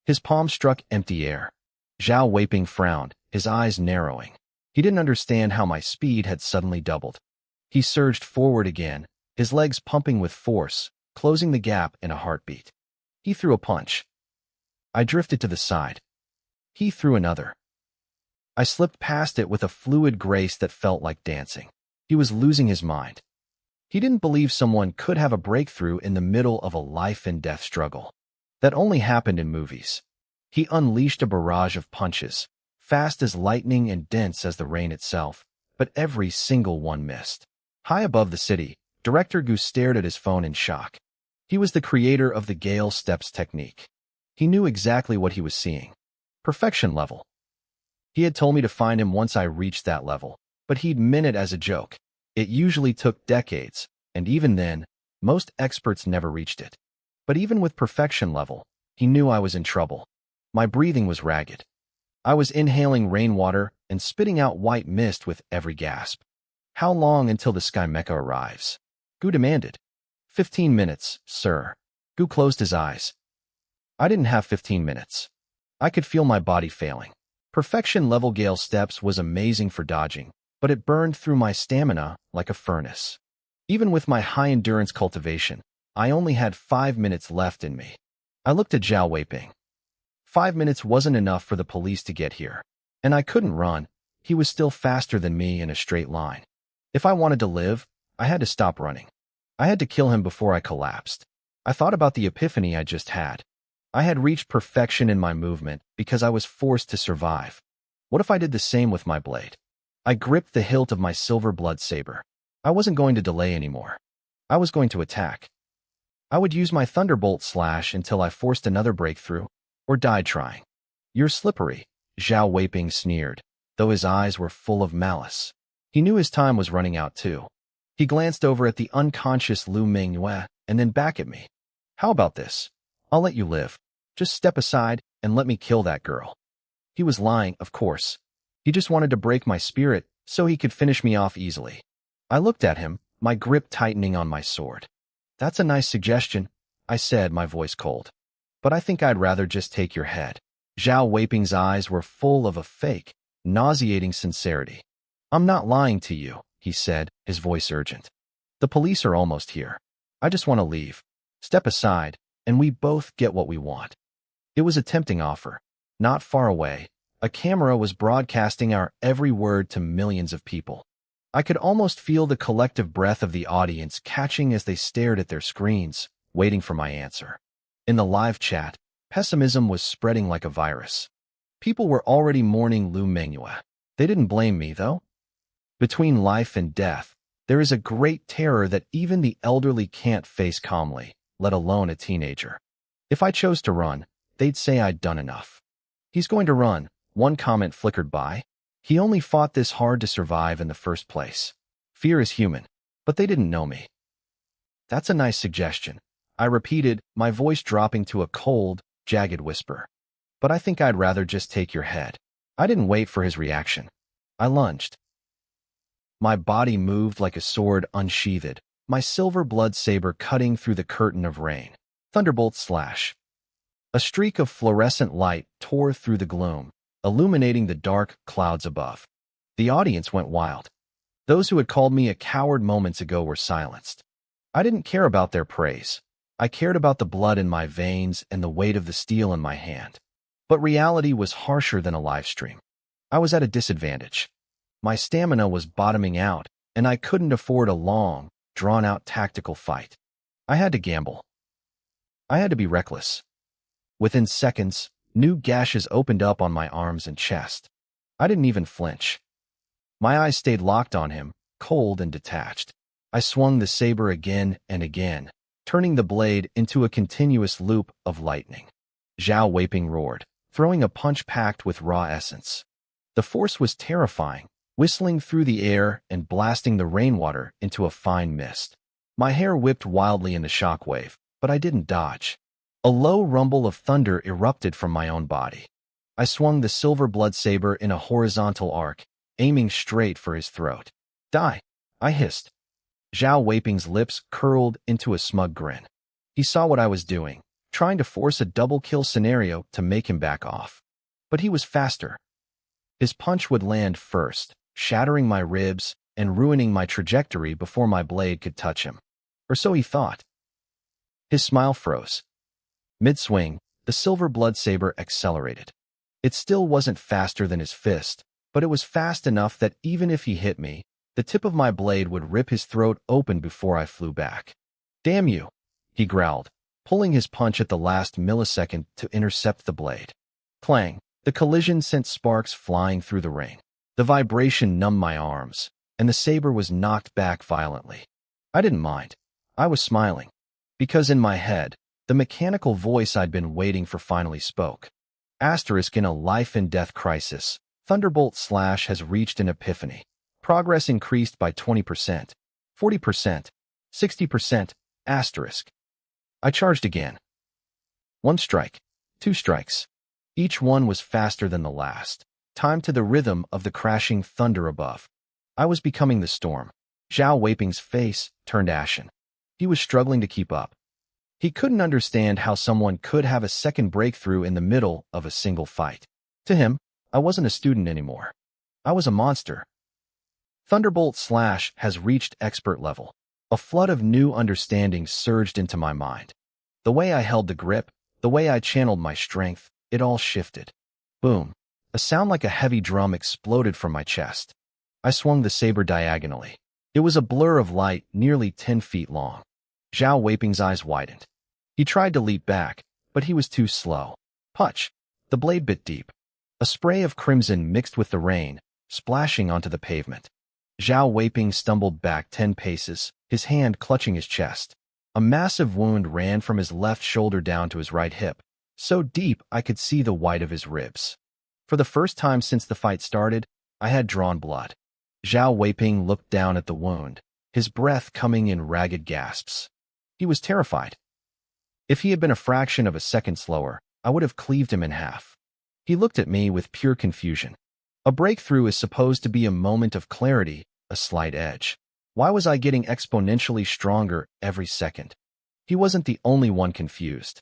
His palm struck empty air. Zhao Weiping frowned, his eyes narrowing. He didn't understand how my speed had suddenly doubled. He surged forward again, his legs pumping with force, closing the gap in a heartbeat. He threw a punch. I drifted to the side. He threw another. I slipped past it with a fluid grace that felt like dancing. He was losing his mind. He didn't believe someone could have a breakthrough in the middle of a life-and-death struggle. That only happened in movies. He unleashed a barrage of punches, fast as lightning and dense as the rain itself, but every single one missed. High above the city, Director Gu stared at his phone in shock. He was the creator of the Gale Steps technique. He knew exactly what he was seeing. Perfection level. He had told me to find him once I reached that level, but he'd meant it as a joke. It usually took decades, and even then, most experts never reached it. But even with perfection level, he knew I was in trouble. My breathing was ragged. I was inhaling rainwater and spitting out white mist with every gasp. How long until the Sky Mecha arrives? Gu demanded. 15 minutes, sir. Gu closed his eyes. I didn't have 15 minutes. I could feel my body failing. Perfection-level Gale Steps was amazing for dodging, but it burned through my stamina like a furnace. Even with my high-endurance cultivation, I only had 5 minutes left in me. I looked at Zhao Weiping. 5 minutes wasn't enough for the police to get here, and I couldn't run. He was still faster than me in a straight line. If I wanted to live, I had to stop running. I had to kill him before I collapsed. I thought about the epiphany I just had. I had reached perfection in my movement because I was forced to survive. What if I did the same with my blade? I gripped the hilt of my silver blood saber. I wasn't going to delay anymore. I was going to attack. I would use my thunderbolt slash until I forced another breakthrough, or died trying. You're slippery, Zhao Weiping sneered, though his eyes were full of malice. He knew his time was running out too. He glanced over at the unconscious Lu Mingyue and then back at me. How about this? I'll let you live. Just step aside and let me kill that girl. He was lying, of course. He just wanted to break my spirit so he could finish me off easily. I looked at him, my grip tightening on my sword. That's a nice suggestion, I said, my voice cold. But I think I'd rather just take your head. Zhao Weiping's eyes were full of a fake, nauseating sincerity. I'm not lying to you, he said, his voice urgent. The police are almost here. I just want to leave. Step aside, and we both get what we want. It was a tempting offer. Not far away, a camera was broadcasting our every word to millions of people. I could almost feel the collective breath of the audience catching as they stared at their screens, waiting for my answer. In the live chat, pessimism was spreading like a virus. People were already mourning Lu Mingyue. They didn't blame me, though. Between life and death, there is a great terror that even the elderly can't face calmly, let alone a teenager. If I chose to run, they'd say I'd done enough. He's going to run, one comment flickered by. He only fought this hard to survive in the first place. Fear is human, but they didn't know me. That's a nice suggestion, I repeated, my voice dropping to a cold, jagged whisper. But I think I'd rather just take your head. I didn't wait for his reaction. I lunged. My body moved like a sword unsheathed, my silver blood saber cutting through the curtain of rain. Thunderbolt slash. A streak of fluorescent light tore through the gloom, illuminating the dark clouds above. The audience went wild. Those who had called me a coward moments ago were silenced. I didn't care about their praise. I cared about the blood in my veins and the weight of the steel in my hand. But reality was harsher than a live stream. I was at a disadvantage. My stamina was bottoming out, and I couldn't afford a long, drawn-out tactical fight. I had to gamble. I had to be reckless. Within seconds, new gashes opened up on my arms and chest. I didn't even flinch. My eyes stayed locked on him, cold and detached. I swung the saber again and again, turning the blade into a continuous loop of lightning. Zhao Weiping roared, throwing a punch packed with raw essence. The force was terrifying, whistling through the air and blasting the rainwater into a fine mist. My hair whipped wildly in the shockwave, but I didn't dodge. A low rumble of thunder erupted from my own body. I swung the silver blood saber in a horizontal arc, aiming straight for his throat. Die! I hissed. Zhao Weiping's lips curled into a smug grin. He saw what I was doing, trying to force a double-kill scenario to make him back off. But he was faster. His punch would land first, shattering my ribs and ruining my trajectory before my blade could touch him. Or so he thought. His smile froze. Mid-swing, the silver blood saber accelerated. It still wasn't faster than his fist, but it was fast enough that even if he hit me, the tip of my blade would rip his throat open before I flew back. Damn you, he growled, pulling his punch at the last millisecond to intercept the blade. Clang! The collision sent sparks flying through the ring. The vibration numbed my arms, and the saber was knocked back violently. I didn't mind. I was smiling. Because in my head, the mechanical voice I'd been waiting for finally spoke. Asterisk in a life-and-death crisis, Thunderbolt Slash has reached an epiphany. Progress increased by 20%, 40%, 60%, asterisk. I charged again. 1 strike, 2 strikes. Each one was faster than the last, timed to the rhythm of the crashing thunder above. I was becoming the storm. Zhao Weiping's face turned ashen. He was struggling to keep up. He couldn't understand how someone could have a second breakthrough in the middle of a single fight. To him, I wasn't a student anymore. I was a monster. Thunderbolt Slash has reached expert level. A flood of new understanding surged into my mind. The way I held the grip, the way I channeled my strength, it all shifted. Boom. A sound like a heavy drum exploded from my chest. I swung the saber diagonally. It was a blur of light nearly 10 feet long. Zhao Weiping's eyes widened. He tried to leap back, but he was too slow. Punch! The blade bit deep. A spray of crimson mixed with the rain, splashing onto the pavement. Zhao Weiping stumbled back 10 paces, his hand clutching his chest. A massive wound ran from his left shoulder down to his right hip, so deep I could see the white of his ribs. For the first time since the fight started, I had drawn blood. Zhao Weiping looked down at the wound, his breath coming in ragged gasps. He was terrified. If he had been a fraction of a second slower, I would have cleaved him in half. He looked at me with pure confusion. A breakthrough is supposed to be a moment of clarity, a slight edge. Why was I getting exponentially stronger every second? He wasn't the only one confused.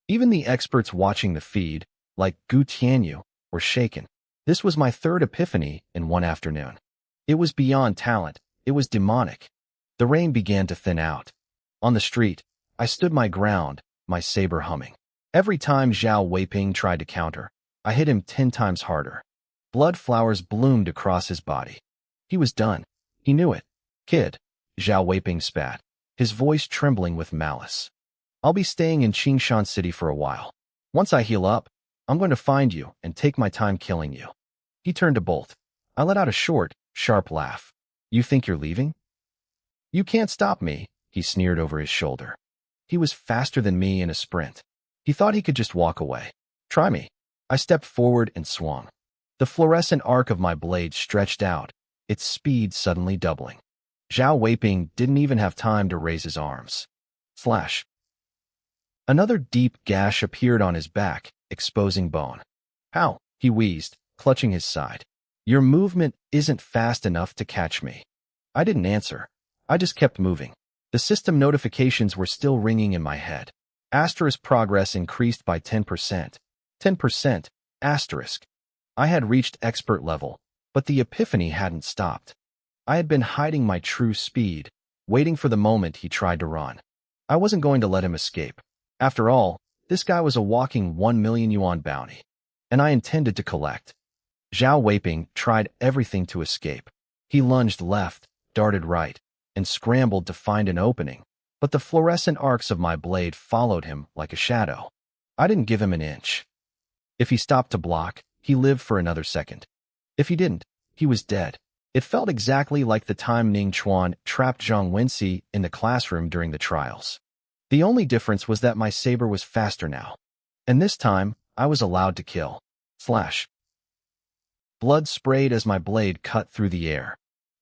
Even the experts watching the feed, like Gu Tianyu, were shaken. This was my third epiphany in one afternoon. It was beyond talent. It was demonic. The rain began to thin out. On the street, I stood my ground, my saber humming. Every time Zhao Weiping tried to counter, I hit him 10 times harder. Blood flowers bloomed across his body. He was done. He knew it. Kid, Zhao Weiping spat, his voice trembling with malice. I'll be staying in Qingshan City for a while. Once I heal up, I'm going to find you and take my time killing you. He turned to bolt. I let out a short, sharp laugh. You think you're leaving? You can't stop me, he sneered over his shoulder. He was faster than me in a sprint. He thought he could just walk away. Try me. I stepped forward and swung. The fluorescent arc of my blade stretched out, its speed suddenly doubling. Zhao Weiping didn't even have time to raise his arms. Slash. Another deep gash appeared on his back, exposing bone. How? He wheezed, clutching his side. Your movement isn't fast enough to catch me. I didn't answer. I just kept moving. The system notifications were still ringing in my head. Asterisk progress increased by 10%. 10%. Asterisk. I had reached expert level, but the epiphany hadn't stopped. I had been hiding my true speed, waiting for the moment he tried to run. I wasn't going to let him escape. After all, this guy was a walking 1 million yuan bounty, and I intended to collect. Zhao Weiping tried everything to escape. He lunged left, darted right, and scrambled to find an opening, but the fluorescent arcs of my blade followed him like a shadow. I didn't give him an inch. If he stopped to block, he lived for another second. If he didn't, he was dead. It felt exactly like the time Ning Chuan trapped Zhang Wenxi in the classroom during the trials. The only difference was that my saber was faster now. And this time, I was allowed to kill. Slash. Blood sprayed as my blade cut through the air.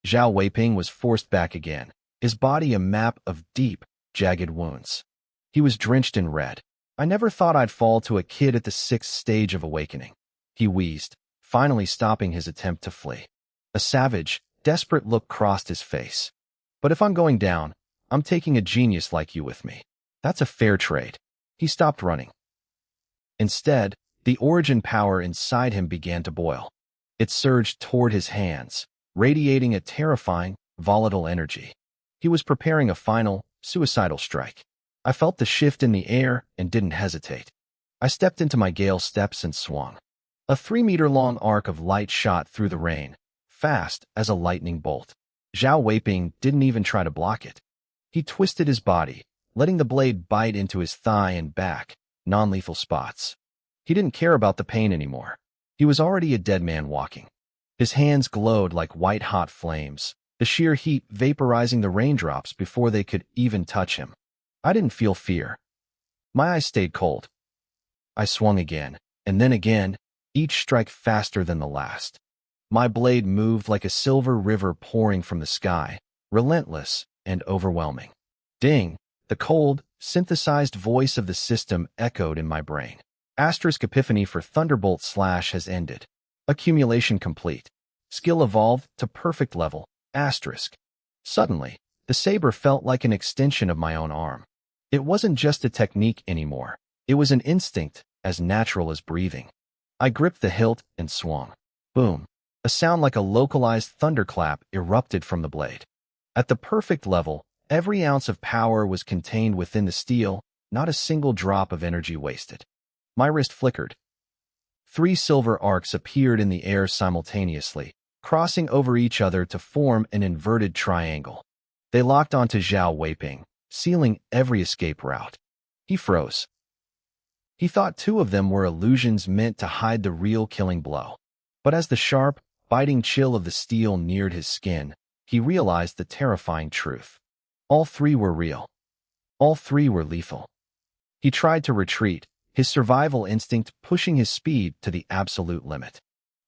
Zhao Weiping was forced back again, his body a map of deep, jagged wounds. He was drenched in red. I never thought I'd fall to a kid at the 6th stage of awakening. He wheezed, finally stopping his attempt to flee. A savage, desperate look crossed his face. But if I'm going down, I'm taking a genius like you with me. That's a fair trade. He stopped running. Instead, the origin power inside him began to boil. It surged toward his hands, radiating a terrifying, volatile energy. He was preparing a final, suicidal strike. I felt the shift in the air and didn't hesitate. I stepped into my gale steps and swung. A 3-meter-long arc of light shot through the rain, fast as a lightning bolt. Zhao Weiping didn't even try to block it. He twisted his body, letting the blade bite into his thigh and back, non-lethal spots. He didn't care about the pain anymore. He was already a dead man walking. His hands glowed like white-hot flames, the sheer heat vaporizing the raindrops before they could even touch him. I didn't feel fear. My eyes stayed cold. I swung again, and then again, each strike faster than the last. My blade moved like a silver river pouring from the sky, relentless and overwhelming. Ding! The cold, synthesized voice of the system echoed in my brain. Asterisk epiphany for Thunderbolt Slash has ended. Accumulation complete. Skill evolved to perfect level. Asterisk. Suddenly, the saber felt like an extension of my own arm. It wasn't just a technique anymore. It was an instinct, as natural as breathing. I gripped the hilt and swung. Boom. A sound like a localized thunderclap erupted from the blade. At the perfect level, every ounce of power was contained within the steel, not a single drop of energy wasted. My wrist flickered. 3 silver arcs appeared in the air simultaneously, crossing over each other to form an inverted triangle. They locked onto Zhao Weiping, sealing every escape route. He froze. He thought 2 of them were illusions meant to hide the real killing blow. But as the sharp, biting chill of the steel neared his skin, he realized the terrifying truth. All 3 were real. All 3 were lethal. He tried to retreat, his survival instinct pushing his speed to the absolute limit.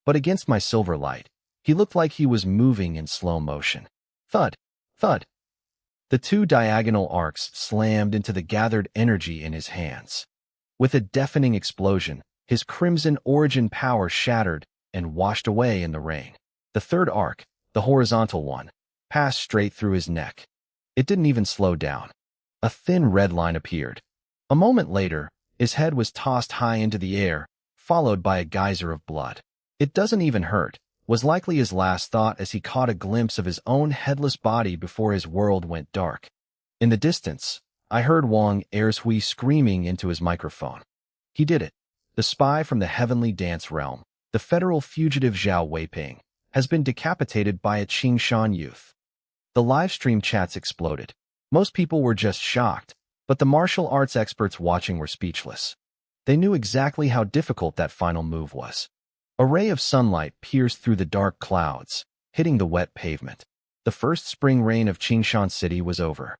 But against my silver light, he looked like he was moving in slow motion. Thud! Thud! The 2 diagonal arcs slammed into the gathered energy in his hands. With a deafening explosion, his crimson origin power shattered and washed away in the rain. The 3rd arc, the horizontal one, passed straight through his neck. It didn't even slow down. A thin red line appeared. A moment later, his head was tossed high into the air, followed by a geyser of blood. "It doesn't even hurt," was likely his last thought as he caught a glimpse of his own headless body before his world went dark. In the distance, I heard Wang Ershui screaming into his microphone. He did it. The spy from the heavenly dance realm, the federal fugitive Zhao Weiping, has been decapitated by a Qingshan youth. The livestream chats exploded. Most people were just shocked, but the martial arts experts watching were speechless. They knew exactly how difficult that final move was. A ray of sunlight pierced through the dark clouds, hitting the wet pavement. The first spring rain of Qingshan City was over.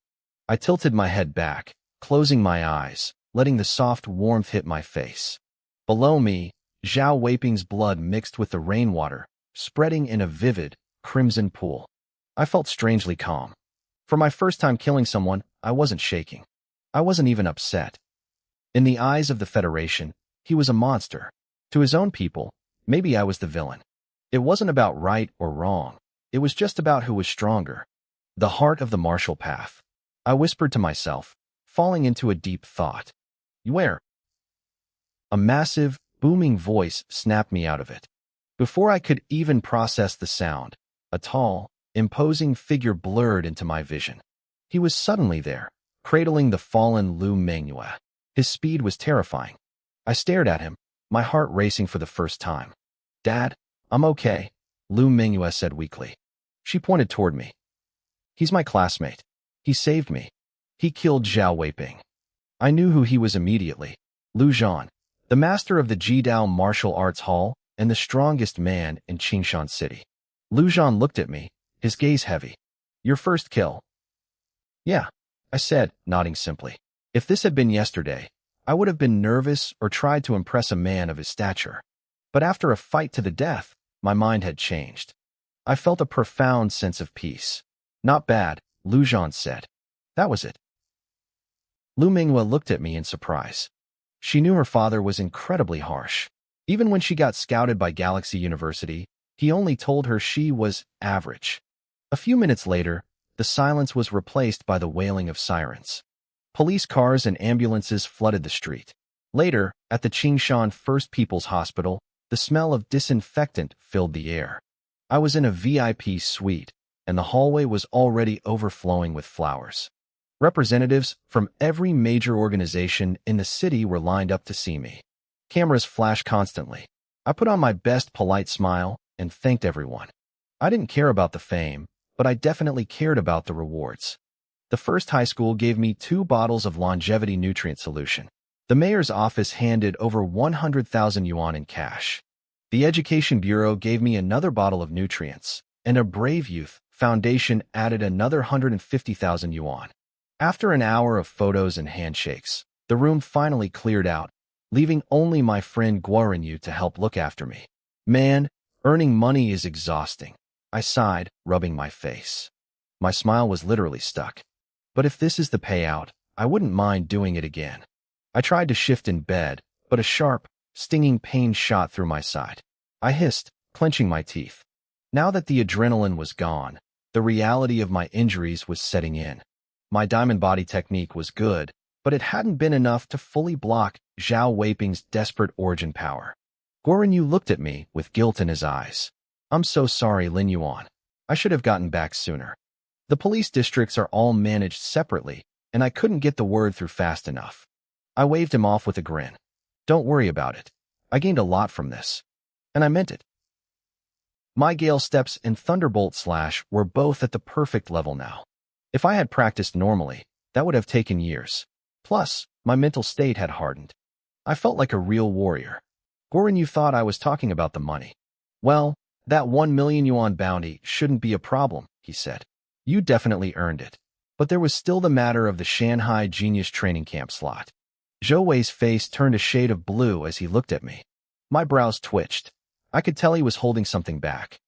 I tilted my head back, closing my eyes, letting the soft warmth hit my face. Below me, Zhao Weiping's blood mixed with the rainwater, spreading in a vivid, crimson pool. I felt strangely calm. For my first time killing someone, I wasn't shaking. I wasn't even upset. In the eyes of the Federation, he was a monster. To his own people, maybe I was the villain. It wasn't about right or wrong. It was just about who was stronger. The heart of the martial path. I whispered to myself, falling into a deep thought. Where? A massive, booming voice snapped me out of it. Before I could even process the sound, a tall, imposing figure blurred into my vision. He was suddenly there, cradling the fallen Lu Mengyue. His speed was terrifying. I stared at him, my heart racing for the first time. "Dad, I'm okay," Lu Mengyue said weakly. She pointed toward me. "He's my classmate. He saved me. He killed Zhao Weiping." I knew who he was immediately. Lu Zhan, the master of the Jidao Martial Arts Hall and the strongest man in Qingshan City. Lu Zhan looked at me, his gaze heavy. "Your first kill?" "Yeah," I said, nodding simply. If this had been yesterday, I would have been nervous or tried to impress a man of his stature. But after a fight to the death, My mind had changed. I felt a profound sense of peace. Not bad, Lu Zhan said. That was it. Lu Minghua looked at me in surprise. She knew her father was incredibly harsh. Even when she got scouted by Galaxy University, he only told her she was average. A few minutes later, the silence was replaced by the wailing of sirens. Police cars and ambulances flooded the street. Later, at the Qingshan First People's Hospital, the smell of disinfectant filled the air. I was in a VIP suite, and the hallway was already overflowing with flowers. Representatives from every major organization in the city were lined up to see me. Cameras flashed constantly. I put on my best polite smile and thanked everyone. I didn't care about the fame, but I definitely cared about the rewards. The first high school gave me 2 bottles of longevity nutrient solution. The mayor's office handed over 100,000 yuan in cash. The Education Bureau gave me another bottle of nutrients, and a Brave Youth Foundation added another 150,000 yuan. After an hour of photos and handshakes, the room finally cleared out, leaving only my friend Guorinyu to help look after me. Man, earning money is exhausting. I sighed, rubbing my face. My smile was literally stuck. But if this is the payout, I wouldn't mind doing it again. I tried to shift in bed, but a sharp, stinging pain shot through my side. I hissed, clenching my teeth. Now that the adrenaline was gone, the reality of my injuries was setting in. My diamond body technique was good, but it hadn't been enough to fully block Zhao Weiping's desperate origin power. Guorinyu looked at me with guilt in his eyes. I'm so sorry, Lin Yuan. I should have gotten back sooner. The police districts are all managed separately, and I couldn't get the word through fast enough. I waved him off with a grin. Don't worry about it. I gained a lot from this. And I meant it. My Gale Steps and Thunderbolt Slash were both at the perfect level now. If I had practiced normally, that would have taken years. Plus, my mental state had hardened. I felt like a real warrior. Guorinyu thought I was talking about the money. Well, that 1 million yuan bounty shouldn't be a problem, he said. You definitely earned it. But there was still the matter of the Shanghai Genius Training Camp slot. Zhou Wei's face turned a shade of blue as he looked at me. My brows twitched. I could tell he was holding something back.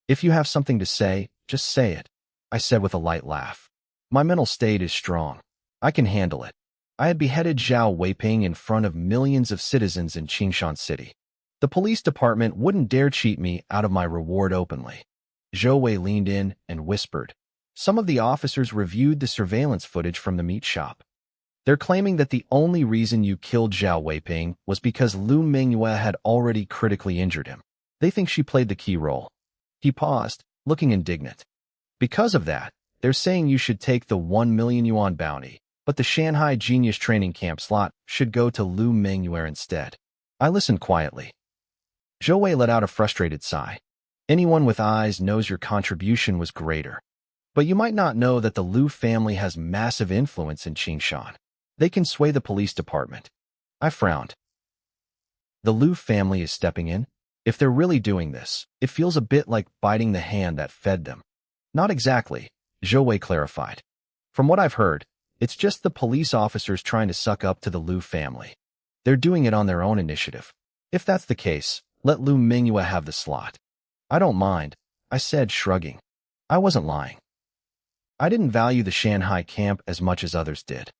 If you have something to say, just say it, I said with a light laugh. My mental state is strong. I can handle it. I had beheaded Zhao Weiping in front of millions of citizens in Qingshan City. The police department wouldn't dare cheat me out of my reward openly. Zhou Wei leaned in and whispered. Some of the officers reviewed the surveillance footage from the meat shop. They're claiming that the only reason you killed Zhao Weiping was because Lu Minghua had already critically injured him. They think she played the key role. He paused, looking indignant. Because of that, they're saying you should take the 1 million yuan bounty, but the Shanghai Genius Training Camp slot should go to Lu Minghua instead. I listened quietly. Zhou Wei let out a frustrated sigh. Anyone with eyes knows your contribution was greater. But you might not know that the Lu family has massive influence in Qingshan. They can sway the police department. I frowned. The Lu family is stepping in? If they're really doing this, it feels a bit like biting the hand that fed them. Not exactly, Zhou Wei clarified. From what I've heard, it's just the police officers trying to suck up to the Lu family. They're doing it on their own initiative. If that's the case, let Lu Minghua have the slot. I don't mind, I said, shrugging. I wasn't lying. I didn't value the Shanghai camp as much as others did.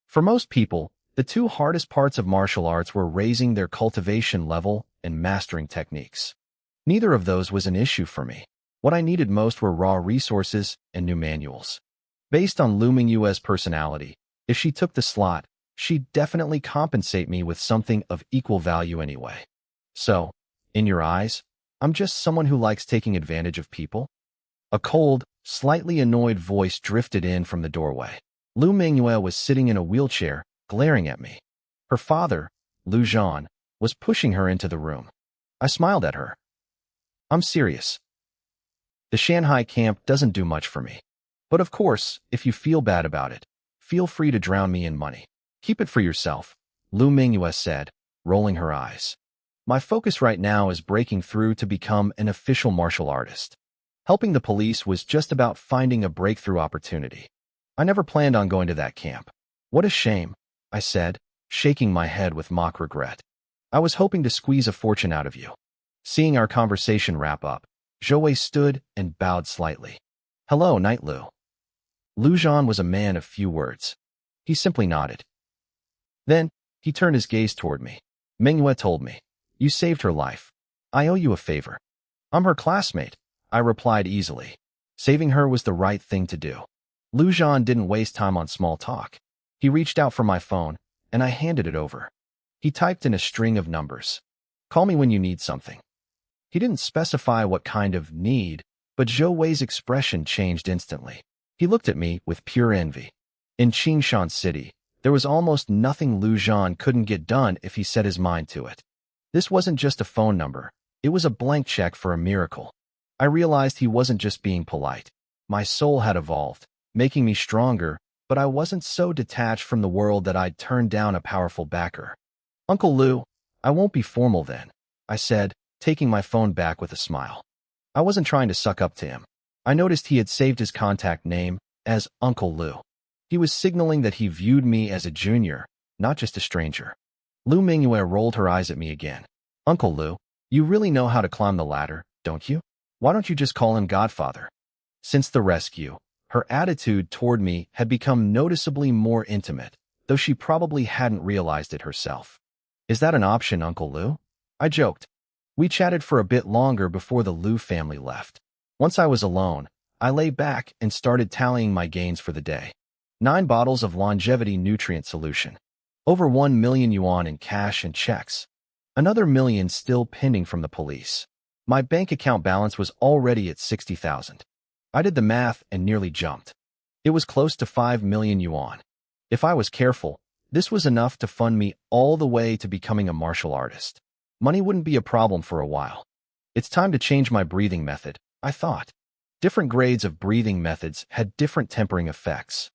For most people, the 2 hardest parts of martial arts were raising their cultivation level and mastering techniques. Neither of those was an issue for me. What I needed most were raw resources and new manuals. Based on Lu Minghua's personality, if she took the slot, she'd definitely compensate me with something of equal value anyway. So, in your eyes, I'm just someone who likes taking advantage of people? A cold, slightly annoyed voice drifted in from the doorway. Lu Minghua was sitting in a wheelchair, glaring at me. Her father, Lu Zhan, was pushing her into the room. I smiled at her. I'm serious. The Shanghai camp doesn't do much for me. But of course, if you feel bad about it, feel free to drown me in money. Keep it for yourself, Lu Minghua said, rolling her eyes. My focus right now is breaking through to become an official martial artist. Helping the police was just about finding a breakthrough opportunity. I never planned on going to that camp. What a shame, I said, shaking my head with mock regret. I was hoping to squeeze a fortune out of you. Seeing our conversation wrap up, Zhou stood and bowed slightly. Hello, Night Lu. Lu Zhan was a man of few words. He simply nodded. Then, he turned his gaze toward me. Mingyue told me, you saved her life. I owe you a favor. I'm her classmate, I replied easily. Saving her was the right thing to do. Lu Zhan didn't waste time on small talk. He reached out for my phone, and I handed it over. He typed in a string of numbers. Call me when you need something. He didn't specify what kind of need, but Zhou Wei's expression changed instantly. He looked at me with pure envy. In Qingshan City, there was almost nothing Lu Zhan couldn't get done if he set his mind to it. This wasn't just a phone number. It was a blank check for a miracle. I realized he wasn't just being polite. My soul had evolved, making me stronger, but I wasn't so detached from the world that I'd turn down a powerful backer. Uncle Lu, I won't be formal then, I said, taking my phone back with a smile. I wasn't trying to suck up to him. I noticed he had saved his contact name as Uncle Lu. He was signaling that he viewed me as a junior, not just a stranger. Lu Mingyue rolled her eyes at me again. Uncle Lu, you really know how to climb the ladder, don't you? Why don't you just call him Godfather? Since the rescue, her attitude toward me had become noticeably more intimate, though she probably hadn't realized it herself. Is that an option, Uncle Lu? I joked. We chatted for a bit longer before the Lu family left. Once I was alone, I lay back and started tallying my gains for the day. 9 bottles of longevity nutrient solution. Over 1 million yuan in cash and checks. Another million still pending from the police. My bank account balance was already at 60,000. I did the math and nearly jumped. It was close to 5 million yuan. If I was careful, this was enough to fund me all the way to becoming a martial artist. Money wouldn't be a problem for a while. It's time to change my breathing method, I thought. Different grades of breathing methods had different tempering effects.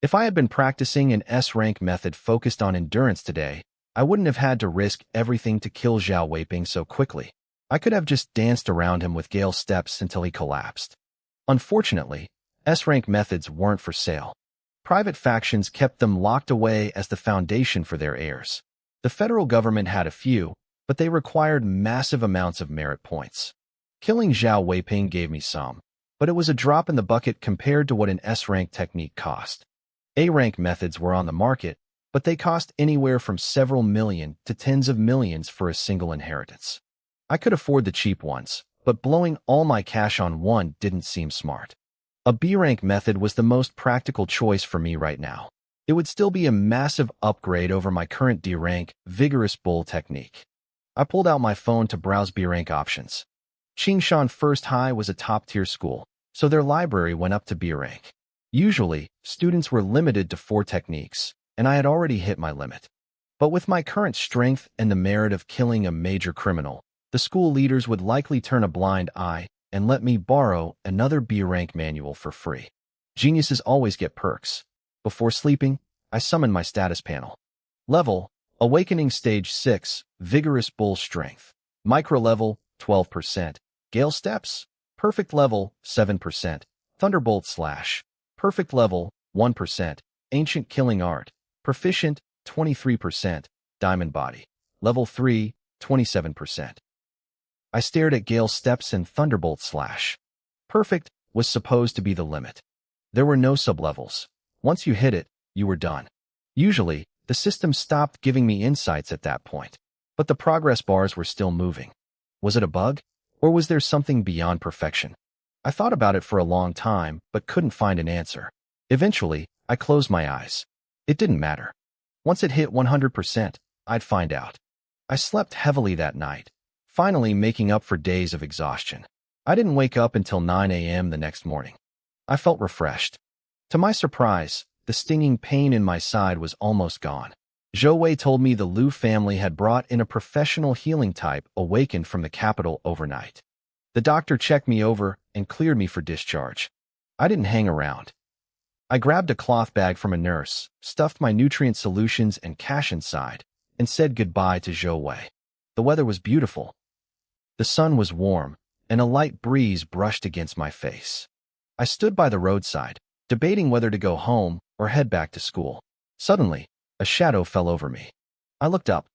If I had been practicing an S-rank method focused on endurance today, I wouldn't have had to risk everything to kill Zhao Weiping so quickly. I could have just danced around him with Gale steps until he collapsed. Unfortunately, S-rank methods weren't for sale. Private factions kept them locked away as the foundation for their heirs. The federal government had a few, but they required massive amounts of merit points. Killing Zhao Weiping gave me some, but it was a drop in the bucket compared to what an S-rank technique cost. A-rank methods were on the market, but they cost anywhere from several million to tens of millions for a single inheritance. I could afford the cheap ones, but blowing all my cash on one didn't seem smart. A B-rank method was the most practical choice for me right now. It would still be a massive upgrade over my current D-rank, vigorous bull technique. I pulled out my phone to browse B-rank options. Qingshan First High was a top-tier school, so their library went up to B-rank. Usually, students were limited to 4 techniques, and I had already hit my limit. But with my current strength and the merit of killing a major criminal, the school leaders would likely turn a blind eye and let me borrow another B-rank manual for free. Geniuses always get perks. Before sleeping, I summoned my status panel. Level, Awakening Stage 6, Vigorous Bull Strength. Micro level, 12%. Gale Steps, Perfect level, 7%. Thunderbolt Slash, Perfect level, 1%. Ancient Killing Art, Proficient, 23%. Diamond Body, Level 3, 27%. I stared at Gale Steps and Thunderbolt Slash. Perfect was supposed to be the limit. There were no sublevels. Once you hit it, you were done. Usually, the system stopped giving me insights at that point, but the progress bars were still moving. Was it a bug, or was there something beyond perfection? I thought about it for a long time, but couldn't find an answer. Eventually, I closed my eyes. It didn't matter. Once it hit 100%, I'd find out. I slept heavily that night, finally making up for days of exhaustion. I didn't wake up until 9 a.m. the next morning. I felt refreshed. To my surprise, the stinging pain in my side was almost gone. Zhou Wei told me the Lu family had brought in a professional healing type awakened from the capital overnight. The doctor checked me over and cleared me for discharge. I didn't hang around. I grabbed a cloth bag from a nurse, stuffed my nutrient solutions and cash inside, and said goodbye to Zhou Wei. The weather was beautiful. The sun was warm, and a light breeze brushed against my face. I stood by the roadside, debating whether to go home or head back to school. Suddenly, a shadow fell over me. I looked up.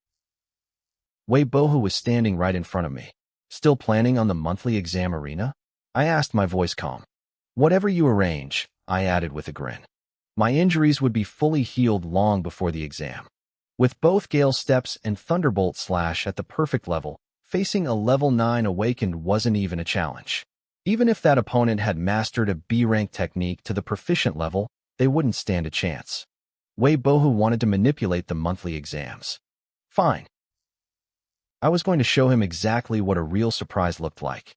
Wei Bohu was standing right in front of me. Still planning on the monthly exam arena? I asked, my voice calm. Whatever you arrange, I added with a grin. My injuries would be fully healed long before the exam. With both Gale Steps and Thunderbolt Slash at the perfect level, facing a level 9 Awakened wasn't even a challenge. Even if that opponent had mastered a B-rank technique to the proficient level, they wouldn't stand a chance. Wei Bohu wanted to manipulate the monthly exams. Fine. I was going to show him exactly what a real surprise looked like.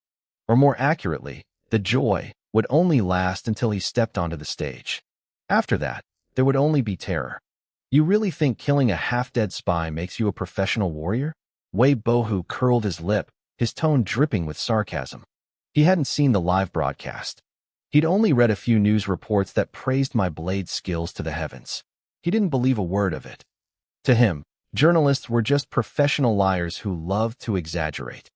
Or more accurately, the joy would only last until he stepped onto the stage. After that, there would only be terror. You really think killing a half-dead spy makes you a professional warrior? Wei Bohu curled his lip, his tone dripping with sarcasm. He hadn't seen the live broadcast. He'd only read a few news reports that praised my blade skills to the heavens. He didn't believe a word of it. To him, journalists were just professional liars who loved to exaggerate.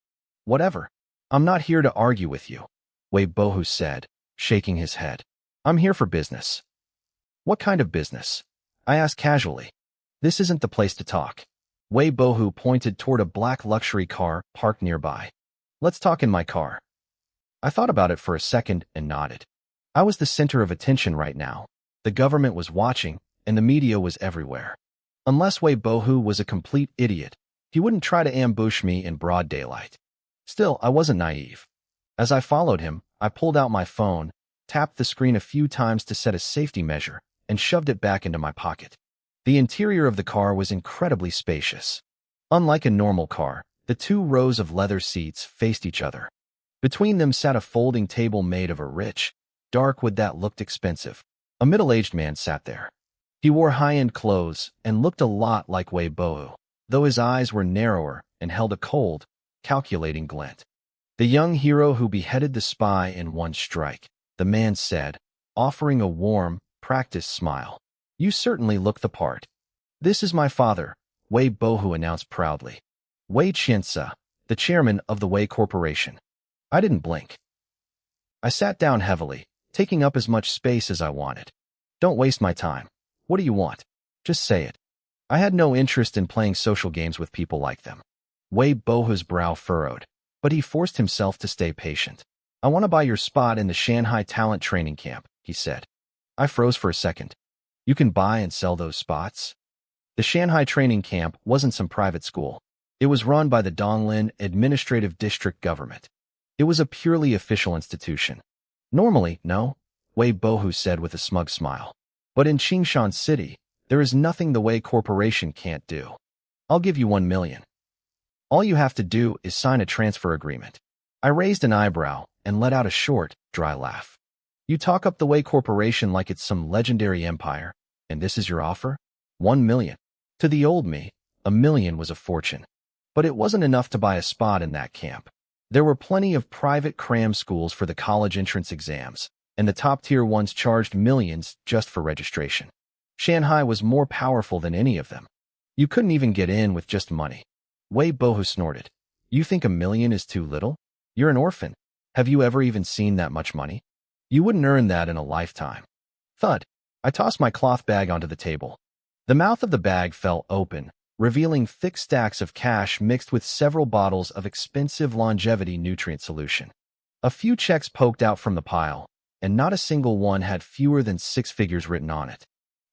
Whatever. I'm not here to argue with you, Wei Bohu said, shaking his head. I'm here for business. What kind of business? I asked casually. This isn't the place to talk. Wei Bohu pointed toward a black luxury car parked nearby. Let's talk in my car. I thought about it for a second and nodded. I was the center of attention right now. The government was watching, and the media was everywhere. Unless Wei Bohu was a complete idiot, he wouldn't try to ambush me in broad daylight. Still, I wasn't naive. As I followed him, I pulled out my phone, tapped the screen a few times to set a safety measure, and shoved it back into my pocket. The interior of the car was incredibly spacious. Unlike a normal car, the two rows of leather seats faced each other. Between them sat a folding table made of a rich, dark wood that looked expensive. A middle-aged man sat there. He wore high-end clothes and looked a lot like Wei Bohu, though his eyes were narrower and held a cold, calculating glint. The young hero who beheaded the spy in one strike, the man said, offering a warm, practiced smile. You certainly look the part. This is my father, Wei Bohu announced proudly. Wei Qiansa, the chairman of the Wei Corporation. I didn't blink. I sat down heavily, taking up as much space as I wanted. Don't waste my time. What do you want? Just say it. I had no interest in playing social games with people like them. Wei Bohu's brow furrowed, but he forced himself to stay patient. I want to buy your spot in the Shanghai talent training camp, he said. I froze for a second. You can buy and sell those spots? The Shanghai training camp wasn't some private school. It was run by the Donglin Administrative District Government. It was a purely official institution. Normally, no, Wei Bohu said with a smug smile. But in Qingshan City, there is nothing the Wei Corporation can't do. I'll give you 1 million. All you have to do is sign a transfer agreement. I raised an eyebrow and let out a short, dry laugh. You talk up the Wei Corporation like it's some legendary empire, and this is your offer? 1 million. To the old me, 1 million was a fortune. But it wasn't enough to buy a spot in that camp. There were plenty of private cram schools for the college entrance exams, and the top-tier ones charged millions just for registration. Shanghai was more powerful than any of them. You couldn't even get in with just money. Wei Bohu snorted. You think 1 million is too little? You're an orphan. Have you ever even seen that much money? You wouldn't earn that in a lifetime. Thud. I tossed my cloth bag onto the table. The mouth of the bag fell open, revealing thick stacks of cash mixed with several bottles of expensive longevity nutrient solution. A few checks poked out from the pile, and not a single one had fewer than 6 figures written on it.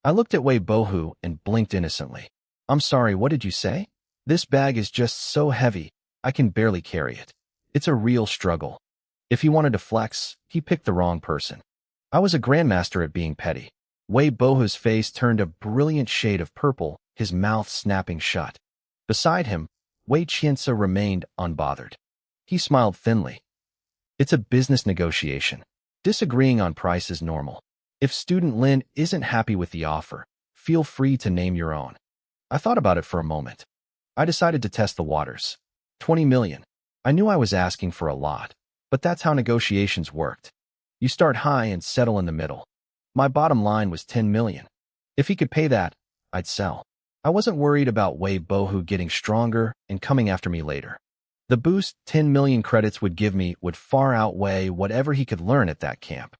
I looked at Wei Bohu and blinked innocently. I'm sorry, what did you say? This bag is just so heavy, I can barely carry it. It's a real struggle. If he wanted to flex, he picked the wrong person. I was a grandmaster at being petty. Wei Bohu's face turned a brilliant shade of purple, his mouth snapping shut. Beside him, Wei Qiansa remained unbothered. He smiled thinly. It's a business negotiation. Disagreeing on price is normal. If Student Lin isn't happy with the offer, feel free to name your own. I thought about it for a moment. I decided to test the waters. 20 million. I knew I was asking for a lot, but that's how negotiations worked. You start high and settle in the middle. My bottom line was 10 million. If he could pay that, I'd sell. I wasn't worried about Wei Bohu getting stronger and coming after me later. The boost 10 million credits would give me would far outweigh whatever he could learn at that camp.